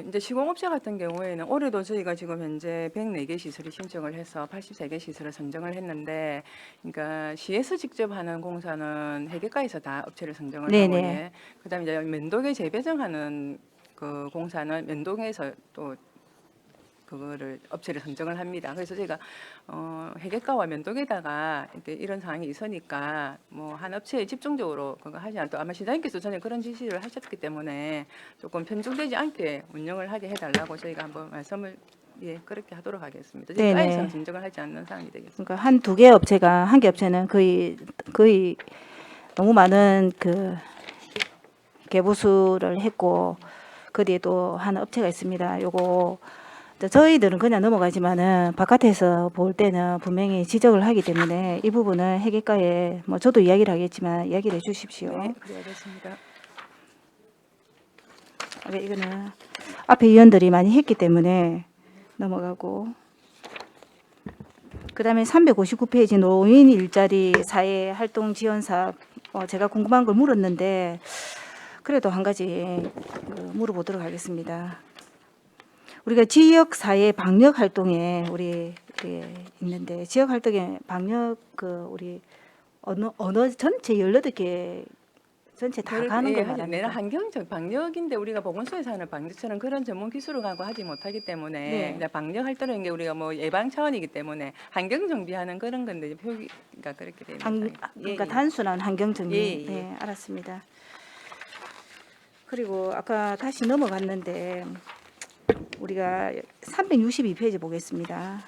이제 시공업체 같은 경우에는 올해도 저희가 지금 현재 104개 시설이 신청을 해서 83개 시설을 선정을 했는데, 그러니까 시에서 직접 하는 공사는 회계과에서 다 업체를 선정을 네네. 하고, 예. 그다음에 이제 면도계 재배정하는 그 공사는 면도계에서 또 그거를 업체를 선정을 합니다. 그래서 저희가 회계과와 면도계에다가 이런 상황이 있으니까 뭐 한 업체에 집중적으로 그거 하지 않고 아마 시장님께서 전에 그런 지시를 하셨기 때문에 조금 편중되지 않게 운영을 하게 해달라고 저희가 한번 말씀을 그렇게 하도록 하겠습니다. 네네. 과에서는 선정을 하지 않는 상황이 되겠습니다. 그러니까 한 두 개 업체가 한 개 업체는 거의 너무 많은 그 개보수를 했고 그 뒤에 또 한 업체가 있습니다. 요거 저희들은 그냥 넘어가지만은 바깥에서 볼 때는 분명히 지적을 하기 때문에 이 부분은 회계과에 뭐 저도 이야기를 하겠지만 이야기를 해주십시오. 네, 그래야겠습니다. 이거는 앞에 위원들이 많이 했기 때문에 넘어가고 그다음에 359페이지 노인 일자리 사회 활동 지원 사업 제가 궁금한 걸 물었는데 그래도 한 가지 물어보도록 하겠습니다. 우리가 지역 사회 방역 활동에 우리 있는데 지역 활동에 방역 우리 언어 전체 18개 전체 다 가는 거 내는 말합니다. 환경적 방역인데 우리가 보건소에서 하는 방역처럼 그런 전문 기술을 갖고 하지 못하기 때문에 네. 이제 방역 활동인 게 우리가 뭐 예방 차원이기 때문에 환경 정비하는 그런 건데 이제 표기가 그렇게 되는 상황입니다. 그러니까 단순한 환경 정비. 예, 예. 네, 알았습니다. 그리고 아까 다시 넘어갔는데 우리가 362페이지 보겠습니다.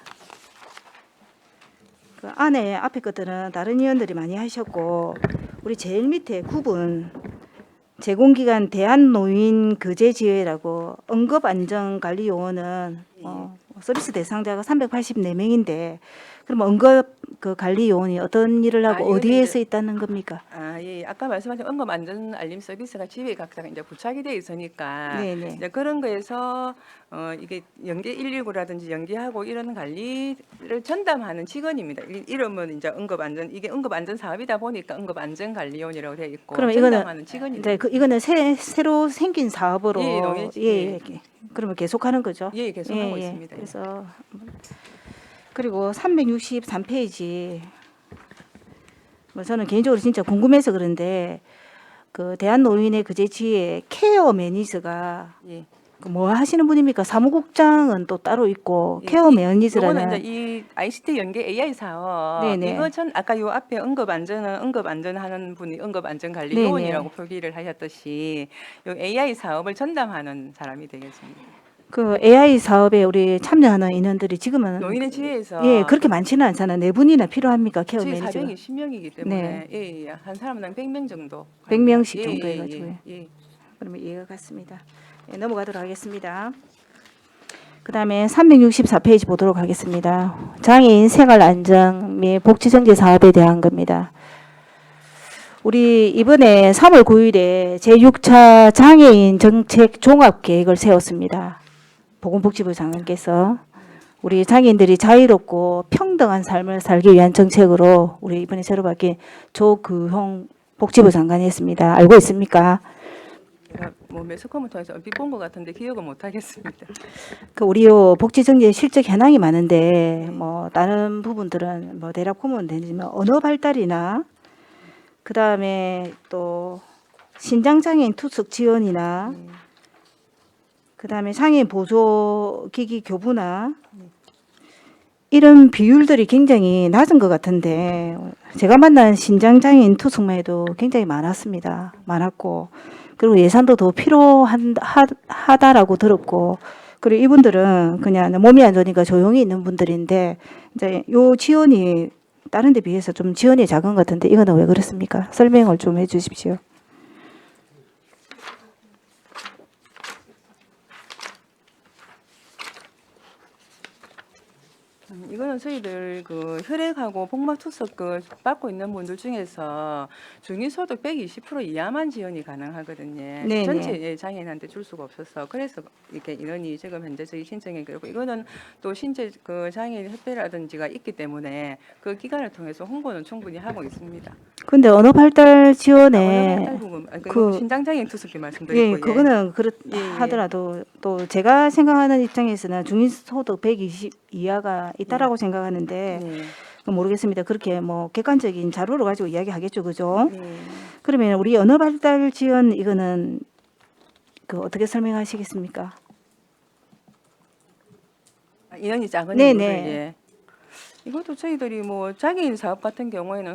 그 안에 앞에 것들은 다른 위원들이 많이 하셨고 우리 제일 밑에 9분 제공기관 대한노인거제지회라고 응급안전관리요원은 서비스 대상자가 384명인데 그럼 응급 그 관리요원이 어떤 일을 하고 이거는 어디에 이제- 써 있다는 겁니까? 아까 말씀하신 응급 안전 알림 서비스가 집에 각각 이제 부착이 돼 있으니까 네네. 이제 그런 거에서 이게 연계 119라든지 연계하고 이런 관리를 전담하는 직원입니다. 이름은 이제 응급 안전 이게 응급 안전 사업이다 보니까 응급 안전 관리원이라고 되어 있고 그러면 이거는 전담하는 직원입니다. 이제 이거는 새로 생긴 사업으로 예, 농해- 예. 그러면 계속하는 거죠? 예, 계속하고 있습니다. 그래서 그리고 363페이지 뭐 저는 개인적으로 진짜 궁금해서 그런데 그 대한노인의 거제지회 케어 매니저가 예. 뭐 하시는 분입니까? 사무국장은 또 따로 있고 케어 요거는 매니저라는 이제 이 ICT 연계 AI 사업 네네. 이거 전 아까 요 앞에 응급안전하는 분이 응급안전관리 네네. 요원이라고 표기를 하셨듯이 요 AI 사업을 전담하는 사람이 되겠습니다. 그 AI 사업에 우리 참여하는 인원들이 지금은 노인의 지혜에서 예 그렇게 많지는 않잖아요. 네 분이나 필요합니까? 케어 저희 매니저가 420명이기 때문에 예, 한 사람당 100명 정도 100명씩 예, 정도 예, 해가지고요. 예. 그러면 이해가 갔습니다. 예, 넘어가도록 하겠습니다. 그다음에 364페이지 보도록 하겠습니다. 장애인 생활 안정 및 복지 정제 사업에 대한 겁니다. 우리 이번에 3월 9일에 제6차 장애인 정책 종합 계획을 세웠습니다. 보건복지부 장관께서 우리 장애인들이 자유롭고 평등한 삶을 살기 위한 정책으로 우리 이번에 새로 바뀐 조규홍 복지부 장관이 했습니다. 알고 있습니까? 제가 뭐 매스컴을 통해서 얼핏 본 것 같은데 기억을 못 하겠습니다. 그 우리 요 복지정제 실적 현황이 많은데 뭐 다른 부분들은 뭐 대략 보면 되지만 언어 발달이나 그 다음에 또 신장장애인 투숙 지원이나 그 다음에 장애인 보조기기 교부나 이런 비율들이 굉장히 낮은 것 같은데 제가 만난 신장장애인 투숙만 해도 굉장히 많았습니다. 많았고 그리고 예산도 더 필요하다라고 들었고 그리고 이분들은 그냥 몸이 안 좋으니까 조용히 있는 분들인데 이제 요 지원이 다른 데 비해서 좀 지원이 작은 것 같은데 이거는 왜 그렇습니까? 설명을 좀 해 주십시오. 이거는 저희들 그 혈액하고 복막 투석 그 받고 있는 분들 중에서 중위소득 120% 이하만 지원이 가능하거든요. 네네. 전체 장애인한테 줄 수가 없어서 그래서 이렇게 인원이 지금 현재 저희 신청에 그렇고 이거는 또 신체 그 장애인 협회라든지가 있기 때문에 그 기관을 통해서 홍보는 충분히 하고 있습니다. 근데 언어 발달 지원에 언어 발달 부분, 그- 신장장애인 투석기 말씀드리고 예, 그거는 그렇 예, 예. 하더라도 또 제가 생각하는 입장에서는 중위소득 120 이하가 있다라고 생각하는데 네. 모르겠습니다. 그렇게 뭐 객관적인 자료를 가지고 이야기하겠죠, 그죠? 네. 그러면 우리 언어 발달 지원 이거는 그 어떻게 설명하시겠습니까? 인원이 작은 네네. 분들, 예. 이것도 저희들이 뭐 장애인 사업 같은 경우에는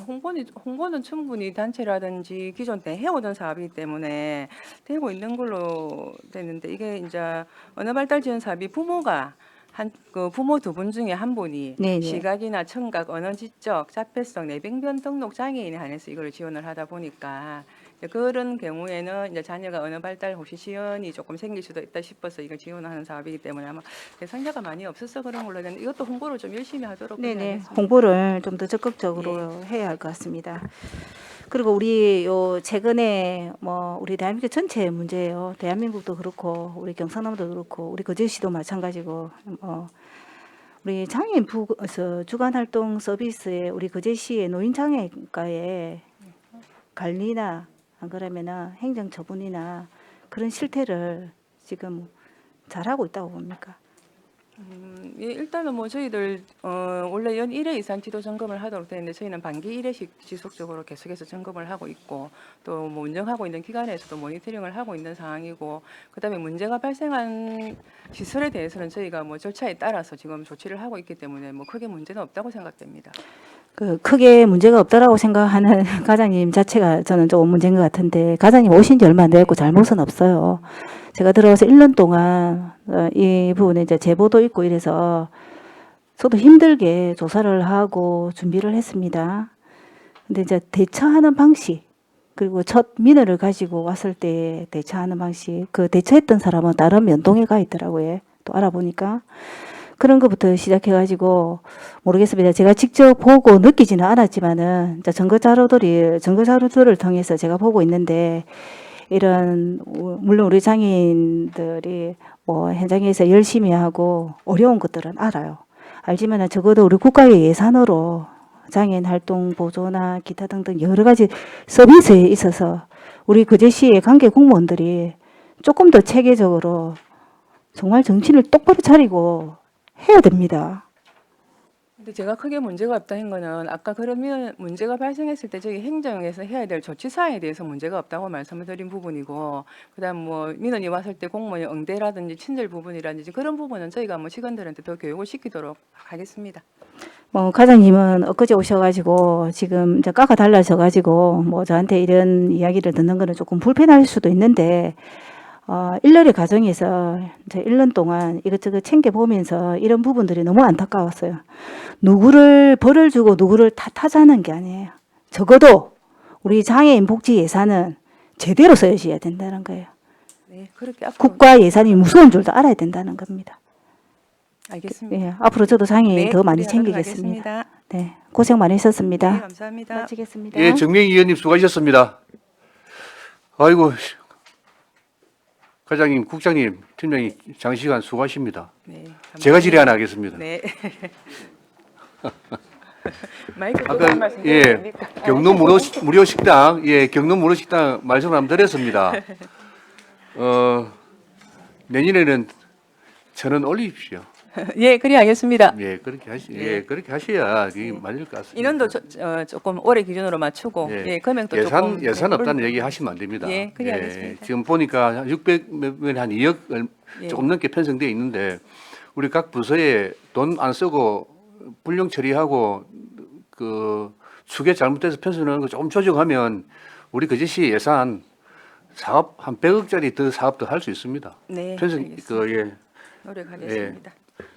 홍보는 충분히 단체라든지 기존 때 해오던 사업이기 때문에 되고 있는 걸로 되는데 이게 이제 언어 발달 지원 사업이 부모가 그 부모 두 분 중에 한 분이 네네. 시각이나 청각, 언어 지적, 자폐성, 내병변 등록 장애인에 한해서 이걸 지원을 하다 보니까 이제 그런 경우에는 이제 자녀가 언어 발달 혹시 지연이 조금 생길 수도 있다 싶어서 이걸 지원하는 사업이기 때문에 아마 대상자가 많이 없어서 그런 걸로 되는데 이것도 홍보를 좀 열심히 하도록 네네. 해야겠습니다. 홍보를 좀 더 적극적으로 해야 할 것 같습니다. 그리고 우리 요 최근에 뭐 우리 대한민국 전체 문제예요. 대한민국도 그렇고 우리 경상남도 그렇고 우리 거제시도 마찬가지고 우리 장애인 부서 주간 활동 서비스에 우리 거제시의 노인장애과에 관리나 안 그러면은 행정 처분이나 그런 실태를 지금 잘하고 있다고 봅니까? 예, 일단은 뭐 저희들 원래 연 1회 이상 지도 점검을 하도록 되어 있는데 저희는 반기 1회씩 지속적으로 계속해서 점검을 하고 있고 또 뭐 운영하고 있는 기관에서도 모니터링을 하고 있는 상황이고 그다음에 문제가 발생한 시설에 대해서는 저희가 뭐 절차에 따라서 지금 조치를 하고 있기 때문에 뭐 크게 문제는 없다고 생각됩니다. 그 크게 문제가 없다라고 생각하는 과장님 자체가 저는 좀 문제인 것 같은데 과장님 오신 지 얼마 안 됐고 잘못은 없어요. 제가 들어와서 1년 동안 이 부분에 이제 제보도 있고 이래서 저도 힘들게 조사를 하고 준비를 했습니다. 근데 이제 대처하는 방식 그리고 첫 민원을 가지고 왔을 때 대처하는 방식 그 대처했던 사람은 다른 면동에 가 있더라고요. 또 알아보니까 그런 것부터 시작해가지고 모르겠습니다. 제가 직접 보고 느끼지는 않았지만은 이제 증거 자료들을 통해서 제가 보고 있는데 이런 물론 우리 장애인들이 뭐 현장에서 열심히 하고 어려운 것들은 알아요. 알지만 적어도 우리 국가의 예산으로 장애인 활동 보조나 기타 등등 여러 가지 서비스에 있어서 우리 거제시의 관계 공무원들이 조금 더 체계적으로 정말 정신을 똑바로 차리고 해야 됩니다. 근데 제가 크게 문제가 없다는 거는 아까 그러면 문제가 발생했을 때 저희 행정에서 해야 될 조치 사항에 대해서 문제가 없다고 말씀을 드린 부분이고, 그다음 뭐 민원이 왔을 때 공무원의 응대라든지 친절 부분이라든지 그런 부분은 저희가 뭐 직원들한테 더 교육을 시키도록 하겠습니다. 뭐 과장님은 엊그제 오셔가지고 지금 이제 과가 달라져가지고 뭐 저한테 이런 이야기를 듣는 거는 조금 불편할 수도 있는데, 일년의 과정에서 이제 1년 동안 이것저것 챙겨보면서 이런 부분들이 너무 안타까웠어요. 누구를 벌을 주고 누구를 탓하자는 게 아니에요. 적어도 우리 장애인 복지 예산은 제대로 쓰여져야 된다는 거예요. 네, 그렇게 앞으로 국가 예산이 무서운 줄도 알아야 된다는 겁니다. 알겠습니다. 예, 앞으로 저도 장애인 네, 더 많이 그리하도록 챙기겠습니다. 하겠습니다. 네, 고생 많으셨습니다. 네, 감사합니다. 마치겠습니다. 예, 정명희 의원님 수고하셨습니다. 아이고, 과장님, 국장님, 팀장님 장시간 수고하십니다. 네, 감사합니다. 제가 질의 하나 하겠습니다. 네. 마이크 끄고 아까 한 말씀 예, 드려도 됩니까? 경로 무료 식당, 예, 경로 무료 식당 말씀을 한번 드렸습니다. 내년에는 1,000원 올리십시오. 예, 그리하겠습니다. 예, 예. 그렇게 하셔야 이게 맞을 것 같습니다. 인원도 조금 올해 기준으로 맞추고 예. 금액도 예산 조금 예산 없다는 올리고. 얘기 하시면 안 됩니다. 예, 그래야겠습니다. 지금 보니까 600몇 한 2억 예. 조금 넘게 편성되어 있는데 우리 각 부서에 돈 안 쓰고 불용 처리하고 그 추계 잘못돼서 편성하는 거 조금 조정하면 우리 거제시 예산 사업 한 100억짜리 더 사업도 할 수 있습니다. 네, 편성 알겠습니다. 예, 노력하겠습니다.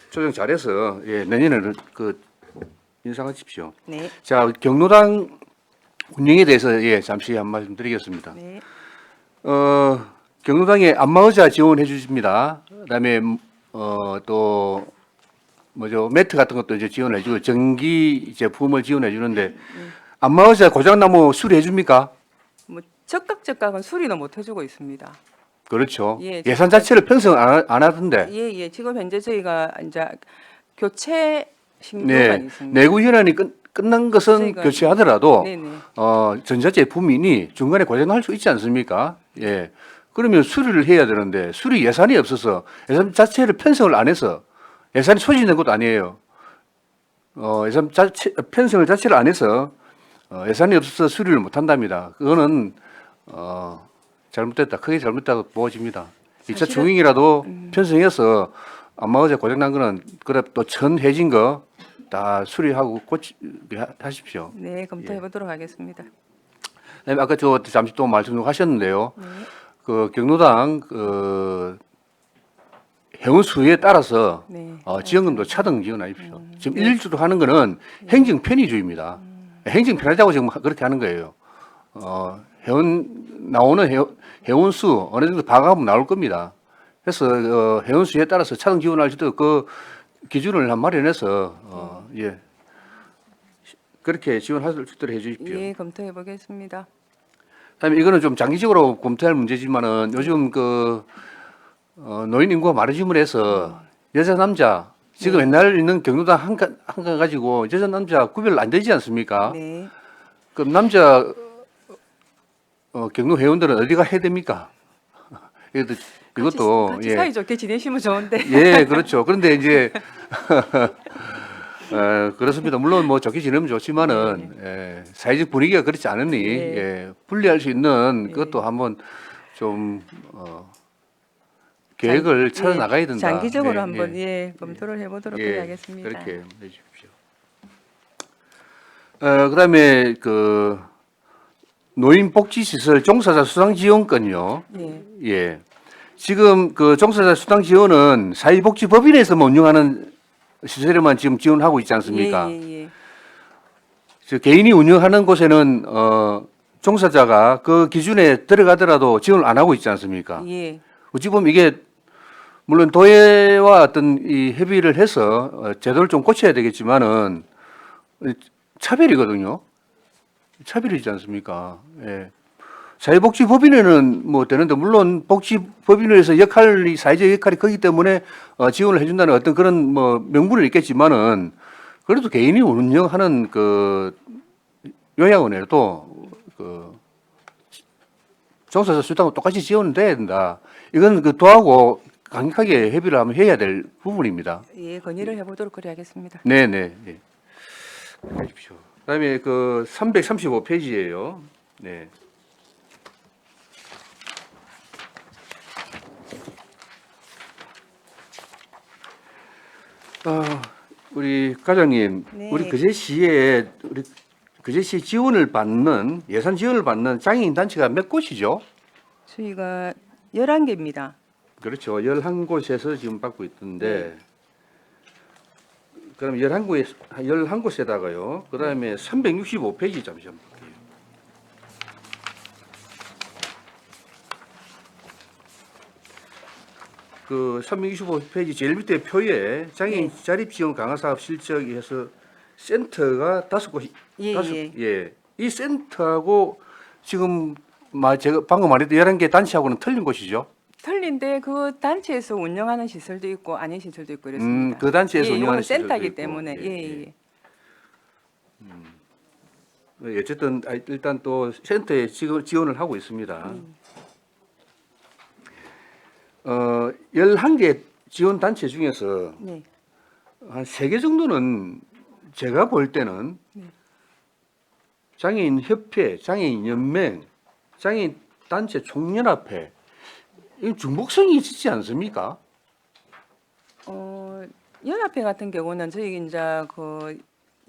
조정 잘해서 예, 내년에는 그 인상하십시오. 네, 자, 경로당 운영에 대해서 예, 잠시 한 말씀 드리겠습니다. 네, 경로당에 안마의자 지원해 주십니다. 그다음에 또 뭐죠 매트 같은 것도 이제 지원해 주고 전기 제품을 지원해 주는데 안마의자 고장나면 수리해 줍니까? 뭐 적극적각은 수리는 못 해주고 있습니다. 그렇죠. 예, 예산 자체를 편성 안 하던데. 예, 지금 현재 저희가 이제 교체 신고가 네, 있습니다. 내구 현안이 끝난 것은 저희가 교체하더라도 네네. 전자제품이니 중간에 고장날 수 있지 않습니까? 예. 그러면 수리를 해야 되는데 수리 예산이 없어서 예산 자체를 편성을 안 해서 예산이 소진된 것도 아니에요. 예산 자체 편성을 자체를 안 해서 예산이 없어서 수리를 못 한답니다. 그거는 잘못됐다. 크게 잘못됐다고 보여집니다. 2차 중행이라도 편성해서 안마의자 고장난 거는 그래 또 전해진 거 다 수리하고 하십시오. 네, 검토해 보도록 하겠습니다. 그다음에 아까 저 잠시 또 말씀하셨는데요. 그 경로당 그 회원 수에 따라서 네. 지원금도 차등 지원하십시오. 지금 일주로 하는 거는 행정 편의주의입니다. 행정 편하자고 지금 그렇게 하는 거예요. 회원 나오는 회원 수 어느 정도 파악하면 나올 겁니다. 그래서 회원 수에 따라서 차등 지원할 수도 그 기준을 한 마련해서 예 그렇게 지원할 수 있도록 해주십시오. 예, 검토해 보겠습니다. 그다음에 이거는 좀 장기적으로 검토할 문제지만은 요즘 그 노인 인구가 많아짐으로 해서 여자 남자 지금 옛날 있는 경로당 한 칸 가지고 여자 남자 구별 안 되지 않습니까? 네, 그럼 남자 경로 회원들은 어디가 해야 됩니까? 이것도 같이 예. 사이좋게 지내시면 좋은데. 예, 그렇죠. 그런데 이제 그렇습니다. 물론 뭐 좋게 지내면 좋지만은 예, 사회적 분위기가 그렇지 않으니 네. 예, 분리할 수 있는 그것도 한번 좀 계획을 찾아 나가야 된다. 장기적으로 예, 한번 예. 예, 검토를 해보도록 예, 하겠습니다. 그렇게 해주십시오. 그다음에 그 노인복지시설 종사자 수당지원권요. 예, 예. 지금 그 종사자 수당 지원은 사회복지법인에서만 운영하는 시설에만 지금 지원하고 있지 않습니까? 예. 저 개인이 운영하는 곳에는 종사자가 그 기준에 들어가더라도 지원을 안 하고 있지 않습니까? 예. 어찌 보면 이게 물론 도회와 어떤 이 협의를 해서 제도를 좀 고쳐야 되겠지만은 차별이거든요. 차별이지 않습니까? 예. 사회복지법인에는 뭐 되는데 물론 복지법인에서 역할이 사회적 역할이 크기 때문에 지원을 해준다는 어떤 그런 뭐 명분은 있겠지만은 그래도 개인이 운영하는 그 요양원에도 그 종사자 수당은 똑같이 지원돼야 된다. 이건 그 도하고 강력하게 협의를 한번 해야 될 부분입니다. 예, 건의를 해보도록 그래야겠습니다. 네네. 예. 해주십시오. 그다음에 그 335페이지예요. 네. 우리 과장님, 네. 우리 그제시에 우리 그제시 지원을 받는 예산 지원을 받는 장애인 단체가 몇 곳이죠? 저희가 11개입니다. 그렇죠. 11곳에서 지금 받고 있던데. 그럼 11곳에다가요. 그다음에 365페이지 잠시만 볼게요. 그 365페이지 제일 밑에 표에 장애인 자립 지원 강화 사업 실적에서 센터가 5곳이 예, 예. 이 센터하고 지금 제가 방금 말했던 11개 단체하고는 틀린 곳이죠. 틀린데 그 단체에서 운영하는 시설도 있고 아닌 시설도 있고 그렇습니다. 그 단체에서 예, 운영하는 이거는 센터이기 시설도 있고. 때문에 어쨌든 일단 또 센터에 지원을 하고 있습니다. 11개 지원 단체 중에서 네. 한 3개 정도는 제가 볼 때는 장애인 협회, 장애인 연맹, 장애인 단체 총연합회 이 중복성이 있지 않습니까? 연합회 같은 경우는 저희 이제 그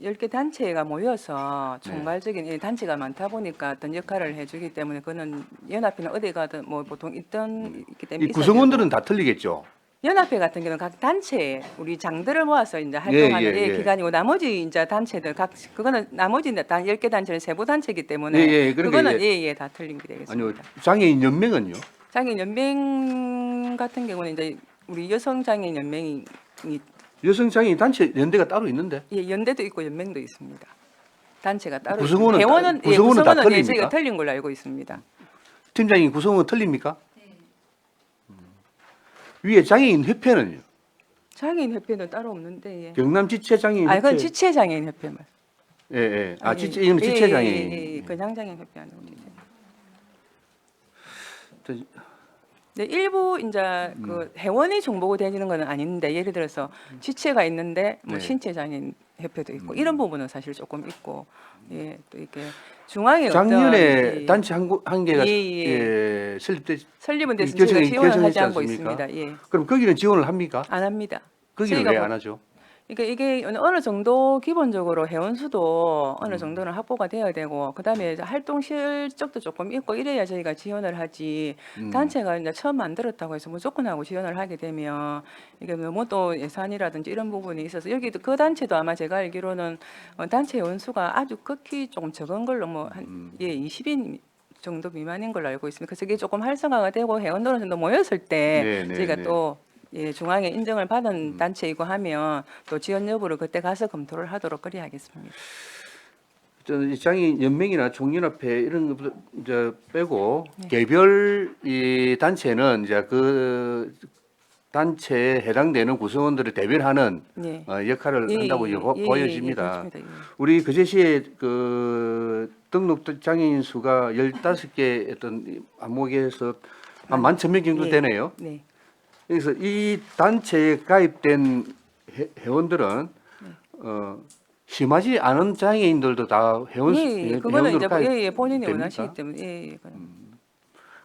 10개 단체가 모여서 네. 총괄적인 이 단체가 많다 보니까 어떤 역할을 해주기 때문에 그거는 연합회는 어디 가든 뭐 보통 있기 때문에 이 구성원들은 다 틀리겠죠. 연합회 같은 경우는 각 단체 우리 장들을 모아서 이제 활동하는 예. 기관이고 나머지 이제 단체들 그거는 나머지 10개 단체는 세부 단체이기 때문에 그러니까 그거는 이제 다 틀린 게 아니요 되겠습니다. 장애인 연맹은요? 장애인 연맹 같은 경우는 이제 우리 여성 장애인 연맹이 여성 장애인 단체 연대가 따로 있는데 연대도 있고 연맹도 있습니다. 단체가 따로 구성원은 있습니다. 구성원은 다 구성원은 틀립니까? 저희가 틀린 걸로 알고 있습니다. 팀장님 구성원 틀립니까? 위에 장애인 협회는요? 장애인 협회는 따로 없는데 경남 지체 장애인 아 협회. 그건 지체 장애인 협회만. 예. 아 아니, 지체 이건 지체 장애인. 예. 그냥 장애인 협회 아니고 지체. 저- 네, 일부 이제 그 회원이 정보가 되는 건 아닌데 예를 들어서 지체가 있는데 뭐 네. 신체 장애인 협회도 있고 이런 부분은 사실 조금 있고 또 이렇게 중앙에 어떤 작년에 이 단체 한 개가 예. 설립돼 설립은 돼서 결정이- 저희가 지원을 하지 결정했지 않고 않습니까? 있습니다. 그럼 거기는 지원을 합니까? 안 합니다. 거기는 저희가 왜 뭐- 안 하죠? 그러니까 이게 어느 정도 기본적으로 회원 수도 어느 정도는 확보가 되어야 되고 그다음에 이제 활동 실적도 조금 있고 이래야 저희가 지원을 하지 단체가 이제 처음 만들었다고 해서 무조건 하고 지원을 하게 되면 이게 너무 또 예산이라든지 이런 부분이 있어서 여기도 그 단체도 아마 제가 알기로는 단체 회원 수가 아주 극히 조금 적은 걸로 뭐 한 20인 정도 미만인 걸로 알고 있습니다. 그래서 이게 조금 활성화가 되고 회원들 어느 정도 모였을 때 저희가 또 중앙에 인정을 받은 단체이고 하면 또 지원 여부를 그때 가서 검토를 하도록 그래야겠습니다. 저는 이 장애인 연맹이나 총연합회 이런 거 이제 빼고 개별 이 단체는 이제 그 단체에 해당되는 구성원들을 대변하는 네. 역할을 한다고 이제 보여집니다. 그렇습니다. 예. 우리 그제시에 그 등록 장애인 수가 15개 어떤 항목에서 한 11,000명 정도 예. 되네요. 네. 그래서 이 단체에 가입된 회원들은 심하지 않은 장애인들도 다 그거는 이제 가입됩니까? 본인이 원하시기 때문에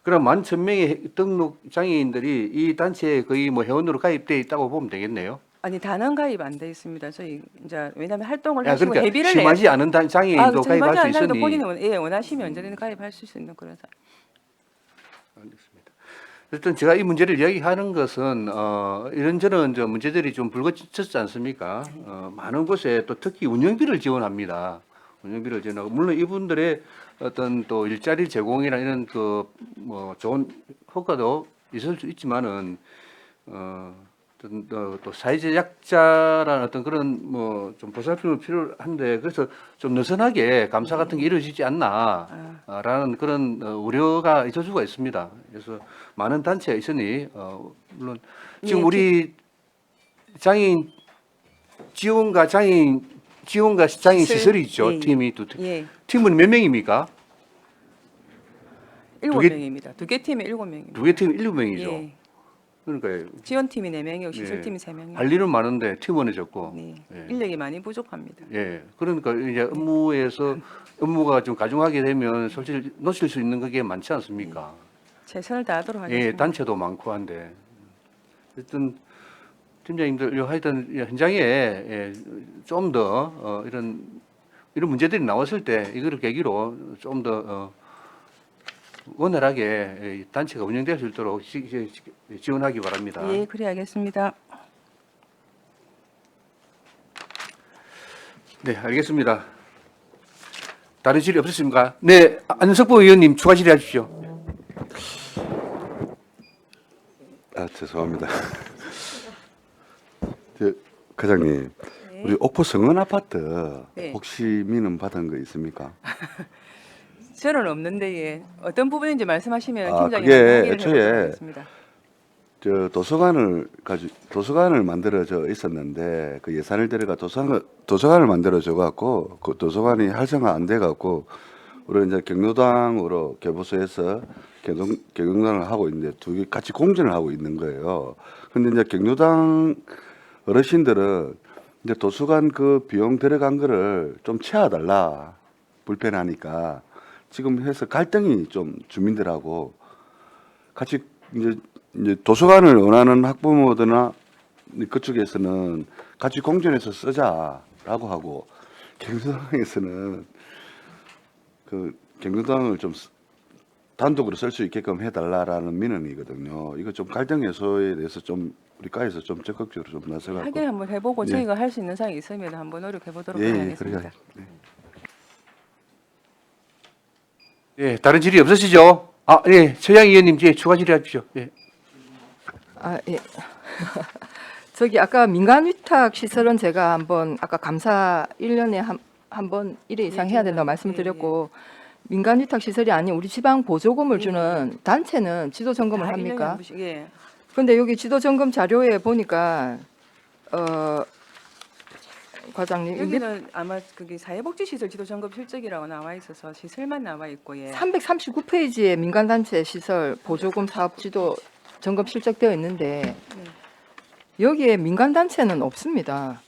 그럼 11,000명의 등록 장애인들이 이 단체에 거의 뭐 회원으로 가입돼 있다고 보면 되겠네요. 아니 단원 가입 안 돼 있습니다. 저희 이제 왜냐하면 활동을 야, 하시고 그러니까 회비를 심하지 않은 장애인도 가입할 수 있으니. 본인이 원하시면 언제든 가입할 수 있는 그런 사. 알겠습니다. 일단 제가 이 문제를 이야기하는 것은 이런저런 문제들이 좀 불거졌지 않습니까? 많은 곳에 또 특히 운영비를 지원합니다. 운영비를 지원하고 물론 이분들의 어떤 또 일자리 제공이나 이런 그 뭐 좋은 효과도 있을 수 있지만은 또 사회적 약자라는 어떤 그런 뭐 좀 보살핌이 필요한데 그래서 좀 느슨하게 감사 같은 게 이루어지지 않나라는 그런 우려가 있을 수가 있습니다. 그래서 많은 단체가 있으니 물론 지금 우리 장애인 지원과 장애인 시설이 있죠. 팀이 또 팀은 몇 명입니까? 7명입니다. 두 개 팀에 7명입니다. 두 개 팀 7명이죠. 예. 그러니까 지원팀이 4명이고 네. 시설팀이 3명이요. 할 일은 많은데 팀원이 적고. 네. 예. 인력이 많이 부족합니다. 예. 그러니까 이제 업무가 좀 가중하게 되면 솔직히 놓칠 수 있는 그게 많지 않습니까? 최선을 다하도록 하겠습니다. 예, 단체도 많고 한데. 하여튼 팀장님들 하여튼 현장에 좀 더 이런 문제들이 나왔을 때 이거를 계기로 좀 더 원활하게 단체가 운영될 수 있도록 지원하기 바랍니다. 예, 그래야겠습니다. 네, 알겠습니다. 다른 질의 없으십니까? 네, 안석보 의원님 추가 질의해 주십시오. 아, 죄송합니다. 과장님, 네. 우리 옥포 성원 아파트 네. 혹시 민원 받은 거 있습니까? 저는 없는데 예. 어떤 부분인지 말씀하시면 아, 팀장님 그게 확인을 애초에 해보도록 하겠습니다. 저 도서관을 만들어져 있었는데 그 예산을 들여가 도서관을 만들어줘 갖고 그 도서관이 활성화 안 돼 갖고 우리 이제 경로당으로 교보소에서 경영단을 하고 있는데 두 개 같이 공전을 하고 있는 거예요. 근데 이제 경로당 어르신들은 이제 도서관 그 비용 들어간 거를 좀 채워달라, 불편하니까 지금 해서 갈등이 좀 주민들하고 같이 이제 도서관을 원하는 학부모들이나 그쪽에서는 같이 공존해서 쓰자라고 하고, 경로당에서는 그 경로당을 좀 단독으로 쓸 수 있게끔 해달라라는 민원이거든요. 이거 좀 갈등 해소에 대해서 좀 우리 과에서 좀 적극적으로 좀 나서갖고. 확인 한번 해보고 네. 저희가 할 수 있는 사항이 있으면 한번 노력해 보도록 예, 하겠습니다. 그래요. 네. 예, 다른 질의 없으시죠? 아, 예, 최양 의원님 이제 추가 질의해 주십시오. 예. 아, 예. 저기 아까 민간 위탁 시설은 제가 한번 아까 감사 1년에 한 번 1회 이상 해야 된다고 말씀드렸고, 민간 위탁 시설이 아닌 우리 지방 보조금을 주는 단체는 지도 점검을 다 1년에 합니까? 한 번씩, 예. 근데 여기 지도 점검 자료에 보니까 과장님 이게 여기는 아마 그게 사회복지시설 지도점검 실적이라고 나와 있어서 시설만 나와 있고 예. 339페이지에 민간 단체 시설 보조금 사업 지도 점검 실적되어 있는데 여기에 민간 단체는 없습니다.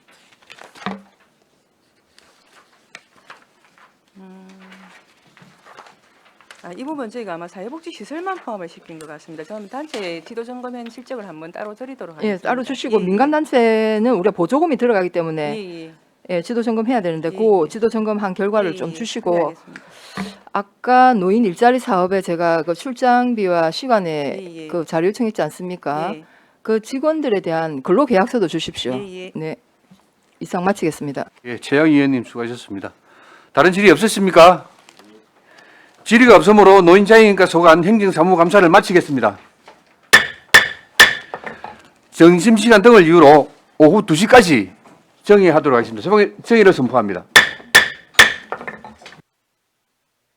이 부분 저희가 아마 사회복지시설만 포함을 시킨 것 같습니다. 저는 단체 지도점검한 실적을 한번 따로 드리도록 예, 하겠습니다. 따로 주시고 예, 민간 단체는 우리가 보조금이 들어가기 예, 때문에 예. 예, 지도 점검해야 되는데 예, 그 예. 지도 점검한 결과를 예, 좀 예. 주시고 그래, 알겠습니다. 아까 노인 일자리 사업에 제가 그 출장비와 시간에 예, 예. 그 자료 요청했지 않습니까? 예. 그 직원들에 대한 근로 계약서도 주십시오. 예, 예. 네. 이상 마치겠습니다. 예, 최양 의원님 수고하셨습니다. 다른 질의 없으십니까? 질의가 없으므로 노인장애인과 소관 행정사무감사를 마치겠습니다. 점심시간 등을 이유로 오후 2시까지 정의하도록 하겠습니다. 정의를 선포합니다.